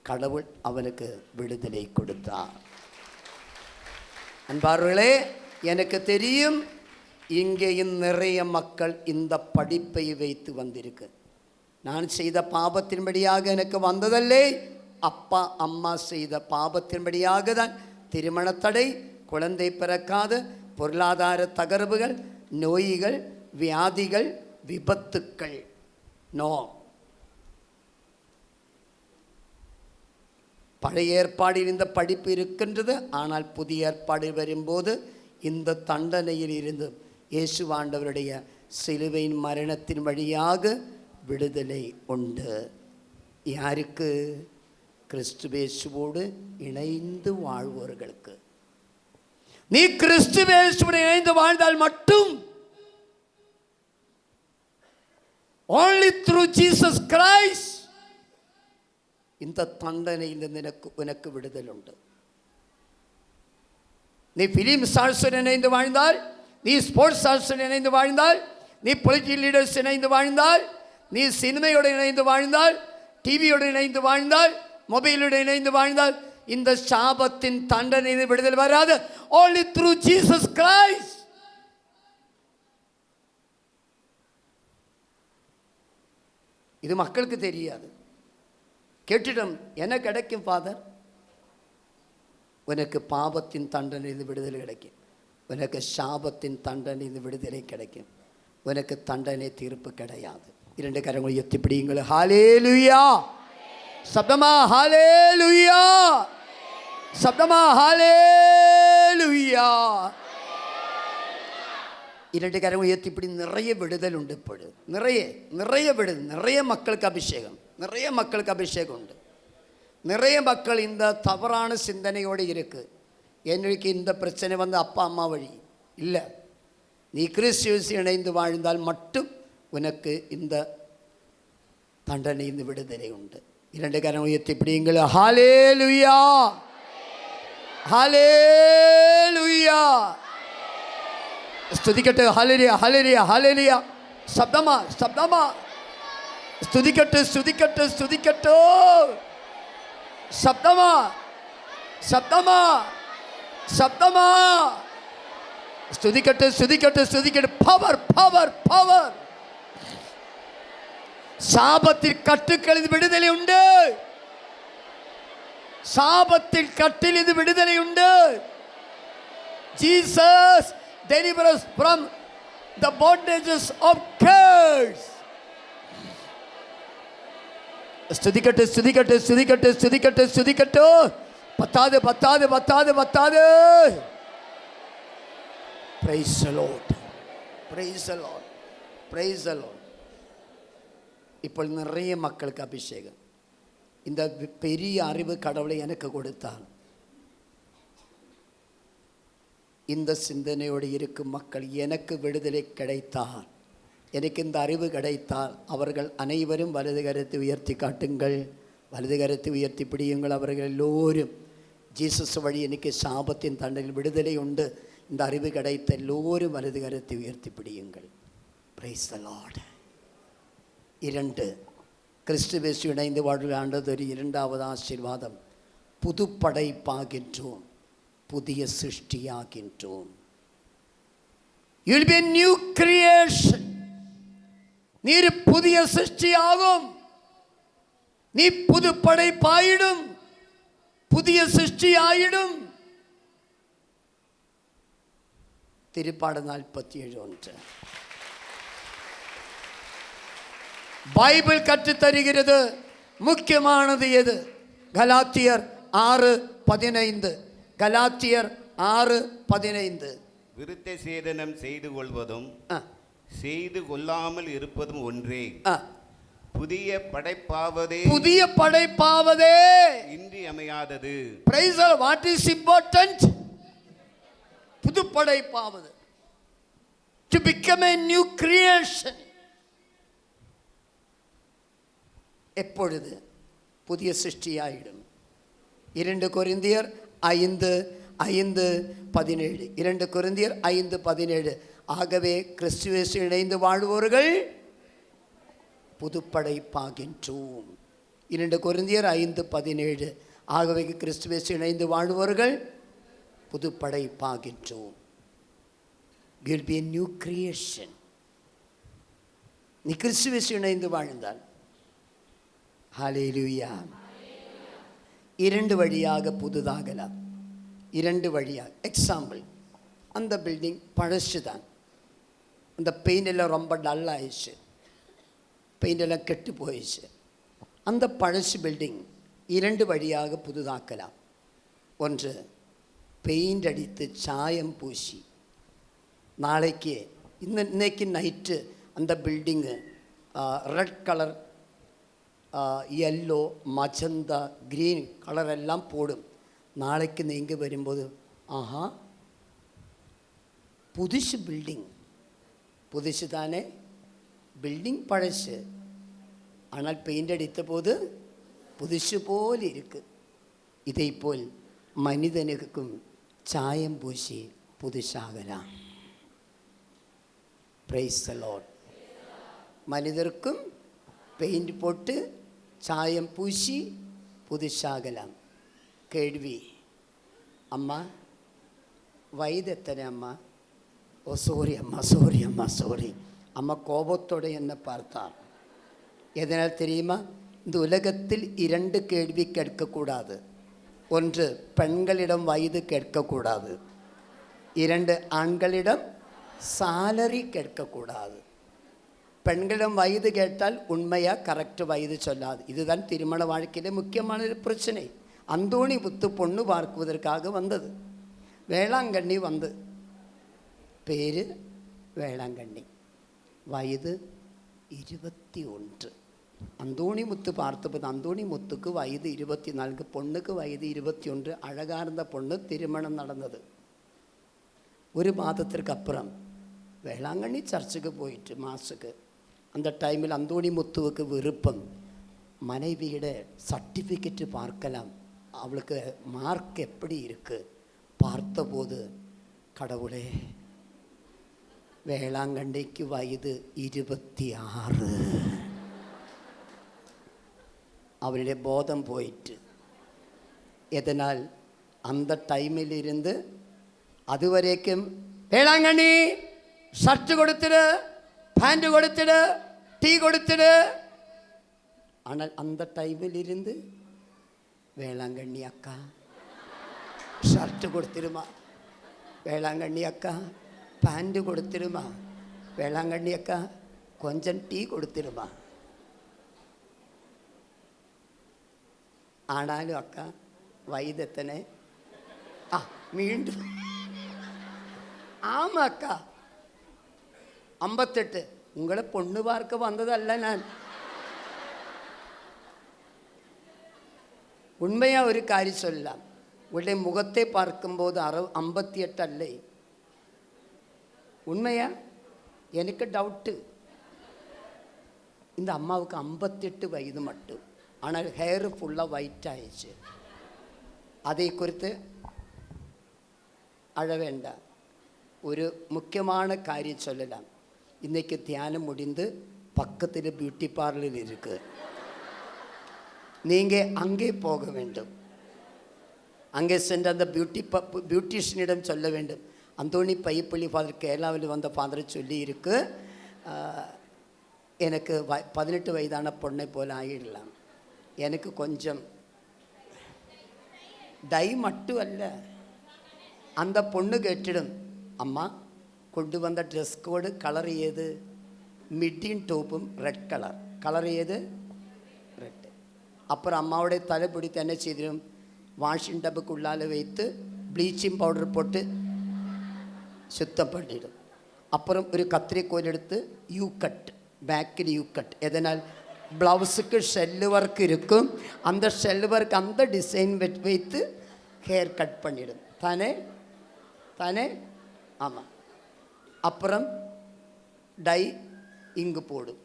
கடவுள் அவனுக்கு விடுதலை கொடுத்தார். அன்பார்களே, எனக்கு தெரியும் இங்கேயும் நிறைய மக்கள் இந்த படிப்பை வைத்து வந்திருக்கு. நான் செய்த பாபத்தின்படியாக எனக்கு வந்ததல்லே, அப்பா அம்மா செய்த பாபத்தின்படியாக தான் திருமணத்தடை, குழந்தை பிறக்காத, பொருளாதார தகர்வுகள், நோய்கள், வியாதிகள், விபத்துக்கள். நோ, பழைய ஏற்பாடில் இந்த படிப்பு இருக்கின்றது. ஆனால் புதிய ஏற்பாடு வரும்போது இந்த தண்டனையில் இருந்து இயேசுவாண்டவருடைய சிலுவையின் மரணத்தின் வழியாக விடுதலை உண்டு. யாருக்கு? கிறிஸ்துவேசுவோடு இணைந்து வாழ்வோர்களுக்கு. நீ கிறிஸ்துவேசுவோடு இணைந்து வாழ்ந்தால் மட்டும், only through Jesus Christ, இந்த தண்டனையில் உனக்கு விடுதல் உண்டு. நீ பிலிம் ஸ்டார்ஸுடன் இணைந்து வாழ்ந்தால், நீ ஸ்போர்ட்ஸ் ஸ்டார்ஸுடன் இணைந்து வாழ்ந்தால், நீ பொலிட்டிக்கல் லீடர்ஸ் இணைந்து வாழ்ந்தால், நீ சினிமையோடு இணைந்து வாழ்ந்தால், டிவியோடு இணைந்து வாழ்ந்தால், மொபைலோடு இணைந்து வாழ்ந்தால், இந்த சாபத்தின் தண்டனை விடுதல் வராது. only through Jesus Christ. இது மக்களுக்கு தெரியாது. கேட்டிடம் என்ன கிடைக்கும் ஃபாதர்? உனக்கு பாவத்தின் தண்டனை விடுதலை கிடைக்கும், உனக்கு சாபத்தின் தண்டனை விடுதலை கிடைக்கும், உனக்கு தண்டனை தீர்ப்பு கிடையாது. 2 கரங்களை எத்தி பிடியுங்கள். ஹல்லேலூயா. சப்தமா ஹல்லேலூயா, சப்தமா ஹல்லேலூயா. 2 கரங்களை உயர்த்தி இப்படி நிறைய விடுதல் உண்டு. இப்பொழுது நிறைய விடுதல், நிறைய மக்களுக்கு அபிஷேகம், நிறைய மக்களுக்கு அபிஷேகம் உண்டு. நிறைய மக்கள் இந்த தவறான சிந்தனையோடு இருக்கு. என்னைக்கு இந்த பிரச்சனை வந்து அப்பா அம்மா வழி இல்லை. நீ கிறிஸ்துவில் இணைந்து வாழ்ந்தால் மட்டும் உனக்கு இந்த தண்டனை இந்த விடுதலை உண்டு. 2 கரம் உயர்த்தி பிடியுங்கள். Hallelujah, hallelujah. ஸ்துதிக்கட்டு. Hallelujah, hallelujah, hallelujah. சப்தமா சப்தமா ஸ்துதிக்கட்டு, ஸ்துதிக்கட்டு, ஸ்துதிக்கட்டு. சப்தமா சப்தமா சப்தமா ஸ்துதிக்கட்டு, ஸ்துதிக்கட்டு, ஸ்துதிக்கட்டு. Power power power. சாபத்தில் கட்டுக்களில் விடுதலை உண்டு. சாபத்தில் கட்டில் இது விடுதலை உண்டு. Jesus deliver us from the bondages of curse. ஸ்துதிக்கட்டு, ஸ்துதிக்கட்டு, ஸ்துதிக்கட்டு, ஸ்துதிக்கட்டு, ஸ்துதிக்கட்டு. பத்தாது பத்தாது பத்தாது பத்தாது. Price the Lord, price the Lord, price the Lord. இப்போ நிறைய மக்களுக்கு அபிஷேகம். இந்த பெரிய அறிவு கடவுளை எனக்கு கொடுத்தார். இந்த சிந்தனையோடு இருக்கும் மக்கள், எனக்கு விடுதலை கிடைத்தால், எனக்கு இந்த அறிவு கிடைத்தால், அவர்கள் அனைவரும் வலது கரத்தை உயர்த்தி காட்டுங்கள், வலது கரத்தை உயர்த்தி பிடியுங்கள். அவர்கள் எல்லோரும் ஜீசஸ் வழி எனக்கு சாபத்தின் தண்டனையில் விடுதலை உண்டு, இந்த அறிவு கிடைத்த எல்லோரும் வலது கரத்தை உயர்த்தி பிடியுங்கள். Price the Lord. 2, கிறிஸ்துவேசு இணைந்து வாழ்கிற ஆண்டது இரண்டாவது ஆசீர்வாதம். புதுப்படைப்பாகின்றோம், புதிய சிருஷ்டியாகின்றோம். You will be a new creation. நீர் புதிய சிருஷ்டியாகும். நீ புதுப்படைப்பாயிடும், புதிய சிருஷ்டியாயிடும். திருப்பாடு 47:1. பைபிள் கற்றுத்தருகிறது முக்கியமானது எது? கலாத்தியர் 6:15. கலாத்தியர் 6:15. விருத்த சேதனம் செய்து கொள்வதும் செய்து கொள்ளாமல் இருப்பதும் ஒன்றே. புதிய படைப்பாவதே, புதிய படைப்பாவதே இன்றியமையாதது. Praise the Lord. What is important? புது படைப்பாவது. To become a new creation. எப்பொழுது? புதிய சிருஷ்டியாயிடும். 2 கொரிந்தியர் 5:17. 2 கொரிந்தியர் 5:17. ஆகவே கிறிஸ்துவேசு இணைந்து வாழ்வோர்கள் புதுப்படைப்பாகின்றோம். 2 கொரிந்தியர் 5:17. ஆகவே கிறிஸ்துவேசு இணைந்து வாழ்வோர்கள் புதுப்படைப்பாகின்றோம். You will be a new creation. நீ கிறிஸ்துவேசு இணைந்து வாழ்ந்தால், ஹல்லேலூயா, 2 வழியாக புதுதாகலாம். 2 வழியாக. எக்ஸாம்பிள், அந்த பில்டிங் பழசு தான், அந்த பெயிண்ட் எல்லாம் ரொம்ப டல் ஆயிடுச்சு, பெயிண்ட் எல்லாம் கெட்டு போயிடுச்சு. அந்த பழசு பில்டிங் 2 வழியாக புதுதாக்கலாம். ஒன்று, பெயிண்ட் அடித்து சாயம் பூசி, நாளைக்கு இன்னைக்கு நைட்டு அந்த building red colour, yellow, magenta, green കളറെല്ലാം പോടും. നാളേക്ക് നീങ്ങി വരുമ്പോൾ ആഹാ പുതുശ് ബിൽഡിംഗ്, പുതുശ് താനേ பில்டிங் பழசு, ஆனால் பெயிண்ட் அடித்த போது புதுசு போல் இருக்கு. இதை போல் மனிதனுக்கும் சாயம் பூசி புதுசாகலாம். Praise the Lord. மனிதருக்கும் பெயிண்ட் போட்டு சாயம் பூசி புதுசாகலாம். கேள்வி, அம்மா வயது எத்தனை அம்மா? ஓ சோரி அம்மா, சோரி அம்மா, சோரி அம்மா. கோபத்தோடு என்னை பார்த்தார். எதனால் தெரியுமா? இந்த உலகத்தில் 2 கேள்வி கேட்கக்கூடாது. ஒன்று, பெண்களிடம் வயது கேட்கக்கூடாது. 2, ஆண்களிடம் சாலரி கேட்கக்கூடாது. பெண்களிடம் வயது கேட்டால் உண்மையாக கரெக்டு வயது சொல்லாது. இதுதான் திருமண வாழ்க்கையிலே முக்கியமான ஒரு பிரச்சனை. அந்தோணி புத்து பொண்ணு பார்க்குவதற்காக வந்தது. வேளாங்கண்ணி வந்து, பேர் வேளாங்கண்ணி, வயது 21. அந்தோணி முத்து பார்த்தபோது அந்தோணி முத்துக்கு வயது 24, பொண்ணுக்கு வயது 21. அழகாக இருந்த பொண்ணு. திருமணம் நடந்தது. ஒரு மாதத்திற்கு அப்புறம் வேளாங்கண்ணி சர்ச்சுக்கு போயிட்டு மாசுக்கு அந்த டைமில் அந்தோணி முத்துவுக்கு விருப்பம், மனைவியிட சர்டிஃபிகேட்டு பார்க்கலாம், அவளுக்கு மார்க் எப்படி இருக்குது. பார்த்தபோது, கடவுளே, வேளாங்கண்ணிக்கு வயது 26. அவருடைய போதம் போயிட்டு. எதனால்? அந்த டைமில் இருந்து அதுவரைக்கும் வேளாங்கண்ணி ஷர்ட்டு கொடுத்துடு, பேண்ட் கொடுத்துடு, டீ கொடுத்துடு. ஆனால் அந்த டைமில் இருந்து வேளாங்கண்ணி அக்கா ஷர்ட்டு கொடுத்துருமா, வேளாங்கண்ணி அக்கா பேண்ட் கொடுத்துருமா, வேளாங்கண்ணி அக்கா கொஞ்சம் டீ கொடுத்துருமா. ஆனாலும் அக்கா வயது எத்தனை? மீண்டும் ஆமாக்கா 58. உங்களை பொண்ணு பார்க்க வந்ததல்ல நான். உண்மையாக ஒரு காரியம் சொல்லலாம். உங்களுடைய முகத்தை பார்க்கும்போது 58 அல்ல. உண்மையா? எனக்கு டவுட்டு. இந்த அம்மாவுக்கு 58 வயது மட்டும், ஆனால் ஹேரு ஃபுல்லாக ஒயிட் ஆயிடுச்சு. அதை குறித்து அழ வேண்டாம். ஒரு முக்கியமான காரியம் சொல்லலாம். இன்றைக்கி தியானம் முடிந்து பக்கத்தில் பியூட்டி பார்லர் இருக்குது. நீங்கள் அங்கே போக வேண்டும். அங்கே சென்று அந்த பியூட்டிஷியனிடம் சொல்ல வேண்டும். அந்தோணி பையப்பள்ளி ஃபாதர் கேரளாவில் வந்த ஃபாதரை சொல்லி இருக்கு, எனக்கு 18 வயதான பொண்ணை போல் ஆகிடலாம். எனக்கு கொஞ்சம் டை மட்டும் அல்ல. அந்த பொண்ணு கேட்டிடும், அம்மா கொண்டு வந்த ட்ரெஸ் கோடு கலர் ஏது? மிட்டின் டோப்பும் ரெட் கலர் ஏது? ரெட்டு. அப்புறம் அம்மாவுடைய தலை பிடித்து என்ன செய்திடும், வாஷிங் டப்புக்குள்ளால் வைத்து ப்ளீச்சிங் பவுடர் போட்டு சுத்தம் பண்ணிடும். அப்புறம் ஒரு கத்திரிக்கோல் எடுத்து யூ கட், பேக்கில் யூ கட். எதனால்? ப்ளவுஸுக்கு ஷெல்லு ஒர்க் இருக்கும். அந்த ஷெல்லு ஒர்க் அந்த டிசைன் வைத்து ஹேர் கட் பண்ணிடும். தானே ஆமாம். அப்புறம் டை இங்கு போடும்.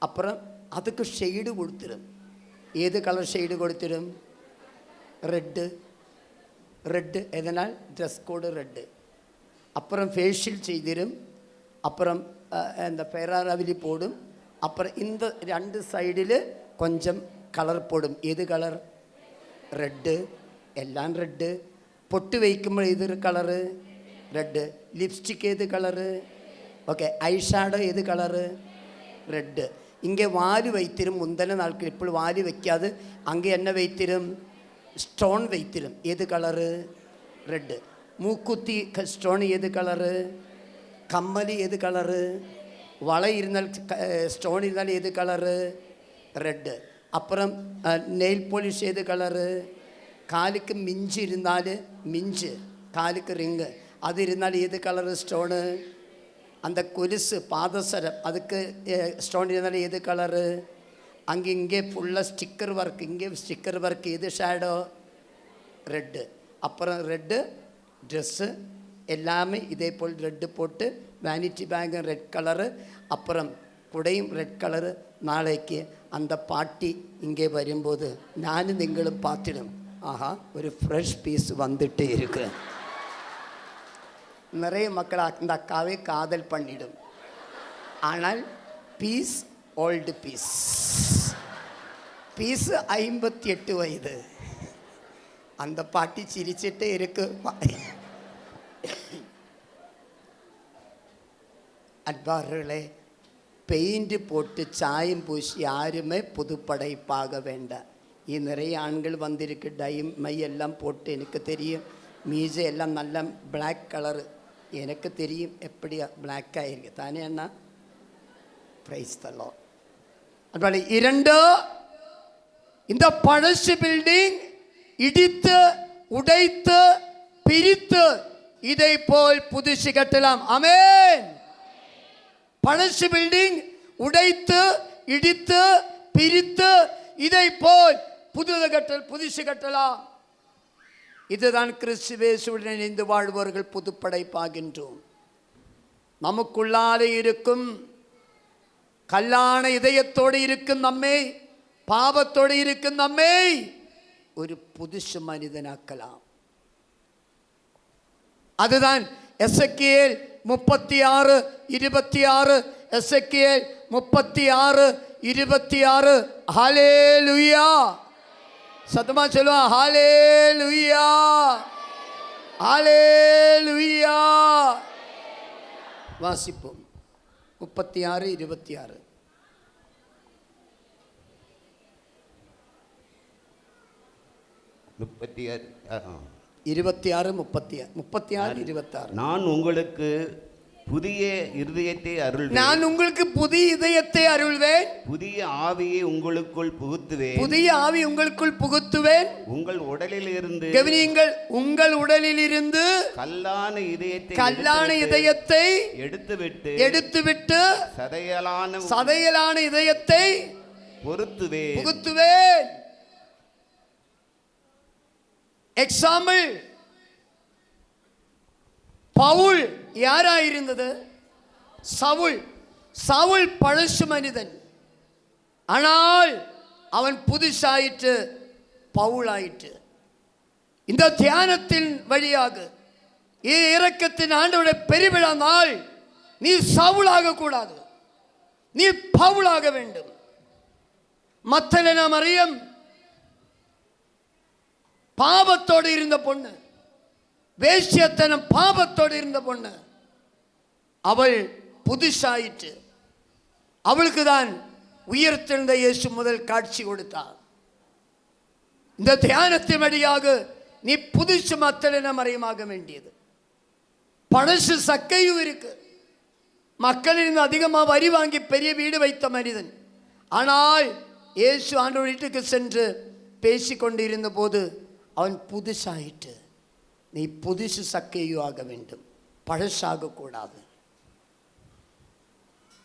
அப்புறம் அதுக்கு ஷெய்டு கொடுத்துடும். ஏது கலர் ஷெய்டு கொடுத்துடும்? ரெட்டு. எதனால்? Dress code red. அப்புறம் ஃபேஷியல் செய்திடும். அப்புறம் இந்த ஃபெராரவிலி போடும். அப்புறம் இந்த 2 சைடில் கொஞ்சம் கலர் போடும். எது கலர்? ரெட்டு. எல்லாம் ரெட்டு. பொட்டு வைக்கும்போது எது கலரு? ரெட்டு. லிப்ஸ்டிக் எது கலரு? ஓகே. ஐ ஷேடோ எது கலரு? ரெட்டு. இங்கே வாலி வைத்திரும். முந்தின நாட்கள் ഇപ്പോൾ வாலி வைக்காது. அங்கே என்ன வைத்திரும்? ஸ்டோன் வைத்திரும். எது கலரு? ரெட்டு. மூக்குத்தி ஸ்டோன் எது கலரு? கம்மலி எது கலரு? வளை இருந்தால் ஸ்டோன் இருந்தால் எது கலரு? ரெட்டு. அப்புறம் நெயில் பாலிஷ் எது கலரு? காலுக்கு மிஞ்சு இருந்தால் காலுக்கு ரிங்கு அது இருந்தால் எது கலரு ஸ்டோனு? அந்த கொலுசு பாதசரம் அதுக்கு ஸ்டோன் இருந்தால் எது கலரு? இங்கே ஃபுல்லாக ஸ்டிக்கர் ஒர்க். இங்கே ஸ்டிக்கர் ஒர்க் எது ஷேடோ? ரெட்டு. அப்புறம் ரெட்டு ட்ரெஸ்ஸு எல்லாமே இதே போல் ரெட்டு போட்டு வேனிட்டி பேக்கும் ரெட் கலரு. அப்புறம் குடையும் ரெட் கலரு. நாளைக்கு அந்த பாட்டி இங்கே வரும்போது நானும் நீங்களும் பார்த்துடும், ஆஹா ஒரு ஃப்ரெஷ் பீஸ் வந்துட்டே இருக்கு. நிறைய மக்கள் அந்த அக்காவை காதல் பண்ணிடும். ஆனால் பீஸ் ஓல்டு பீஸ் 58 வயது. அந்த பாட்டி சிரிச்சிட்டே இருக்கு. அன்பார்களே, பெயிண்ட் போட்டு சாயம் பூசி யாருமே புதுப்படைப்பாக வேண்டாம். நிறைய ஆண்கள் வந்திருக்கு, மை எல்லாம் போட்டு. எனக்கு தெரியும் மீசை எல்லாம் நல்ல பிளாக் கலரு. எனக்கு தெரியும் எப்படி பிளாக் ஆகிருக்கு. தானே அண்ணா? Price the Lord. அதுபோல 2 இந்த பழசு பில்டிங் இடித்து உடைத்து பிரித்து இதை போல் புதுசு கட்டலாம். ஆமென். பழசு பில்டிங் உடைத்து இடித்து பிரித்து இதை போல் புதுசு கட்டலாம். இதுதான் கிறிஸ்துவேசுடன் இணைந்து வாழ்பவர்கள் புதுப்படைப்பாகின்றோம். நமக்குள்ளாலே இருக்கும் கல்லான இதயத்தோடு இருக்கும் நம்மை, பாவத்தோடு இருக்கும் நம்மை ஒரு புதுசு மனிதனாக்கலாம். அதுதான் எசேக்கியேல் 36:26. எசேக்கியேல் 36:26. ஹல்லேலூயா. சத்தமா சொல்லுவோம், ஹல்லேலூயா, ஹல்லேலூயா. வாசிப்போம். 36:26. 36. 26, 36. நான் உங்களுக்கு புதிய இருதயத்தை அருள்வேன். நான் உங்களுக்கு புதிய இதயத்தை அருள்வேன். புதிய ஆவியை உங்களுக்குள் புகுத்துவேன். புதிய ஆவி உங்களுக்குள் புகுத்துவேன். உங்கள் உடலில் இருந்து கவனியுங்கள், உங்கள் உடலில் இருந்து கல்லான இதயத்தை எடுத்துவிட்டு சதையலான இதயத்தை புகுத்துவேன். எக்ஸாம்பிள், பவுல் யாராயிருந்தது? சவுல் பழசு மனிதன். ஆனால் அவன் புதுசாயிற்று, பவுலாயிற்று. இந்த தியானத்தின் வழியாக இரக்கத்தின் ஆண்டவருடைய பெருவிழா நாள் நீ சவுலாக கூடாது, நீ பவுலாக வேண்டும். மத்தலேனா மரியம் பாவத்தோடு இருந்த பொண்ணு, வேஷ்யத்தனம் பாவத்தோடு இருந்த பொண்ணு. அவள் புதுசாயிற்று. அவளுக்கு தான் உயிர்த்தெழுந்த இயேசு முதல் காட்சி கொடுத்தார். இந்த தியானத்தின் வழியாக நீ புதுசு மத்தலேனா மரியமாக வேண்டியது. பழசு சக்கையும் இருக்கு. மக்களிலிருந்து அதிகமாக வரி வாங்கி பெரிய வீடு வைத்த மனிதன். ஆனால் இயேசு ஆண்டவர் வீட்டுக்கு சென்று பேசிக்கொண்டிருந்த போது அவன் புதுசாயிற்று. நீ புதுசு சக்கையும் ஆக வேண்டும், பழசாக கூடாது.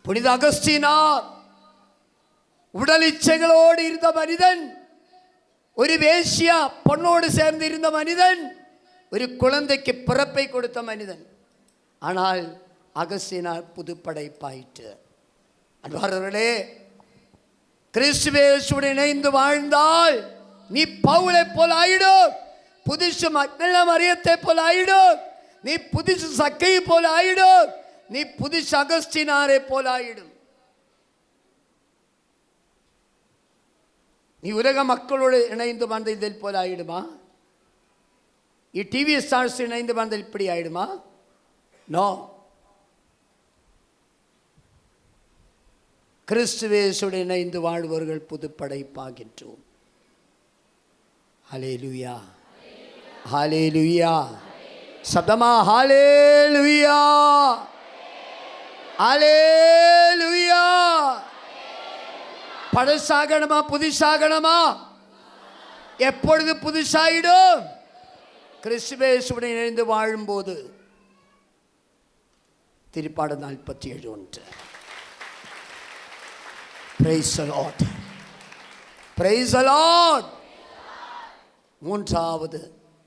புனித அகஸ்தீனார் உடல் இச்சைகளோடு இருந்த மனிதன், ஒரு வேஷ்யா பொண்ணோடு சேர்ந்து இருந்த மனிதன், ஒரு குழந்தைக்கு பிறப்பை கொடுத்த மனிதன். ஆனால் அகஸ்தீனார் புது படைப்பாயிற்று. அன்பார்ந்தவர்களே, கிறிஸ்துவேசுடன் இணைந்து வாழ்ந்தால் நீ பவுலை போல் ஆயிடும், புதுசு மக்தலேனா மரியத்தை போல் ஆயிடும், நீ புதுசு சக்கையை போல் ஆயிடும், நீ புதுசு அகஸ்தீனாரை போல் ஆயிடும். நீ உலக மக்களோடு இணைந்து வாழ்ந்த இதில் போல் ஆயிடுமா? டிவி ஸ்டார்ஸ் இணைந்து வாழ்ந்த இப்படி ஆயிடுமா? நோ. கிறிஸ்துவேசுடன் இணைந்து வாழ்வர்கள் புது படைப்பாகின்றோம். ஹல்லேலூயா, ஹல்லேலூயா. சப்தமா ஹல்லேலூயா, ஹல்லேலூயா. பழசாகணுமா புதுசாகணுமா? எப்பொழுது புதுசாயிடும்? கிறிஸ்துவேசுடன் இணைந்து வாழும்போது. திருப்பாடு 47:1. Praise the Lord. Praise the Lord. மூன்றாவது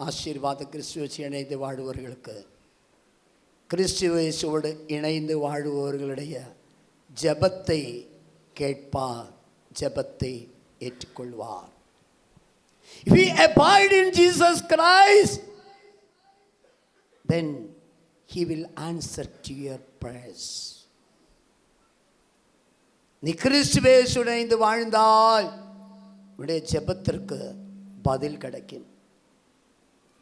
ஆசீர்வாத கிறிஸ்துவேசு இணைந்து வாழுவர்களுக்கு, கிறிஸ்துவேசுவோடு இணைந்து வாழுபவர்களுடைய ஜெபத்தை கேட்பார், ஜெபத்தை ஏற்றுக்கொள்வார். If we abide in Jesus Christ, then He will answer to your prayers. நீ கிறிஸ்துவேசுடன் இணைந்து வாழ்ந்தால் உன்னுடைய ஜெபத்திற்கு பதில் கிடைக்கும்.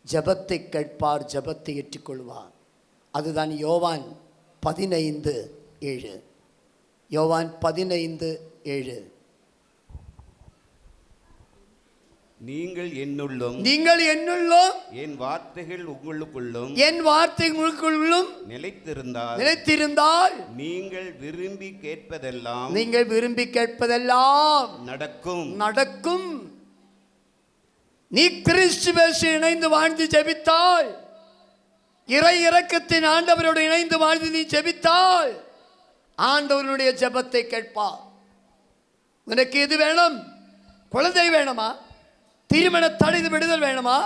ஜெபத்தை கேட்பார், ஜெபத்தை ஏற்றுக்கொள்வார். அதுதான் யோவான் 15:7. யோவான் 15:7. நீங்கள் என்னுள்ளும் என் வார்த்தைகள் உங்களுக்குள்ளும் நிலைத்திருந்தால் நீங்கள் விரும்பி கேட்பதெல்லாம் நடக்கும். நீ கிறிஸ்துவேசு இணைந்து வாழ்ந்து ஜெபித்தால், இறை இரக்கத்தின் ஆண்டவரோடு இணைந்து வாழ்ந்து நீ ஜெபித்தால், ஆண்டவருடைய ஜெபத்தை கேட்பார். உனக்கு எது வேணும்? குழந்தை வேணுமா? திருமண தடைந்து விடுதல் வேணுமா?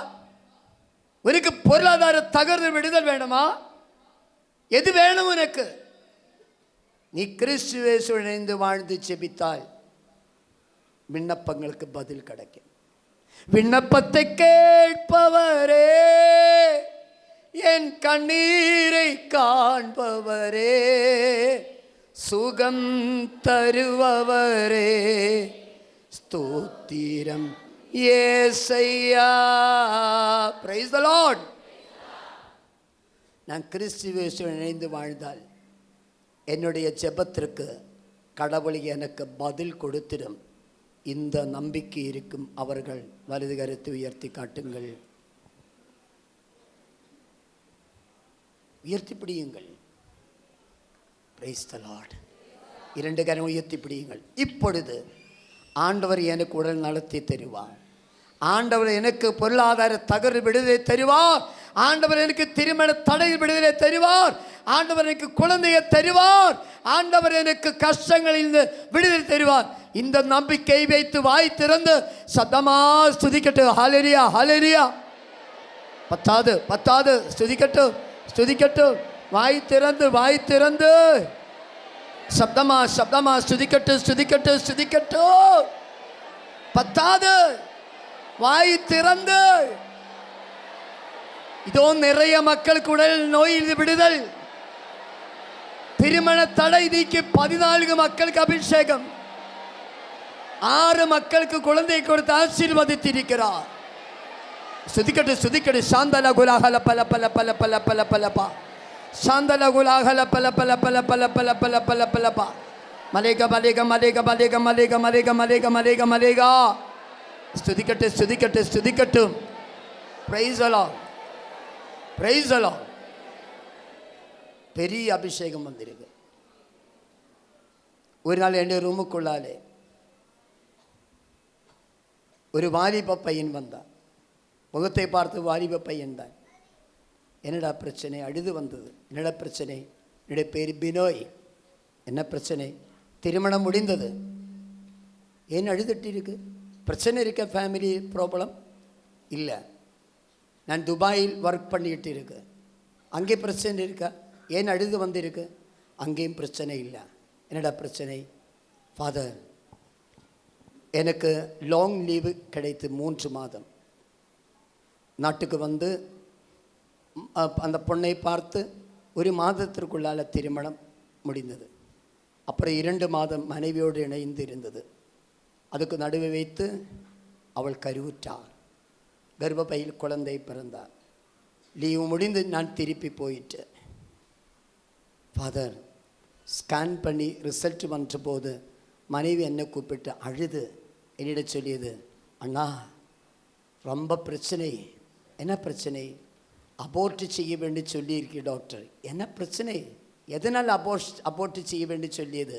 உனக்கு பொருளாதார தகர்ந்து விடுதல் வேணுமா? எது வேணும் உனக்கு? நீ கிறிஸ்துவேசு இணைந்து வாழ்ந்து ஜெபித்தால் விண்ணப்பங்களுக்கு பதில் கிடைக்கும். விண்ணப்பத்தை கேட்பவரே, என் கண்ணீரை காண்பவரே, சுகம் தருபவரே, ஸ்தோத்திரம் இயேசையா. Price the Lord. நான் கிறிஸ்துவேசுடன் இணைந்து வாழ்ந்தால் என்னுடைய ஜெபத்திற்கு கடவுள் எனக்கு பதில் கொடுத்திடும். இந்த நம்பிக்கை இருக்கும் அவர்கள் வலது கரத்தை உயர்த்தி காட்டுங்கள், உயர்த்தி பிடியுங்கள். Price the Lord. 2 கரம் உயர்த்தி பிடியுங்கள். இப்பொழுது ஆண்டவர் எனக்கு உடல் நடத்தி தருவார். ஆண்டவர் எனக்கு பொருளாதார தகரு விடுதலை தருவார். ஆண்டவர் எனக்கு திருமண தடை விடுதலை தருவார். ஆண்டவர் எனக்கு குழந்தையை தருவார். ஆண்டவர் எனக்கு கஷ்டங்களில் விடுதலை தருவார். இந்த நம்பிக்கை வைத்து வாய் திறந்து சத்தமா ஸ்துதிக்கட்டும். ஹல்லேலூயா, ஹல்லேலூயா. பத்தாது ஸ்துதிக்கட்டும், ஸ்துதிக்கட்டும். வாய் திறந்து சப்தமா ஸ்துதிக்கட்டும். பத்தாது வாய் திறந்து. இதோ நிறைய மக்களுக்கு உடல் நோயில் விடுதல், திருமண தடை நீக்கி 14 மக்களுக்கு அபிஷேகம், 6 மக்களுக்கு குழந்தை கொடுத்து ஆசீர்வதித்திருக்கிறார். ஸ்துதிக்கட்டும். சாந்தல குலாகல பல பல பல பல பல பலப்பா. சாந்தல குலாகல பல பல பல பல பல பல பல பலப்பா. மலேகா. ஸ்துதிக்கட்டும். Price the Lord. பெரிய அபிஷேகம் வந்திருக்கு. ஒரு நாள் என் ரூமுக்குள்ளாலே ஒரு வாலிப பையன் வந்தான். முகத்தை பார்த்து வாலிப பையன் தான். என்னடா பிரச்சனை? அழுது வந்தது. என்னடா பிரச்சனை? என்னுடைய பேர் பினோய். என்ன பிரச்சனை? திருமணம் முடிந்தது. ஏன் அழுதுட்டு இருக்கு? பிரச்சனை இருக்க? ஃபேமிலி ப்ராப்ளம் இல்லை. நான் துபாயில் ஒர்க் பண்ணிக்கிட்டு இருக்கு. அங்கே பிரச்சனை இருக்கா? ஏன் அழுது வந்திருக்கு? அங்கேயும் பிரச்சனை இல்லை. என்னடா பிரச்சனை? ஃபாதர், எனக்கு லாங் லீவு கிடைத்து 3 மாதம் நாட்டுக்கு வந்து அந்த பொண்ணை பார்த்து 1 மாதத்திற்குள்ளால் திருமணம் முடிந்தது. அப்புறம் 2 மாதம் மனைவியோடு இணைந்து இருந்தது. அதுக்கு நடுவே வைத்து அவள் கருவுற்றார். கர்ப்பப்பையில் குழந்தை பிறந்தார். லீவு முடிந்து நான் திருப்பி போயிட்டேன். ஃபாதர், ஸ்கேன் பண்ணி ரிசல்ட் வந்த போது மனைவி என்னை கூப்பிட்டு அழுது என்னிடம் சொல்லியது, அண்ணா ரொம்ப பிரச்சனை. என்ன பிரச்சனை? அபோர்ட் செய்ய வேண்டி சொல்லியிருக்கேன் டாக்டர். என்ன பிரச்சனை? எதனால் அபோர்ட் செய்ய வேண்டி சொல்லியது?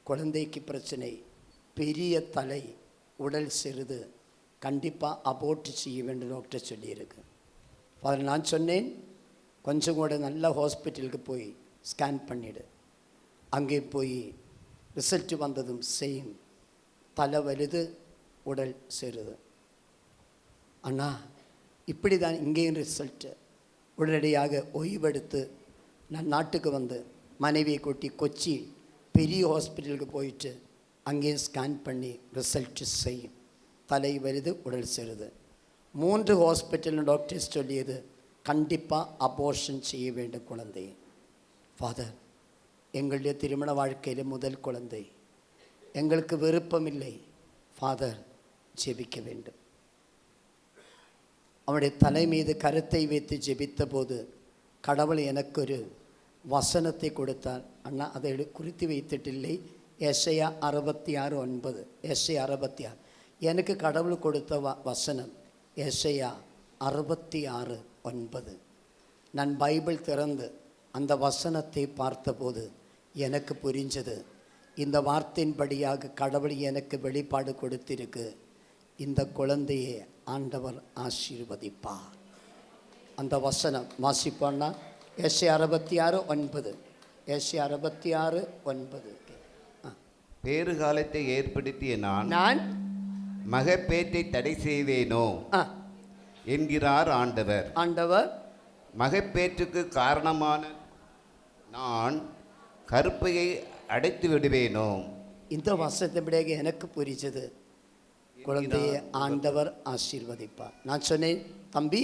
குழந்தைக்கு பிரச்சனை, பெரிய தலை, உடல் சிறிது, கண்டிப்பாக அபோர்ட் செய்ய வேண்டும் டாக்டர் சொல்லியிருக்கு. ஃபாதர், நான் சொன்னேன் கொஞ்சம் கூட நல்ல ஹாஸ்பிட்டலுக்கு போய் ஸ்கேன் பண்ணிவிடு. அங்கே போய் ரிசல்ட் வந்ததும் சேம், தலை வலுது, உடல் சிறுது. அண்ணா இப்படி தான் இங்கேயும் ரிசல்ட்டு. உடனடியாக ஓய்வெடுத்து நான் நாட்டுக்கு வந்து மனைவியை கூட்டி கொச்சி பெரிய ஹாஸ்பிட்டலுக்கு போயிட்டு அங்கேயும் ஸ்கேன் பண்ணி ரிசல்ட்டு செய்யும். தலை வருது, உடல் சிறுது. 3 ஹாஸ்பிட்டலில் டாக்டர்ஸ் சொல்லியது கண்டிப்பாக அபோர்ஷன் செய்ய வேண்டும் குழந்தை. ஃபாதர், எங்களுடைய திருமண வாழ்க்கையில் முதல் குழந்தை, எங்களுக்கு விருப்பமில்லை. ஃபாதர், ஜெபிக்க வேண்டும். அவனுடைய தலை மீது கருத்தை வைத்து ஜெபித்த போது கடவுள் எனக்கொரு வசனத்தை கொடுத்தார். அண்ணா, அதை குறித்து வைத்துட்டில்லை. எஸ்ஐயா 66:9. எஸ்ஐயா 66 எனக்கு கடவுள் கொடுத்த வசனம். எஸ்ஐயா 66:9. நான் பைபிள் திறந்து அந்த வசனத்தை பார்த்தபோது எனக்கு புரிஞ்சது, இந்த வார்த்தையின்படியாக கடவுள் எனக்கு வெளிப்பாடு கொடுத்திருக்கு. இந்த குழந்தையை ஆண்டவர் ஆசீர்வதிப்பார். அந்த வசனம் வாசிப்போன்னா எஸ்ஐயா 66:9. எஸ்ஐயா 66:9. பேறு காலத்தை ஏற்படுத்திய நான் மகப்பேற்றை தடை செய்வேனோ என்கிறார் ஆண்டவர். ஆண்டவர் மகப்பேற்றுக்கு காரணமான நான் கருப்பையை அடைத்து விடுவேனோ. இந்த வசனத்தின்படியாக எனக்கு புரிஞ்சது, குழந்தையை ஆண்டவர் ஆசீர்வதிப்பார். நான் சொன்னேன், தம்பி,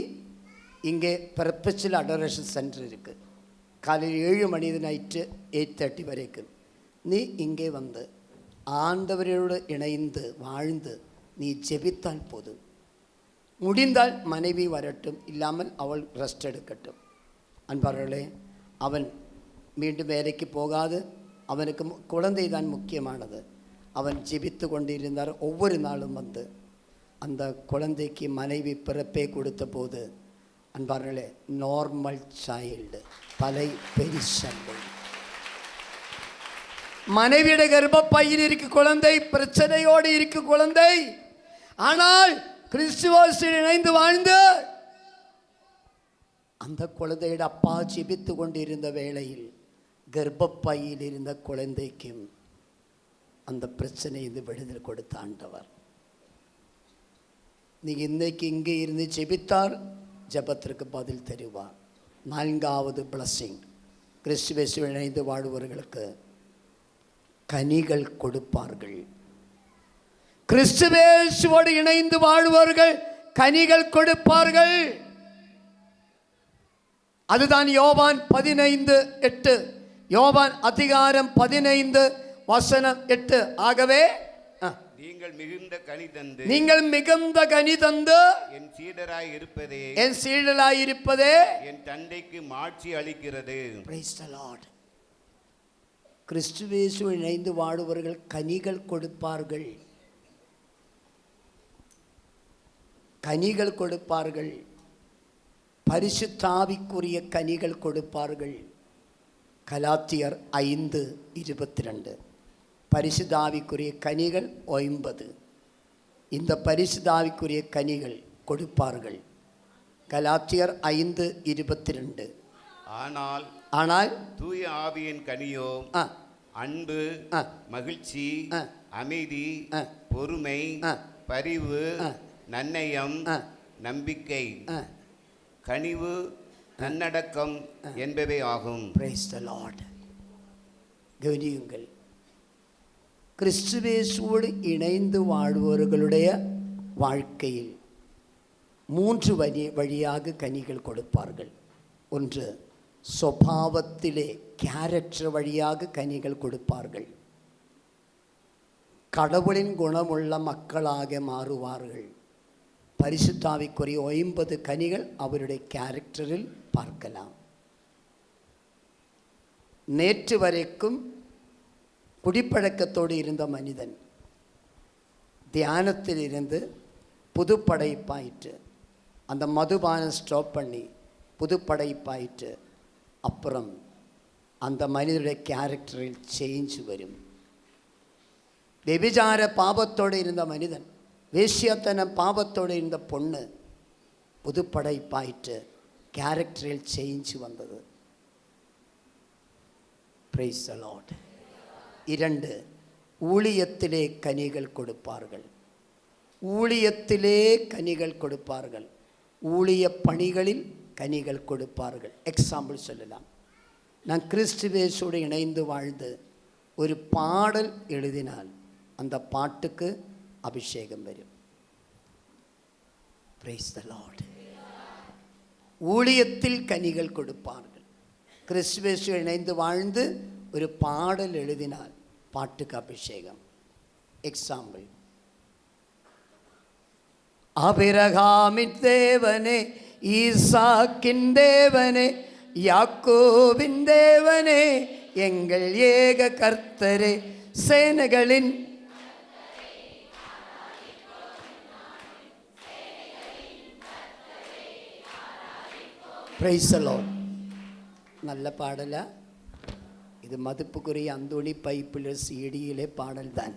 இங்கே பெர்பெச்சுவல் அடோரேஷன் சென்டர் இருக்குது. காலையில் 7 மணி நைட்டு 8:30 வரைக்கும் நீ இங்கே வந்து ஆண்டவரோடு இணைந்து வாழ்ந்து நீ ஜெபித்தால் போதும். முடிந்தால் மனைவி வரட்டும், இல்லாமல் அவள் ரெஸ்ட் எடுக்கட்டும். அன்பார்களே, அவன் மீண்டும் வேலைக்கு போகாது. அவனுக்கு குழந்தை தான் முக்கியமானது. அவன் ஜெபித்து கொண்டிருந்தார். ஒவ்வொரு நாளும் வந்து அந்த குழந்தைக்கு மனைவி பிறப்பே கொடுத்த போது, அன்பார்களே, நார்மல் சைல்டு, தலை பெரிசல்லை. மனைவிയുടെ கர்ப்பப்பையில் இருக்கு குழந்தை, பிரச்சனையோடு இருக்கு குழந்தை. ஆனால் கிறிஸ்துவோடு இணைந்து வாழ்ந்து அந்த குழந்தைയുടെ அப்பா ஜெபித்து கொண்டிருந்த வேளையில் கர்ப்பப்பையில் இருந்த குழந்தைக்கும் அந்த பிரச்சனை இது விடுதலை கொடுத்த ஆண்டவர். நீ இன்னைக்கு இங்கே இருந்து ஜெபித்தார், ஜெபத்திற்கு பதில் தருவார். நான்காவது பிளஸிங், கிறிஸ்துவேசுவில் இணைந்து வாழ்வர்களுக்கு கனிகள் கொடுப்பார்கள். கிறிஸ்துவேசுவோடு இணைந்து வாழ்வர்கள் கனிகள் கொடுப்பார்கள். அதுதான் யோவான் 15:8. யோவான் அதிகாரம் 15:8. ஆகவே நீங்கள் மிகுந்த கனி தந்து என் சீடராய் இருப்பதே என் தந்தைக்கு மாட்சி அளிக்கிறது. Praise the Lord. கிறிஸ்துவேசுவில் இணைந்து வாழுவர்கள் கனிகள் கொடுப்பார்கள். கனிகள் கொடுப்பார்கள். பரிசுத்தாவிக்குரிய கனிகள் கொடுப்பார்கள். கலாத்தியர் 5:22. பரிசுத்தாவிக்குரிய கனிகள் 9. இந்த பரிசுத்தாவிக்குரிய கனிகள் கொடுப்பார்கள். கலாத்தியர் 5:22. ஆனால் தூய ஆவியின் கனியோ அன்பு, மகிழ்ச்சி, அமைதி, பொறுமை, பரிவு, நன்னயம், நம்பிக்கை, கனிவு, நன்னடக்கம் என்பவை ஆகும். Praise the Lord. கவனியுங்கள், கிறிஸ்துவேசுவோடு இணைந்து வாழ்பவர்களுடைய வாழ்க்கையில் 3 வழியாக கனிகள் கொடுப்பார்கள். ஒன்று, சுபாவத்திலே கேரக்டர் வழியாக கனிகள் கொடுப்பார்கள். கடவுளின் குணமுள்ள மக்களாக மாறுவார்கள். பரிசுத்தாவிக்குரிய 9 கனிகள் அவருடைய கேரக்டரில் பார்க்கலாம். நேற்று வரைக்கும் குடிப்பழக்கத்தோடு இருந்த மனிதன் தியானத்தில் இருந்து புதுப்படைப்பாயிற்று. அந்த மதுபானம் ஸ்டாப் பண்ணி புதுப்படைப்பாயிற்று. அப்புறம் அந்த மனிதனுடைய கேரக்டரில் சேஞ்ச் வரும். வெபிச்சார பாவத்தோடு இருந்த மனிதன், வேஷ்யத்தன பாவத்தோடு இருந்த பொண்ணு புதுப்படைப்பாயிற்று. கேரக்டரில் சேஞ்ச் வந்தது. Praise the Lord. 2, ஊழியத்திலே கனிகள் கொடுப்பார்கள். ஊழியத்திலே கனிகள் கொடுப்பார்கள். ஊழிய பணிகளில் கனிகள் கொடுப்பார்கள். எக்ஸாம்பிள் சொல்லலாம். நான் கிறிஸ்துவேசோடு இணைந்து வாழ்ந்து ஒரு பாடல் எழுதினால் அந்த பாட்டுக்கு அபிஷேகம் வரும். Praise the Lord. ஊழியத்தில் கனிகள் கொடுப்பார்கள். கிறிஸ்துவேசோடு இணைந்து வாழ்ந்து ஒரு பாடல் எழுதினால் பாட்டுக்கு அபிஷேகம். எக்ஸாம்பிள், ஆபிரகாமின் தேவனே, ஈசாக்கின் தேவனே, யாக்கோபின் தேவனே, எங்கள் ஏக கர்த்தரே, சேனைகளின் Praise the Lord. நல்ல பாடலா இது? மதிப்புக்குரிய அந்தோணி பைப்பில் சிடியிலே பாடல் தான்.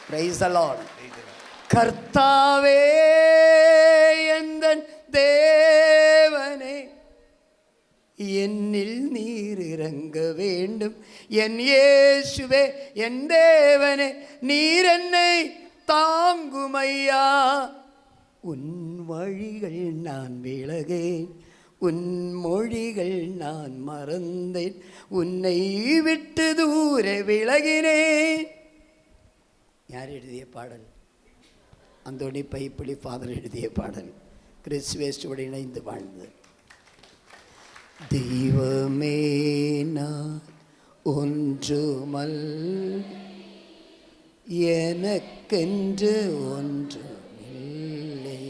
Praise the Lord. கர்த்தாவே எந்தன் தேவனே, என்னில் நீர் இறங்க வேண்டும். என் இயேசுவே என் தேவனே, நீர் என்னை தாங்குமையா. உன் வழிகள் நான் விலகேன், உன் மொழிகள் நான் மறந்தேன், உன்னை விட்டு தூர விலகினேன். யார் எழுதிய பாடல்? அந்தோணி பைப்பிளி ஃபாதர் எழுதிய பாடல். கிறிஸ்துவேசோடு இணைந்து வாழ்ந்து. தெய்வமே நான் ஒன்றுமல், எனக்கென்று ஒன்றுமில்லை,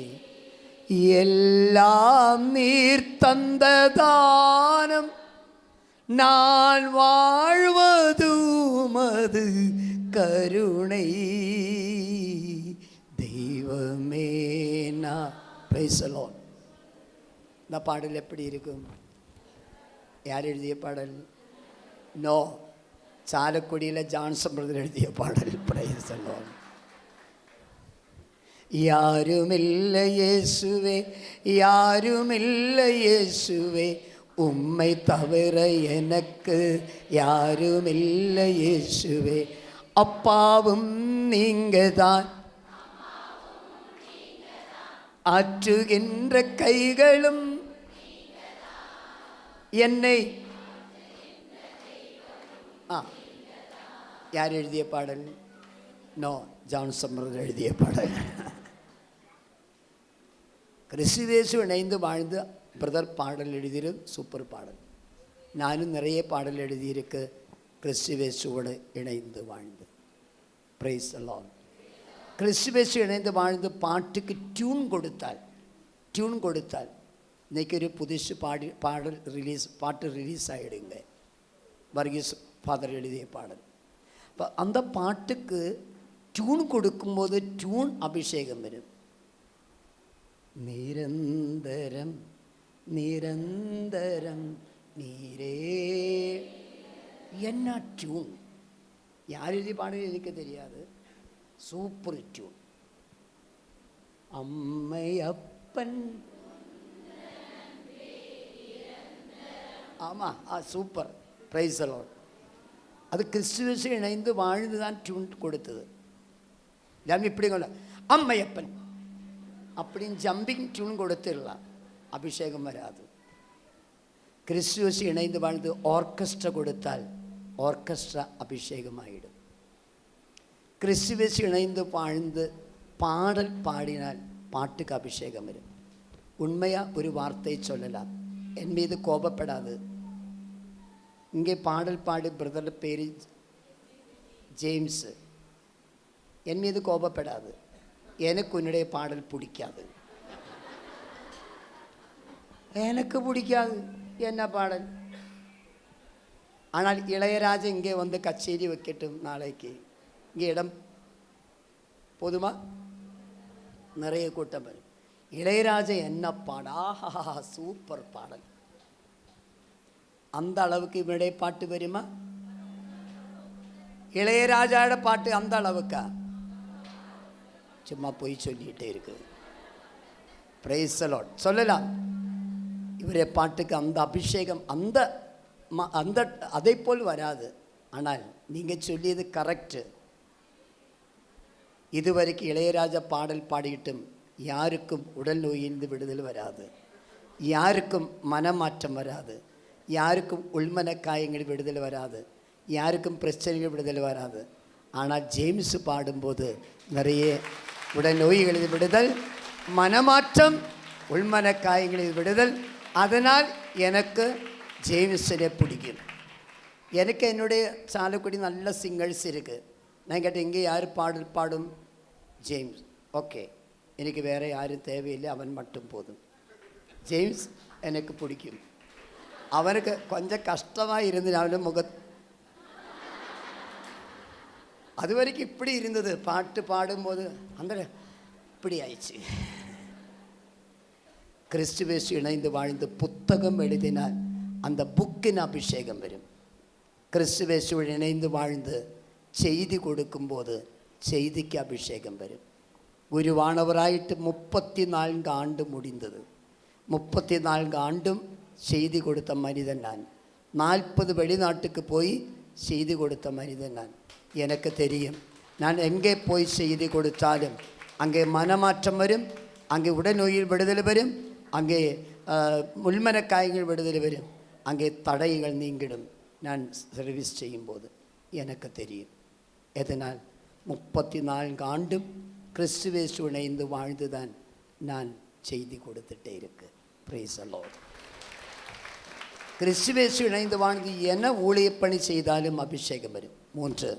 எல்லாம் நீர் தந்த தானம், நான் வாழ்வதும் அது கருணை. தெய்வமே நான். Praise the Lord. இந்த பாடல் எப்படி இருக்கும்? யார் எழுதிய பாடல்? நோ, ചാലക്കുടിയിലെ ജോൺസൺ ബ്രദർ എഴുതിയ പാടൽ. Praise the Lord. யாருமில்ல இயேசுவே, யாருமில்ல இயேசுவே, உம்மை தவிர எனக்கு யாருமில்ல இயேசுவே, அப்பாவும் நீங்கதான், ஆற்றுகின்ற கைகளும் என்னை. யார் எழுதிய பாடல்? நோ, ஜான்சன் பிரதர் எழுதிய பாடல். கிறிஸ்துவேசு இணைந்து வாழ்ந்து பிரதர் பாடல் எழுதியிரு, சூப்பர் பாடல். நானும் நிறைய பாடல் எழுதியிருக்கு கிறிஸ்துவேசுவோடு இணைந்து வாழ்ந்து. Price the Lord. கிறிஸ்துவேசு இணைந்து வாழ்ந்து பாட்டுக்கு டியூன் கொடுத்தால் இன்றைக்கி ஒரு புதுசு பாட்டு ரிலீஸ் ஆகிடுங்க. வர்கீஸ் ஃபாதர் எழுதிய பாடல். இப்போ அந்த பாட்டுக்கு டியூன் கொடுக்கும்போது டியூன் அபிஷேகம் வரும். நிரந்தரம் நிரந்தரம் நீரே. என்ன டியூன்! யார் எழுதி பாடல் எனக்கு தெரியாது. Super tune. அம்மை அப்பன். ஆமாம், சூப்பர். Price the Lord. அது கிறிஸ்துவேசு இணைந்து வாழ்ந்து தான் டியூன் கொடுத்தது. எல்லாமே இப்படி கொள்ள அம்மையப்பன் அப்படின்னு ஜம்பிங் டியூன் கொடுத்துடலாம், அபிஷேகம் வராது. கிறிஸ்துவேசு இணைந்து வாழ்ந்து ஆர்கெஸ்ட்ரா கொடுத்தால் ஆர்கெஸ்ட்ரா அபிஷேகமாகிடும். கிறிஸ்துவேசு இணைந்து வாழ்ந்து பாடல் பாடினால் பாட்டுக்கு அபிஷேகம் வரும். உண்மையாக ஒரு வார்த்தை சொல்லலாம், என் மீது கோபப்படாது. இங்கே பாடல் பாடி பிரதர் பேர் ஜேம்ஸு. என் மீது கோபப்படாது. எனக்கு உன்னுடைய பாடல் பிடிக்காது, எனக்கு பிடிக்காது என்ன பாடல். ஆனால் இளையராஜா இங்கே வந்து கச்சேரி வைக்கட்டும் நாளைக்கு. இங்கே இடம் போதுமா? நிறைய கூட்டம் வரும். இளையராஜா என்ன பாடா, சூப்பர் பாடல். அந்த அளவுக்கு இவனுடைய பாட்டு வருமா? இளையராஜாவோட பாட்டு அந்த அளவுக்கா? சும்மா போய் சொல்லிகிட்டே இருக்கு. Price the Lord. சொல்லலாம், இவருடைய பாட்டுக்கு அந்த அபிஷேகம் அந்த அதை போல் வராது. ஆனால் நீங்கள் சொல்லியது கரெக்டு. இதுவரைக்கும் இளையராஜா பாடல் பாடிட்டும் யாருக்கும் உடல் நோயிலிருந்து விடுதல் வராது, யாருக்கும் மனமாற்றம் வராது, யாருக்கும் உள்மன காயங்கள் விடுதல் வராது, யாருக்கும் பிரச்சனைகள் விடுதல் வராது. ஆனால் ஜேம்ஸ் பாடும்போது நிறைய உடல் நோய்களில் விடுதல், மனமாற்றம், உள்மன காயங்களில் விடுதல். அதனால் எனக்கு ஜேம்ஸிനെ பிடிக்கும். எனக்கு என்னுடைய சாலக்குடி நல்ல சிங்கர்ஸ் இருக்குது. நான் கேட்டேன், இங்கே யார் பாடல் பாடும்? ஜேம்ஸ். ஓகே, எனக்கு வேறு யாரும் தேவையில்லை, அவன் மட்டும் போதும். ஜேம்ஸ் எனக்கு பிடிக்கும். அவனுக்கு கொஞ்சம் கஷ்டமாக இருந்து அவன் அது வரைக்கும் இப்படி இருந்தது. பாட்டு பாடும்போது அந்த இப்படி ஆயிடுச்சு. கிறிஸ்துவேசு இணைந்து வாழ்ந்து புத்தகம் எழுதினால் அந்த புக்கின் அபிஷேகம் வரும். கிறிஸ்துவேசு இணைந்து வாழ்ந்து செய்தி கொடுக்கும்போது செய்திக்கு அபிஷேகம் வரும். ഗുരുവാണവരായിട്ട് 34 ആണ്ട് മുടിந்தது. 34 ஆண்டும் செய்தி கொடுத்த மனிதன் நான். 40 வெளிநாட்டுக்கு போய் செய்தி கொடுத்த மனிதன் நான். எனக்கு தெரியும், நான் எங்கே போய் செய்தி கொடுத்தாலும் அங்கே மனமாற்றம் வரும், அங்கே உடல்நோயில் விடுதலை வரும், அங்கே முள்மனக்காயங்கள் விடுதலை வரும், அங்கே தடைகள் நீங்கிடும். நான் சர்வீஸ் செய்யும்போது எனக்கு தெரியும். எதனால் 34 ஆண்டும் கிறிஸ்துவேசு இணைந்து வாழ்ந்துதான் நான் செய்தி கொடுத்துட்டே இருக்கு. Price the Lord. கிறிஸ்துவேசு இணைந்து வாழ்ந்து என்ன ஊழியப்பணி செய்தாலும் அபிஷேகம் வரும். 3,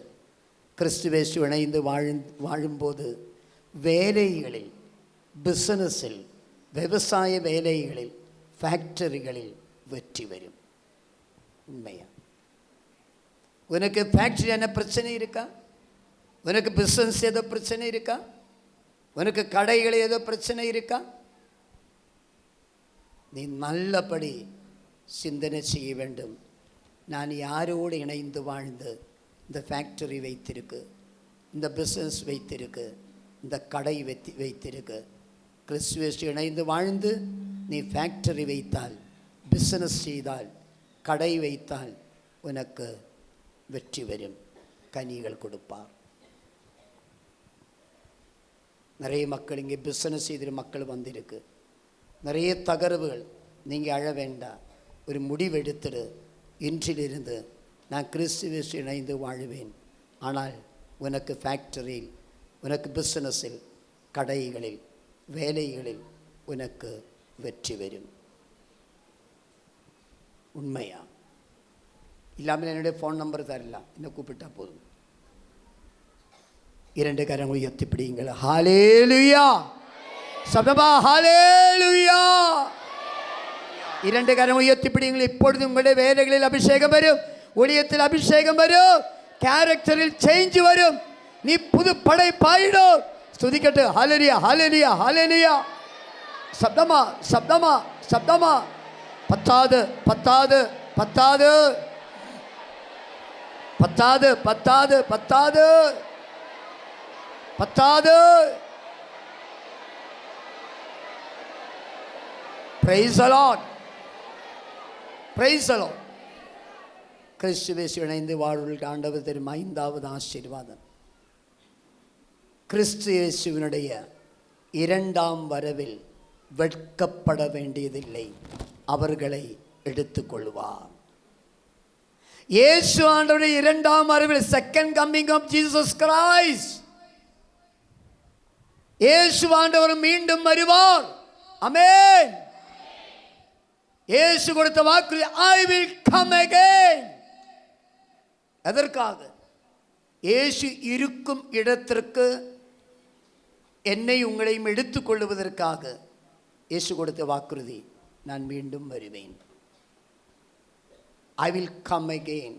கிறிஸ்துவேசு இணைந்து வாழும்போது வேலைகளில், பிஸ்னஸில், விவசாய வேலைகளில், ஃபேக்டரிகளில் வெற்றி வரும். உண்மையா? உனக்கு ஃபேக்டரி என்ன பிரச்சனை இருக்கா? உனக்கு பிஸ்னஸ் ஏதோ பிரச்சனை இருக்கா? உனக்கு கடைகள் ஏதோ பிரச்சனை இருக்கா? நீ நல்லபடி சிந்தனை செய்ய வேண்டும். நான் யாரோடு இணைந்து வாழ்ந்து இந்த ஃபேக்டரி வைத்திருக்கு, இந்த பிஸ்னஸ் வைத்திருக்கு, இந்த கடை வைத்திருக்கு. கிறிஸ்துவேசு இணைந்து வாழ்ந்து நீ ஃபேக்டரி வைத்தால், பிஸ்னஸ் செய்தால், கடை வைத்தால் உனக்கு வெற்றி வரும், கனிகள் கொடுப்பார். நிறைய மக்கள் இங்கே பிஸ்னஸ் செய்கிற மக்கள் வந்திருக்கு. நிறைய தகர்வுகள். நீங்கள் அழ வேண்டாம், ஒரு முடிவெடுத்துடு. இன்றிலிருந்து நான் கிறிஸ்துவேசு இணைந்து வாழுவேன். ஆனால் உனக்கு ஃபேக்டரியில், உனக்கு பிஸ்னஸில், கடைகளில், வேலைகளில் உனக்கு வெற்றி வரும். உண்மையா? இல்லாமல் என்னுடைய ஃபோன் நம்பர் தரலாம், என்னை கூப்பிட்டா போதும். 2 கரங்களை உயர்த்தி பிடியுங்கள். ஹல்லேலூயா. சபதமா ஹல்லேலூயா. 2 கரங்களை உயர்த்தி பிடியுங்கள். இப்பொழுது உங்களுடைய வேலைகளில் அபிஷேகம் வரும், ஊழியத்தில் அபிஷேகம் வரும், கேரக்டரில் சேஞ்ச் வரும். நீ புது படைப்பாயிடும். ஸ்துதிக்கட்டு. Hallelujah, hallelujah, hallelujah. சப்தமா, சப்தமா, சப்தமா. பத்தாது, பத்தாது, பத்தாது, பத்தாது, பத்தாது, பத்தாது, பத்தாது. Praise the Lord. Praise the Lord. கிறிஸ்துவேசு இணைந்து வாழ்வுக்கு ஆண்டவர் தரும் 5வது ஆசீர்வாதம். கிறிஸ்து இயேசுவினுடைய 2ஆம் வரவில் வெட்கப்பட வேண்டியதில்லை, அவர்களை எடுத்துக்கொள்வார். இயேசு ஆண்டவருடைய 2ஆம் வரவில், second coming of Jesus Christ, இயேசு ஆண்டவர் மீண்டும் வருவார். ஆமென். இயேசு கொடுத்த வாக்கு, I will come again. எதற்காக? இயேசு இருக்கும் இடத்திற்கு என்னை உங்களையும் எடுத்துக்கொள்வதற்காக இயேசு கொடுத்த வாக்குறுதி, நான் மீண்டும் வருவேன். I will come again.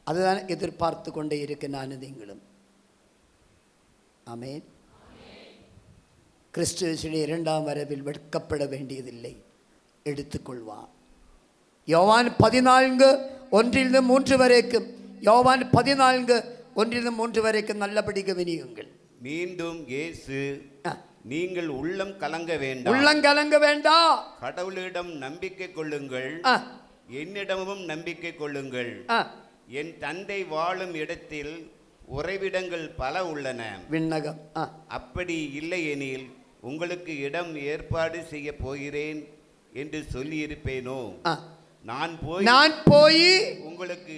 அதுதான் எதிர்பார்த்து கொண்டே இருக்க நான் நீங்களும். ஆமென். கிறிஸ்துவின் 2ஆம் வரவில் வெட்கப்பட வேண்டியதில்லை, எடுத்துக்கொள்வார். யோவான் 14:1-3 வரைக்கும், யோவான் 14:1-3 வரைக்கும் நல்லபடி கவனியுங்கள். மீண்டும் இயேசு, நீங்கள் உள்ளம் கலங்க வேண்டாம், உள்ளம் கலங்க வேண்டாம், கடவுளிடம் நம்பிக்கை கொள்ளுங்கள், என்னிடமும் நம்பிக்கை கொள்ளுங்கள். என் தந்தை வாழும் இடத்தில் உறைவிடங்கள் பல உள்ளன. விண்ணகம். அப்படி இல்லை எனில் உங்களுக்கு இடம் ஏற்பாடு செய்ய போகிறேன் என்று சொல்லியிருப்பேனோ? நான் போய் உங்களுக்கு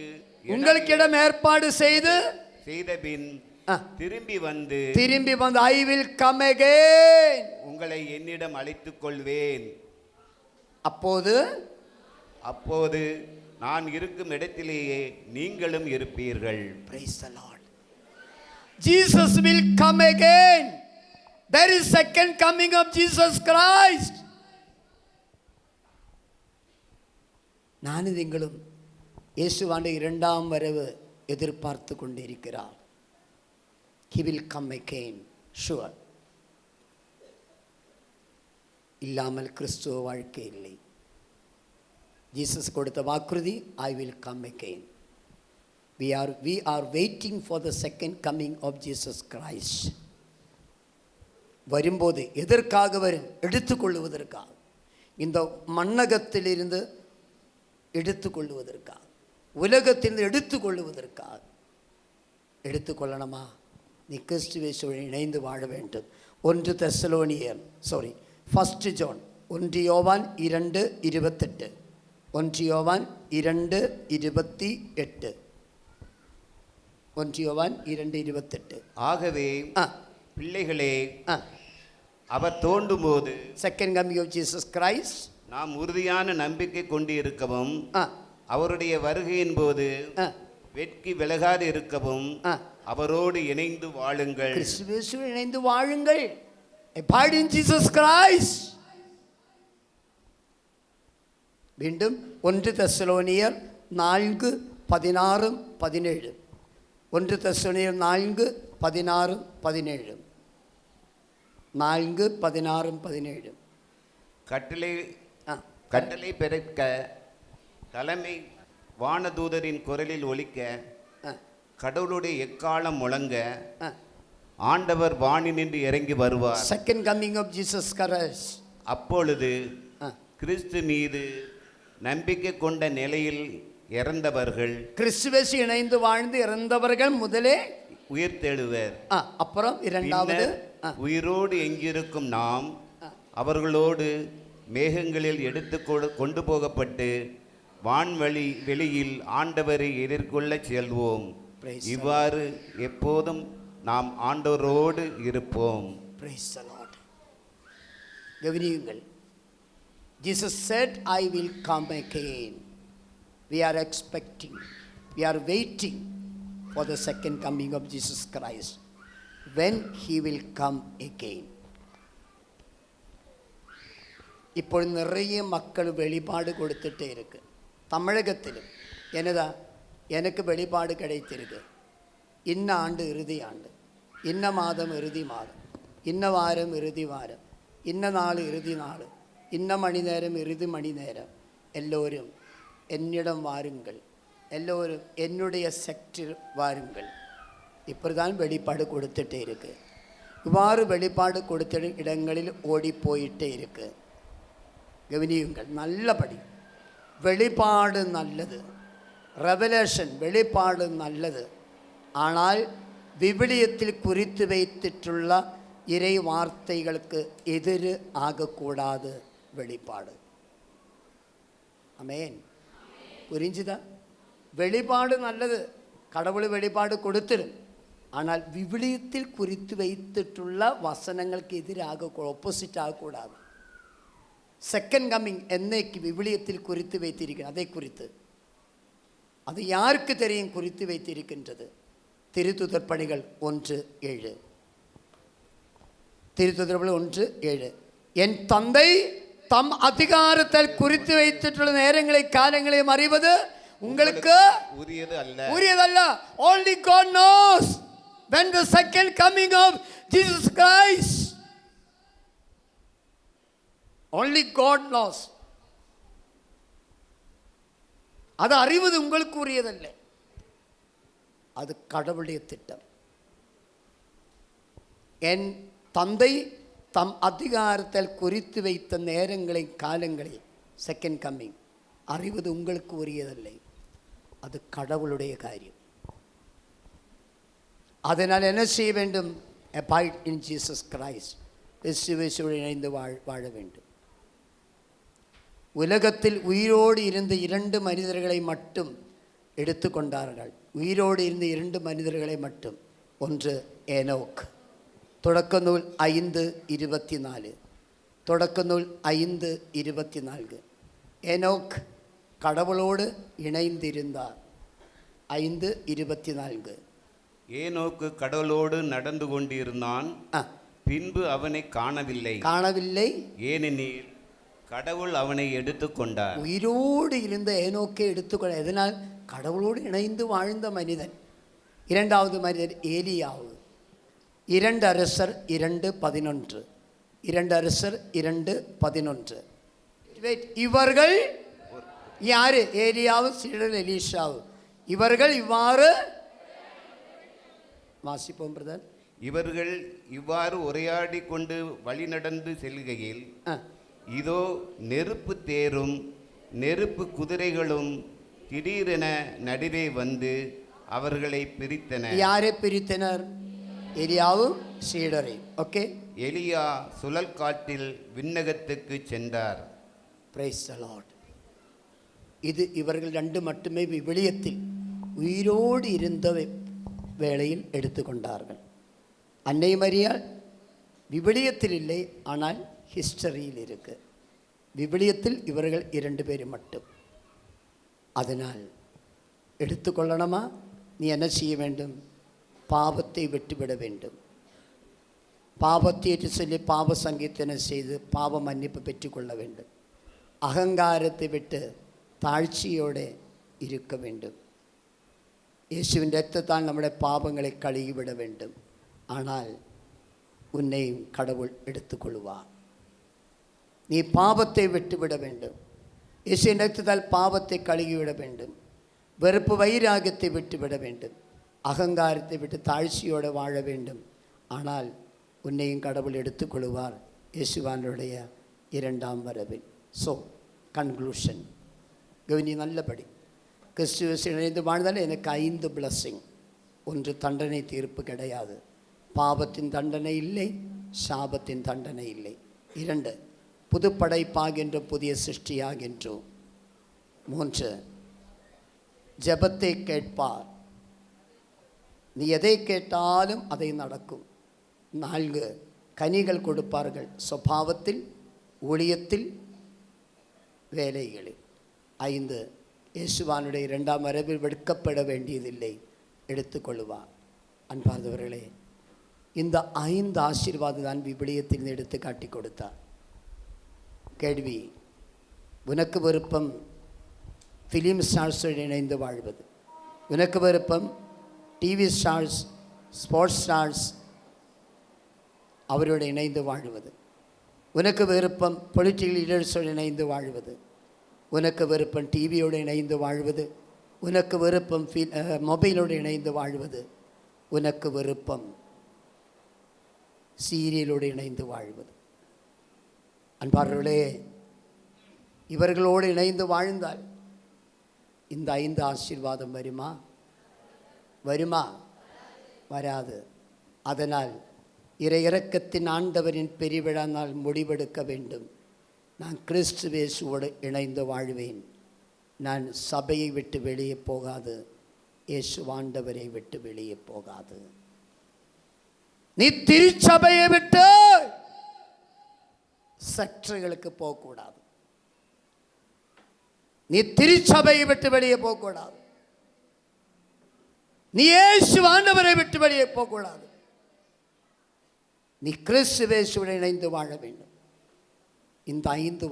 இடம் ஏற்பாடு செய்த பின் திரும்பி வந்து I will come again, உங்களை என்னிடம் அழைத்துக் கொள்வேன். அப்போது நான் இருக்கும் இடத்திலேயே நீங்களும் இருப்பீர்கள். Praise the Lord. Jesus will come again. There is second coming of Jesus Christ. நானும் நீங்களும் இயேசுவாண்ட 2ஆம் வரவு எதிர்பார்த்து கொண்டிருக்கிறார். He will come again, sure. இல்லாமல் கிறிஸ்துவ வாழ்க்கை இல்லை. ஜீசஸ் கொடுத்த வாக்குறுதி, I will come again. We are waiting for the second coming of Jesus Christ. வரும்போது எதற்காக வரும்? எடுத்துக்கொள்வதற்காக. இந்த மண்ணகத்திலிருந்து எடுத்துக்கொள்வதற்காக, உலகத்திலிருந்து எடுத்துக்கொள்வதற்காக. எடுத்துக்கொள்ளணுமா? நீ கிறிஸ்துவேசுவை இணைந்து வாழ வேண்டும். 1 ஜான் 1 யோவான் 2:28. 1 யோவான் 2:28. 1 யோவான் 2:28. ஆகவே பிள்ளைகளே, அவர் தோண்டும் போது, second coming of Jesus Christ, நாம் உறுதியான நம்பிக்கை கொண்டு இருக்கவும், அவருடைய வருகையின் போது வெட்கி விலகாது இருக்கவும் அவரோடு இணைந்து வாழுங்கள். கிறிஸ்துவேசுவில் இணைந்து வாழுங்கள். Abide in Jesus Christ. மீண்டும் 1 தெசலோனியர் 4:16-17. 1 தெசலோனியர் 4:16-17. 4:16-17. கட்டளை பிறக்க தலைமை வானதூதரின் குரலில் ஒலிக்க கடவுளுடைய எக்காலம் முழங்க ஆண்டவர் வானி நின்று இறங்கி வருவார். Second coming of Jesus Christ. அப்பொழுது கிறிஸ்து மீது நம்பிக்கை கொண்ட நிலையில் இறந்தவர்கள், கிறிஸ்துவேசி இணைந்து வாழ்ந்து இறந்தவர்கள் முதலே உயிர் தேடுவர். அப்புறம் இரண்டாவது உயிரோடு எங்கிருக்கும் நாம் அவர்களோடு மேகங்களில் எடுத்து கொண்டு போகப்பட்டு வெளியில் ஆண்டவரை எதிர்கொள்ள செல்வோம். இவ்வாறு எப்போதும் நாம் ஆண்டவரோடு இருப்போம். கவனியுங்கள். Jesus said, I will come again. We are expecting, we are waiting for the second coming of Jesus Christ, when he will come again. ഇപ്പോൾ நிறைய மக்கள் வெளிப்பாடு கொடுத்துட்டே இருக்கு. தமிழகத்திலும் என்னதா எனக்கு வெளிப்பாடு கிடைத்திருக்கு. இன்ன ஆண்டு இறுதி ஆண்டு, இன்ன மாதம் இறுதி மாதம், இன்ன வாரம் இறுதி வாரம், இன்ன நாள் இறுதி நாள், இன்ன மணி நேரம் இறுதி மணி நேரம். எல்லோரும் என்னிடம் வாருங்கள், எல்லோரும் என்னுடைய செக்டர் வாருங்கள். இப்படி தான் வெளிப்பாடு கொடுத்துட்டே இருக்கு. இவ்வாறு வெளிப்பாடு கொடுத்த இடங்களில் ஓடி போயிட்டே இருக்கு. கவனியுங்கள் நல்லபடி. வெளிப்பாடு நல்லது, ரெவலேஷன் வெளிப்பாடு நல்லது. ஆனால் விவிலியத்தில் குறித்து வைத்திட்டுள்ள இறை வார்த்தைகளுக்கு எதிர் ஆகக்கூடாது வெளிப்பாடு. ஆமென். புரிஞ்சுதா? வெளிப்பாடு நல்லது, கடவுள் வெளிப்பாடு கொடுத்துரும். ஆனால் விவிலியத்தில் குறித்து வைத்திட்டுள்ள வசனங்களுக்கு எதிராக ஆப்போசிட் ஆகக்கூடாது. செகண்ட் கம்மிங் என்னைக்கு விவிலியத்தில் குறித்து வைத்திருக்கிறது அதை குறித்து, அது யாருக்கு தெரியும் குறித்து வைத்திருக்கின்றது? திருத்துதர் பணிகள் 1:7. திருத்துதர் பணிகள் 1:7. என் தந்தை தம் அதிகாரத்தில் குறித்து வைத்திட்டுள்ள நேரங்களை காலங்களையும் அறிவது உங்களுக்கு உரியதல்ல. Only God knows when the second coming of Jesus Christ. Only God knows. அது அறிவது உங்களுக்கு உரியதல்ல, அது கடவுளுடைய திட்டம். என் தந்தை தம் அதிகாரத்தில் குறித்து வைத்த நேரங்களை காலங்களை செகண்ட் கம்மிங் அறிவது உங்களுக்கு உரியதல்ல, அது கடவுளுடைய காரியம். அதனால் என்ன செய்ய வேண்டும்? abide in Jesus Christ. இயேசுவோடு இணைந்து வாழ வேண்டும். உலகத்தில் உயிரோடு இருந்த 2 மனிதர்களை மட்டும் எடுத்துக்கொண்டார்கள். உயிரோடு இருந்த 2 மனிதர்களை மட்டும். ஒன்று ஏனோக். தொடக்க நூல் 5:24. தொடக்க நூல் 5:24. ஏனோக் கடவுளோடு இணைந்திருந்தார். 5:24. ஏனோக்கு கடவுளோடு நடந்து கொண்டிருந்தான், பின்பு அவனை காணவில்லை, ஏனெனில் கடவுள் அவனை எடுத்துக்கொண்டார். உயிரோடு இருந்த ஏனோக்கை எடுத்துக்கொண்ட. எதனால்? கடவுளோடு இணைந்து வாழ்ந்த மனிதன். இரண்டாவது மனிதர் ஏலியாவு. 2 அரசர் 2:11. 2 அரசர் 2:11. இவர்கள் யாரு? ஏலியாவு, சீடர் எலீஷாவு. இவர்கள் இவ்வாறு வாசிப்போம் பிரதர். இவர்கள் இவ்வாறு உரையாடி கொண்டு வழி நடந்து செல்கையில் இதோ நெருப்பு தேரும் நெருப்பு குதிரைகளும் திடீரென நடுவே வந்து அவர்களை பிரித்தன. யாரை பிரித்தனர்? எலியாவும் சீடரை. ஓகே. எலியா சுழல் காட்டில் விண்ணகத்துக்கு சென்றார். Price the Lord. இது இவர்கள் 2 மட்டுமே விவிலியத்தில் உயிரோடு இருந்த வேளையில் எடுத்துக்கொண்டார்கள். அன்னை மரியாள் விவிலியத்தில் இல்லை, ஆனால் ஹிஸ்டரியில் இருக்கு. விவிலியத்தில் இவர்கள் 2 பேர் மட்டும். அதனால் எடுத்துக்கொள்ளணுமா? நீ என்ன செய்ய வேண்டும்? பாவத்தை விட்டுவிட வேண்டும். பாவத்தை ஏற்று சொல்லி பாவ சங்கீர்த்தனை செய்து பாவ மன்னிப்பு பெற்றுக்கொள்ள வேண்டும். அகங்காரத்தை விட்டு தாழ்ச்சியோடு இருக்க வேண்டும். இயேசுவின் இரத்தத்தால் நம்முடைய பாவங்களை கழுகிவிட வேண்டும். ஆனால் உன்னையும் கடவுள் எடுத்துக்கொள்வார். நீ பாவத்தை விட்டுவிட வேண்டும். இயேசுவின் இரத்தத்தால் பாவத்தை கழுகிவிட வேண்டும். வெறுப்பு வைராகியத்தை விட்டுவிட வேண்டும். அகங்காரத்தை விட்டு தாழ்ச்சியோடு வாழ வேண்டும். ஆனால் உன்னையும் கடவுள் எடுத்துக்கொள்வார் இயேசுவானுடைய இரண்டாம் வரவில். ஸோ கன்க்ளூஷன் கவனி நல்லபடி. கிறிஸ்துவ இணைந்து வாழ்ந்தால் எனக்கு 5 பிளஸ்ஸிங். 1, தண்டனை தீர்ப்பு கிடையாது, பாவத்தின் தண்டனை இல்லை, சாபத்தின் தண்டனை இல்லை. 2, புதுப்படைப்பாகின்ற புதிய சிருஷ்டியாகின்றோம். 3, ஜெபத்தை கேட்பார், நீ எதை கேட்டாலும் அதை நடக்கும். 4, கனிகள் கொடுப்பார்கள், சுபாவத்தில், ஊழியத்தில், வேலைகளில். 5, இயேசுவானுடைய இரண்டாம் வரவில் வெட்கப்பட வேண்டியதில்லை, எடுத்துக்கொள்வார். அன்பார்ந்தவர்களே, இந்த 5 ஆசீர்வாதம் தான் விவிலியத்தில் எடுத்து காட்டி கொடுத்தார். கேள்வி, உனக்கு விருப்பம் ஃபிலிம் ஸ்டார்ஸோடு இணைந்து வாழ்வது, உனக்கு விருப்பம் டிவி ஸ்டார்ஸ், ஸ்போர்ட்ஸ் ஸ்டார்ஸ் அவரோடு இணைந்து வாழ்வது, உனக்கு விருப்பம் பொலிட்டிக்கல் லீடர்ஸோடு இணைந்து வாழ்வது, உனக்கு விருப்பம் டிவியோடு இணைந்து வாழ்வது, உனக்கு விருப்பம் மொபைலோடு இணைந்து வாழ்வது, உனக்கு விருப்பம் சீரியலோடு இணைந்து வாழ்வது. அன்பார்களே, இவர்களோடு இணைந்து வாழ்ந்தால் இந்த 5 ஆசீர்வாதம் வருமா? வருமா? வராது. அதனால் இறையிறக்கத்தின் ஆண்டவரின் பெருவிழா நாள் முடிவெடுக்க வேண்டும். நான் கிறிஸ்து இயேசுவோடு இணைந்து வாழ்வேன். நான் சபையை விட்டு வெளியே போகாது, இயேசு ஆண்டவரை விட்டு வெளியே போகாது. நீ திருச்சபையை விட்டு சற்றுகளுக்கு போகக்கூடாது, நீ திருச்சபையை விட்டு வெளியே போகக்கூடாது, நீ இயேசு ஆண்டவரை விட்டு வெளியே போகக்கூடாது. நீ கிறிஸ்து இயேசுவோடு இணைந்து வாழ வேண்டும். இந்த 5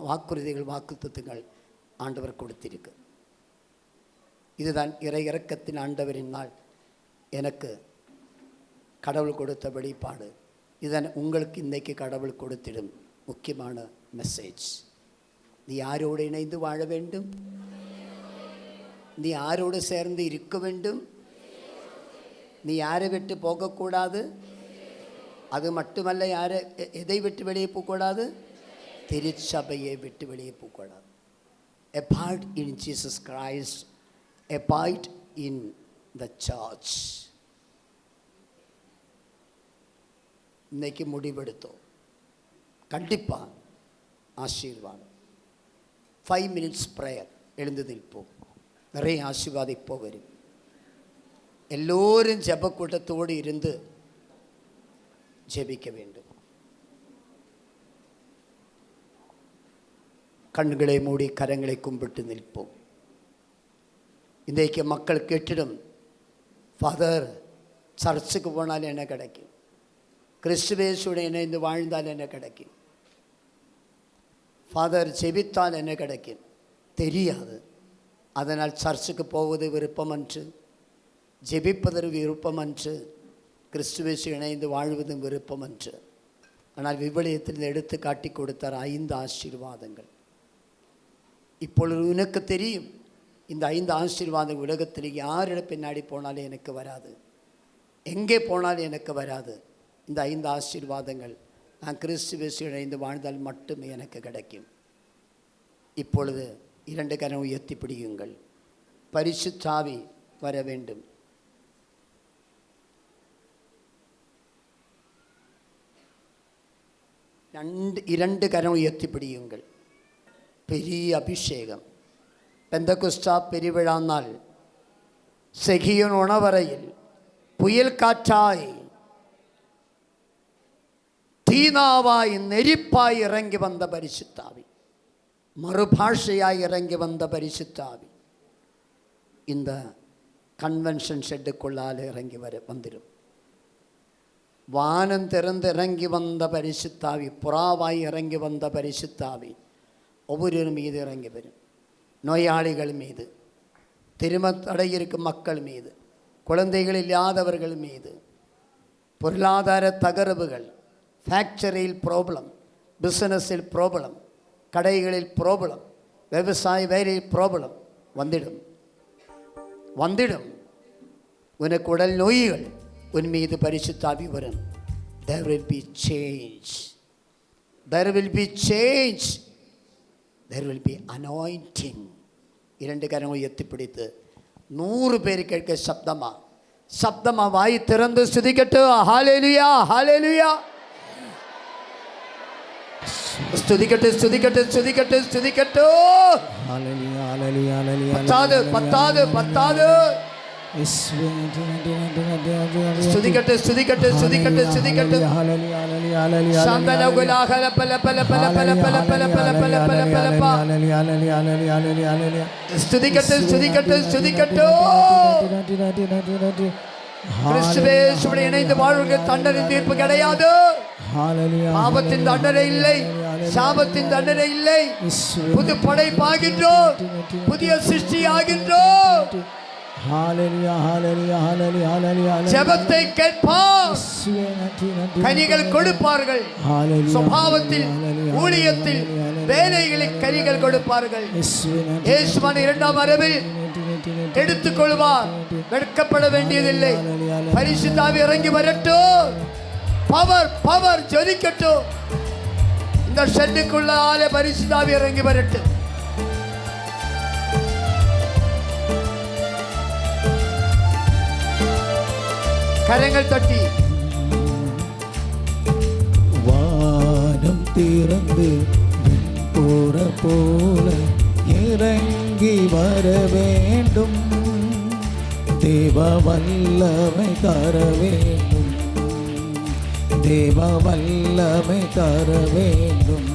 வாக்குறுதிகள், வாக்குத்தத்தங்கள் ஆண்டவர் கொடுத்திருக்கு. இதுதான் இறை இறக்கத்தின் ஆண்டவரின் நாள் எனக்கு கடவுள் கொடுத்த வெளிப்பாடு. இதுதான் உங்களுக்கு இன்றைக்கு கடவுள் கொடுத்திடும் முக்கியமான மெசேஜ். நீ யாரோடு இணைந்து வாழ வேண்டும்? நீ யாரோடு சேர்ந்து இருக்க வேண்டும்? நீ யாரை விட்டு போகக்கூடாது? அது மட்டுமல்ல, யாரை எதை விட்டு வெளியே போகக்கூடாது? திருச்சபையை விட்டு வெளியே போகக்கூடாது. Abide in Jesus Christ, abide in the church. இன்னைக்கு முடிவெடுத்தோம், கண்டிப்பாக ஆசீர்வாதம். 5 minutes ப்ரேயர், எழுந்து நிற்போம். நிறைய ஆசீர்வாதிப்போ வரும். எல்லோரும் ஜெப கூட்டத்தோடு இருந்து ஜெபிக்க வேண்டும். கண்களை மூடி கரங்களை கும்பிட்டு நிற்போம். இன்றைக்கு மக்கள் கேட்டிடும், ஃபாதர் சர்ச்சுக்கு போனால் என்ன கிடைக்கும்? கிறிஸ்துவேசுடன் இணைந்து வாழ்ந்தால் என்ன கிடைக்கும்? ஃபாதர் ஜெபித்தால் என்ன கிடைக்கும்? தெரியாது. அதனால் சர்ச்சுக்கு போவது விருப்பமன்று, ஜெபிப்பதற்கு விருப்பமன்று, கிறிஸ்துவேசு இணைந்து வாழ்வதும் விருப்பமன்று. ஆனால் விவிலியத்தில் எடுத்து காட்டி கொடுத்தார் 5 ஆசீர்வாதங்கள். இப்பொழுது உனக்கு தெரியும், இந்த 5 ஆசீர்வாதம் உலகத்தில் யாரிடம் பின்னாடி போனாலும் எனக்கு வராது, எங்கே போனாலும் எனக்கு வராது. இந்த 5 ஆசீர்வாதங்கள் நான் கிறிஸ்துவேசு இணைந்து வாழ்ந்தால் மட்டுமே எனக்கு கிடைக்கும். இப்பொழுது 2 கரம் உயர்த்தி பிடியுங்கள். பரிசுத்த ஆவி வர வேண்டும். இரண்டு கரம் உயர்த்தி பிடியுங்கள். பெரிய அபிஷேகம். பெந்தகுஸ்தா பெருவிழா நாள் செகியோன் உணவறையில் புயல் காற்றாய், தீனாவாய், நெருப்பாய் இறங்கி வந்த பரிசுத்தாவி, மறுபாஷையாய் இறங்கி வந்த பரிசுத்தாவி இந்த கன்வென்ஷன் ஷெட்டுக்குள்ளால் இறங்கி வந்துடும். வானம் திறந்து இறங்கி வந்த பரிசுத்தாவி, புறாவாய் இறங்கி வந்த பரிசுத்தாவி ஒவ்வொரு மீது இறங்கி வரும். நோயாளிகள் மீது, திருமண தடையிருக்கும் மக்கள் மீது, குழந்தைகள் இல்லாதவர்கள் மீது, பொருளாதார தகர்வுகள், ஃபேக்டரியில் ப்ராப்ளம், பிஸ்னஸில் ப்ராப்ளம், கடைகளில் ப்ராப்ளம், விவசாய வேலையில் ப்ராப்ளம் வந்துடும். உனக்கு உடல் நோய்கள் உன் மீது பரிசுத்தாவி வரும். There will be change. There will be change. There will be anointing. 2 கரங்களை உயர்த்தி பிடித்து 100 பேர் கேட்க சப்தமா வாய் திறந்து ஸ்துதிக்கட்டும். ஹல்லேலூயா, ஹல்லேலூயா. ஸ்துதிக்கட்டும், ஸ்துதிக்கட்டும், ஸ்துதிக்கட்டும், ஸ்துதிக்கட்டும். ஹல்லேலூயா, ஹல்லேலூயா, ஹல்லேலூயா. பத்தாது. ஸ்துதிக்கட்டும், ஸ்துதிக்கட்டும், ஸ்துதிக்கட்டும், ஸ்துதிக்கட்டும். ஹல்லேலூயா, ஹல்லேலூயா, ஹல்லேலூயா. சாந்தலகுலாகல பல பல பல பல பல பல பல பல பல பல பா. ஹல்லேலூயா, ஹல்லேலூயா, ஹல்லேலூயா, ஹல்லேலூயா. ஸ்துதிக்கட்டும், ஸ்துதிக்கட்டும், ஸ்துதிக்கட்டும். கிறிஸ்துவே இயேசுவோடு இணைந்து வாழ்வுக்கு தண்டனை தீர்ப்பு கிடையாது. ஹல்லேலூயா. பாவத்தின் தண்டனை இல்லை, சாபத்தின் தண்டனை இல்லை. புது படைப்பாகின்றோம், புதிய சிருஷ்டி ஆகின்றோம். ஹல்லேலூயா, ஹல்லேலூயா, ஹல்லேலூயா, ஹல்லேலூயா. ஜெபத்தை கேட்பார், கனிகள் கொடுப்பார்கள். சுபாவத்தில், ஊழியத்தில், வேலைகளில் கனிகள் கொடுப்பார்கள். இயேசுவின் 2ஆம் வரவில் எடுத்துக்கொள்வார். வெட்கப்பட வேண்டியதில்லை. பரிசுத்த ஆவி இறங்கி வரட்டும். பவர் ஜொலிக்கட்டும். இந்த ஷெட்டுக்குள்ள ஆளே பரிசுத்த ஆவி இறங்கி வரட்டும். கரங்கள் தட்டி வானம் திறந்து போற போல இறங்கி வர வேண்டும். தேவ வல்லமை தர வேண்டும். தேவ வல்லமை தர வேண்டும்.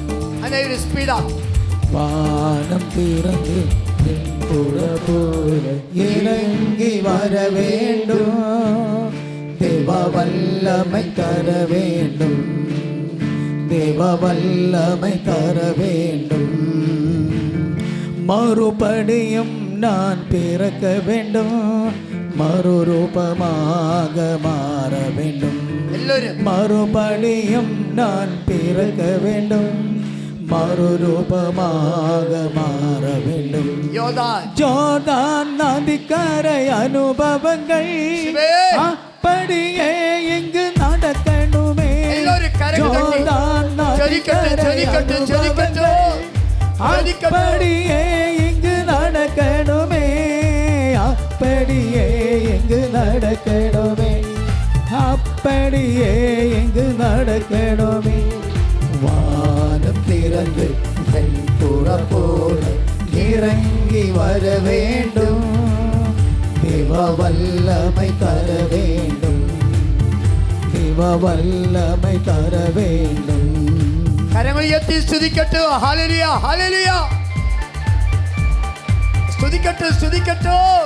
அனைவரும் ஸ்பீடா. வானம் திறந்து போற போல இறங்கி வர வேண்டும். தேவ வல்லமை தர வேண்டும். தேவ வல்லமை தர வேண்டும். மறுபடியும் நான் பிறக்க வேண்டும். மறுரூபமாக மாற வேண்டும். மறுபடியும் நான் பிறக்க வேண்டும். மறுரூபமாக மாற வேண்டும். ஜோர்தான் நதிக்கரை அனுபவங்கள் அப்படியே இங்கு நடக்கணுமே. ஜோர்தான் நதிக்கரை அனுபவங்கள் அப்படியே இங்கு நடக்கணுமே. அப்படியே இங்கு நடக்கணுமே. அப்படியே இங்கு நடக்கணுமே. வானம் திறந்து வெண்புற போல இறங்கி வர வேண்டும். தேவ வல்லமை தர வேண்டும். தேவ வல்லமை தர வேண்டும். கரங்களை உயர்த்தி ஸ்துதிக்கட்டும். ஹல்லேலூயா, ஹல்லேலூயா. ஸ்துதிக்கட்டும், ஸ்துதிக்கட்டும்.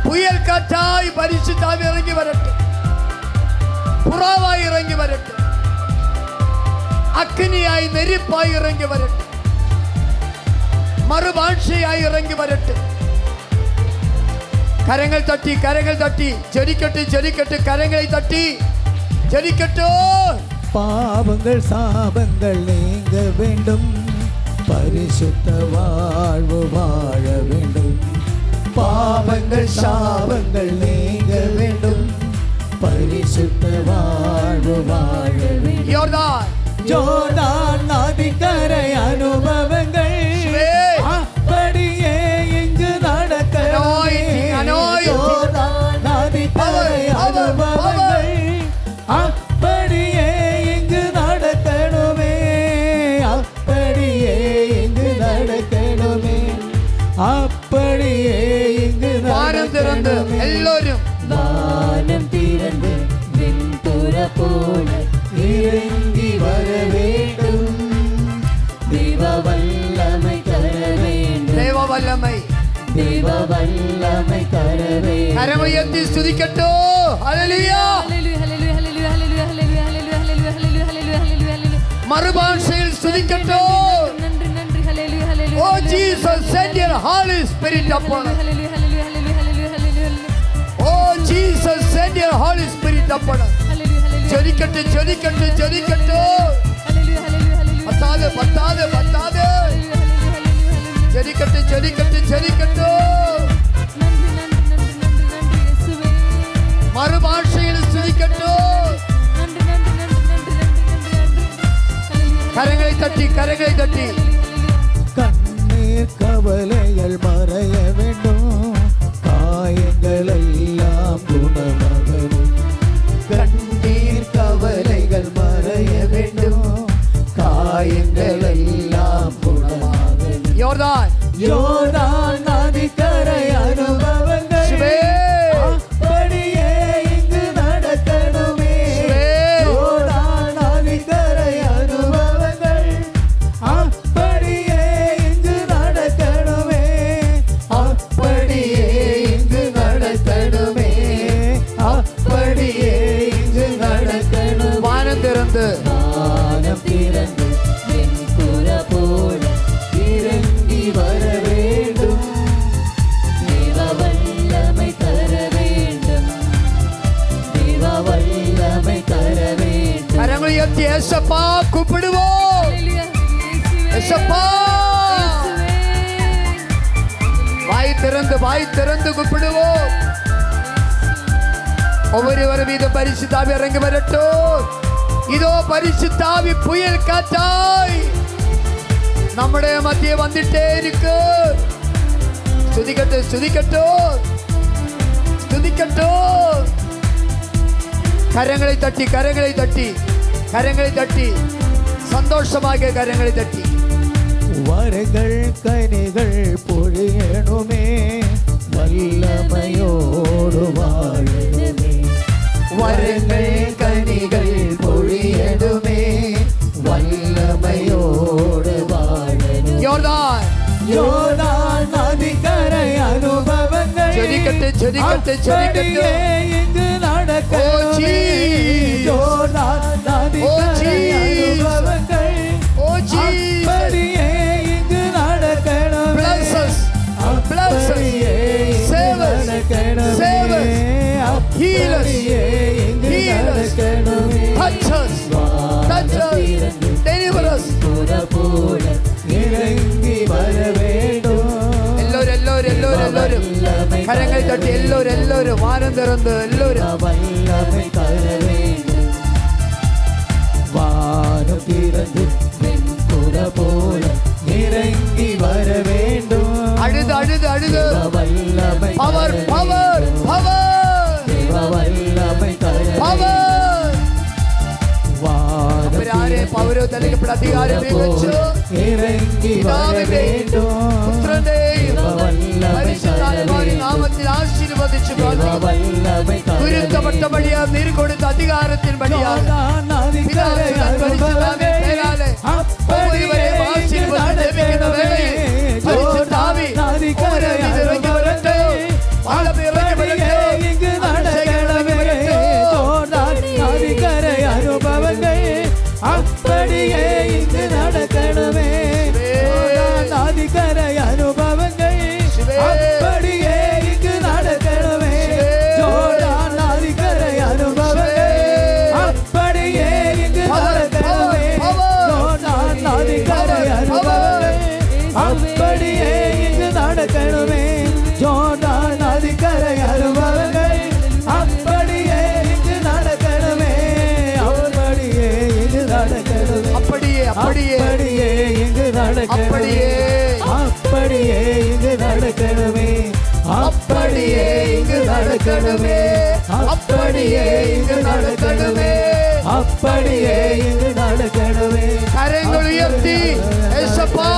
புயல் காற்றாய் பரிசுத்த ஆவி இறங்கி வரட்டும். புறாவாய் இறங்கி வரட்டும். அக்னியாய் நெருப்பாய் இறங்கி வரட்டும். மறுபாட்சியாய் இறங்கி வரட்டும். கரங்கள் தட்டி, கரங்கள் தட்டி ஜெபிக்கட்டும், ஜெபிக்கட்டும். கரங்களை தட்டி ஜெபிக்கட்டும். பாவங்கள் சாபங்கள் நீங்க வேண்டும். பரிசுத்த வாழ்வு வாழ வேண்டும். பாவங்கள் சாபங்கள் நீங்க வேண்டும். பரிசுத்த வாழ்வு வாழ வேண்டும். ஜோர்தான் நதிக்கரை அனுபவங்கள் அப்படியே இங்கு நடக்கணுமே. ஜோர்தான் நதிக்கரை அனுபவங்கள் அப்படியே இங்கு நடக்கணுமே. அப்படியே இங்கு நடக்கணுமே. அப்படியே இங்கு நடக்கணுமே. எல்லோரும் வானம் திறந்து வெண்புற போல இறங்கி வர வேண்டும். தேவ வல்லமை தர வேண்டும். தேவ வல்லமை, தேவ வல்லமை தர வேண்டும். கரங்களை உயர்த்தி ஸ்துதிக்கட்டும். ஹல்லேலூயா, மறுபாஷையில் ஸ்துதிக்கட்டும். Oh Jesus, send your Holy Spirit upon us. Oh Jesus, send your Holy Spirit upon us. ஜெபிக்கட்டும், ஜெபிக்கட்டும், ஜெபிக்கட்டும். பத்தாது, பத்தாது, பத்தாது. ஜெபிக்கட்டும், ஜெபிக்கட்டும், ஜெபிக்கட்டும். மறுபாஷையில் ஸ்துதிக்கட்டும். நன்றி நன்றி நன்றி நன்றி நன்றி நன்றி நன்றி. கரங்களை தட்டி கரங்களை தட்டி. கண்ணீர் கவலைகள் மறைய வேண்டும், காயங்கள் எல்லாம் குணமாக வேண்டும். கண்ணீர் கவலைகள் மறைய வேண்டும், காயங்கள் எல்லாம் குணமாக வேண்டும். யோர்தான் யோர்தான் நதிக்கரை அனுபவங்கள் அப்படியே இங்கு நடக்கணுமே. யோர்தான் நதிக்கரை அனுபவங்கள் அப்படியே இங்கு நடக்கணுமே. அப்படியே இங்கு நடக்கணுமே. அப்படியே இங்கு நடக்கணும். வானம் திறந்து வானம் திறந்து வெண்புற போல இறங்கி வர வேண்டும். தேவ வல்லமை தர வேண்டும். தேவ வல்லமை தர வேண்டும். கரங்களை உயர்த்தி ஏசப்பா கூப்பிடுவோம். ஹல்லேலூயா. இயேசுவே. ஏசப்பா இயேசுவே. வாய் திறந்து கூப்பிடுவோம். ஒவ்வொருவர் மீது பரிசுத்தாவி இறங்கி வரட்டும். இதோ பரிசுத்தாவி புயல் காற்றாய் நம்முடைய மத்திய வந்துட்டே இருக்கு. ஸ்துதிக்கட்டும் ஸ்துதிக்கட்டும் ஸ்துதிக்கட்டும். கரங்களை தட்டி கரங்களை தட்டி கரங்களை தட்டி சந்தோஷமாக கரங்களை தட்டி. வரங்கள் கனிகள் பொழியணுமே, வல்லமையோடு வாழணுமே. வரங்கள் கனிகள் பொழியணுமே, வல்லமையோடு வாழணுமே. யோர்தான் யோர்தான் நதிக்கரை அனுபவங்கள் ஜெரிக்கட்டு ஜெரிக்கட்டு ஜெரிக்கட்டு. இங்கு நடக்கணுமே. யோர்தான் நதிக்கரை அனுபவங்கள் அப்படியே இங்கு நடக்கணுமே. Bless us. Bless us. அப்படியே இங்கு Save us. நடக்கணுமே. Save us. Heal us. அப்படியே இங்கு Heal us. நடக்கணுமே. Touch us. Touch us. Deliver us. போல இறங்கி வர வேண்டும். എല്ലാവരും കരങ്ങൾ തട്ടി എല്ലാവരും വാനം തുറന്ന് എല്ലാവരും വല്ലமை தர வேண்டும். வானம் திறந்து வெண்புற போல இறங்கி வர வேண்டும். அழுது அழுது அழுது வல்லமை பவர் பவர் பவர் வல்லமை தர பவர். അവരാരെ പൗരോധനക്കപ്പെട്ട അധികാരത്തെ വെച്ചു ഇറങ്ങി വര வேண்டும். പുത്രന്റെയും പരിശുദ്ധാത്മാവിന്റെ നാമത്തിൽ ആശീർവദിച്ചു ഗുരുത്വപ്പെട്ടപടിയാ നീര് കൊടുത്ത അധികാരത്തിന് പടിയാണ് அப்படியே இங்கு நடக்கணுமே. நதிக்கரை அனுபவங்கள் அப்படியே இங்கு நடக்கணுமே. ஜோர்தான் நதிக்கரை அனுபவங்கள் அப்படியே இங்கு நடக்கணுமே. ஜோர்தான் நதிக்கரை அனுபவங்கள் அப்படியே இங்கு நடக்கணுமே. ஜோர்தான் நதிக்கரை அனுபவங்கள் அப்படியே இங்கு நடக்கணுமே. அப்படியே இங்கு நடக்கணுமே. அப்படியே அப்படியே அப்படியே இங்கு நடக்கணுமே. அப்படியே இங்கு நடக்கணுமே. அப்படியே இங்கு நடக்கணுமே. அப்படியே இங்கு நடக்கணுமே. அப்படியே இங்கு நடக்கணுமே. கரங்கள் உயர்த்தி ஏசப்பா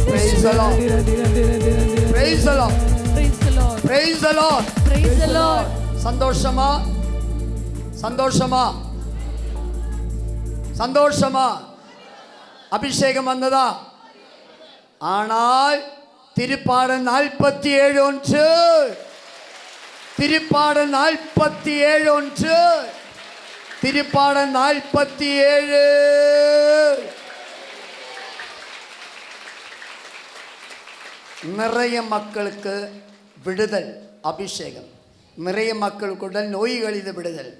Praise the Lord. Praise the Lord. Praise the Lord. Praise the Lord. Praise the Lord. சந்தோஷமா சந்தோஷமா சந்தோஷமா அபிஷேகம் வந்ததா? ஆனால் திருப்பாடல் 47 திருப்பாடல் 47 തിരുപ്പാടൻ 47. நிறைய மக்களுக்கு விடுதல் அபிஷேகம், நிறைய மக்களுக்கு உடல் நோய்களில் விடுதல்,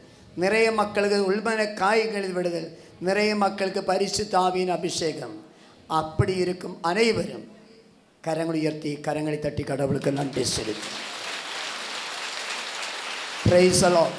நிறைய மக்களுக்கு உள்மன காய்களில் விடுதல், நிறைய மக்களுக்கு பரிசுத்த ஆவியின் அபிஷேகம். அப்படி இருக்கும் அனைவரும் கரங்களை உயர்த்தி கரங்களை தட்டி கடவுளுக்கு நன்றி செலுத்து. Price the Lord.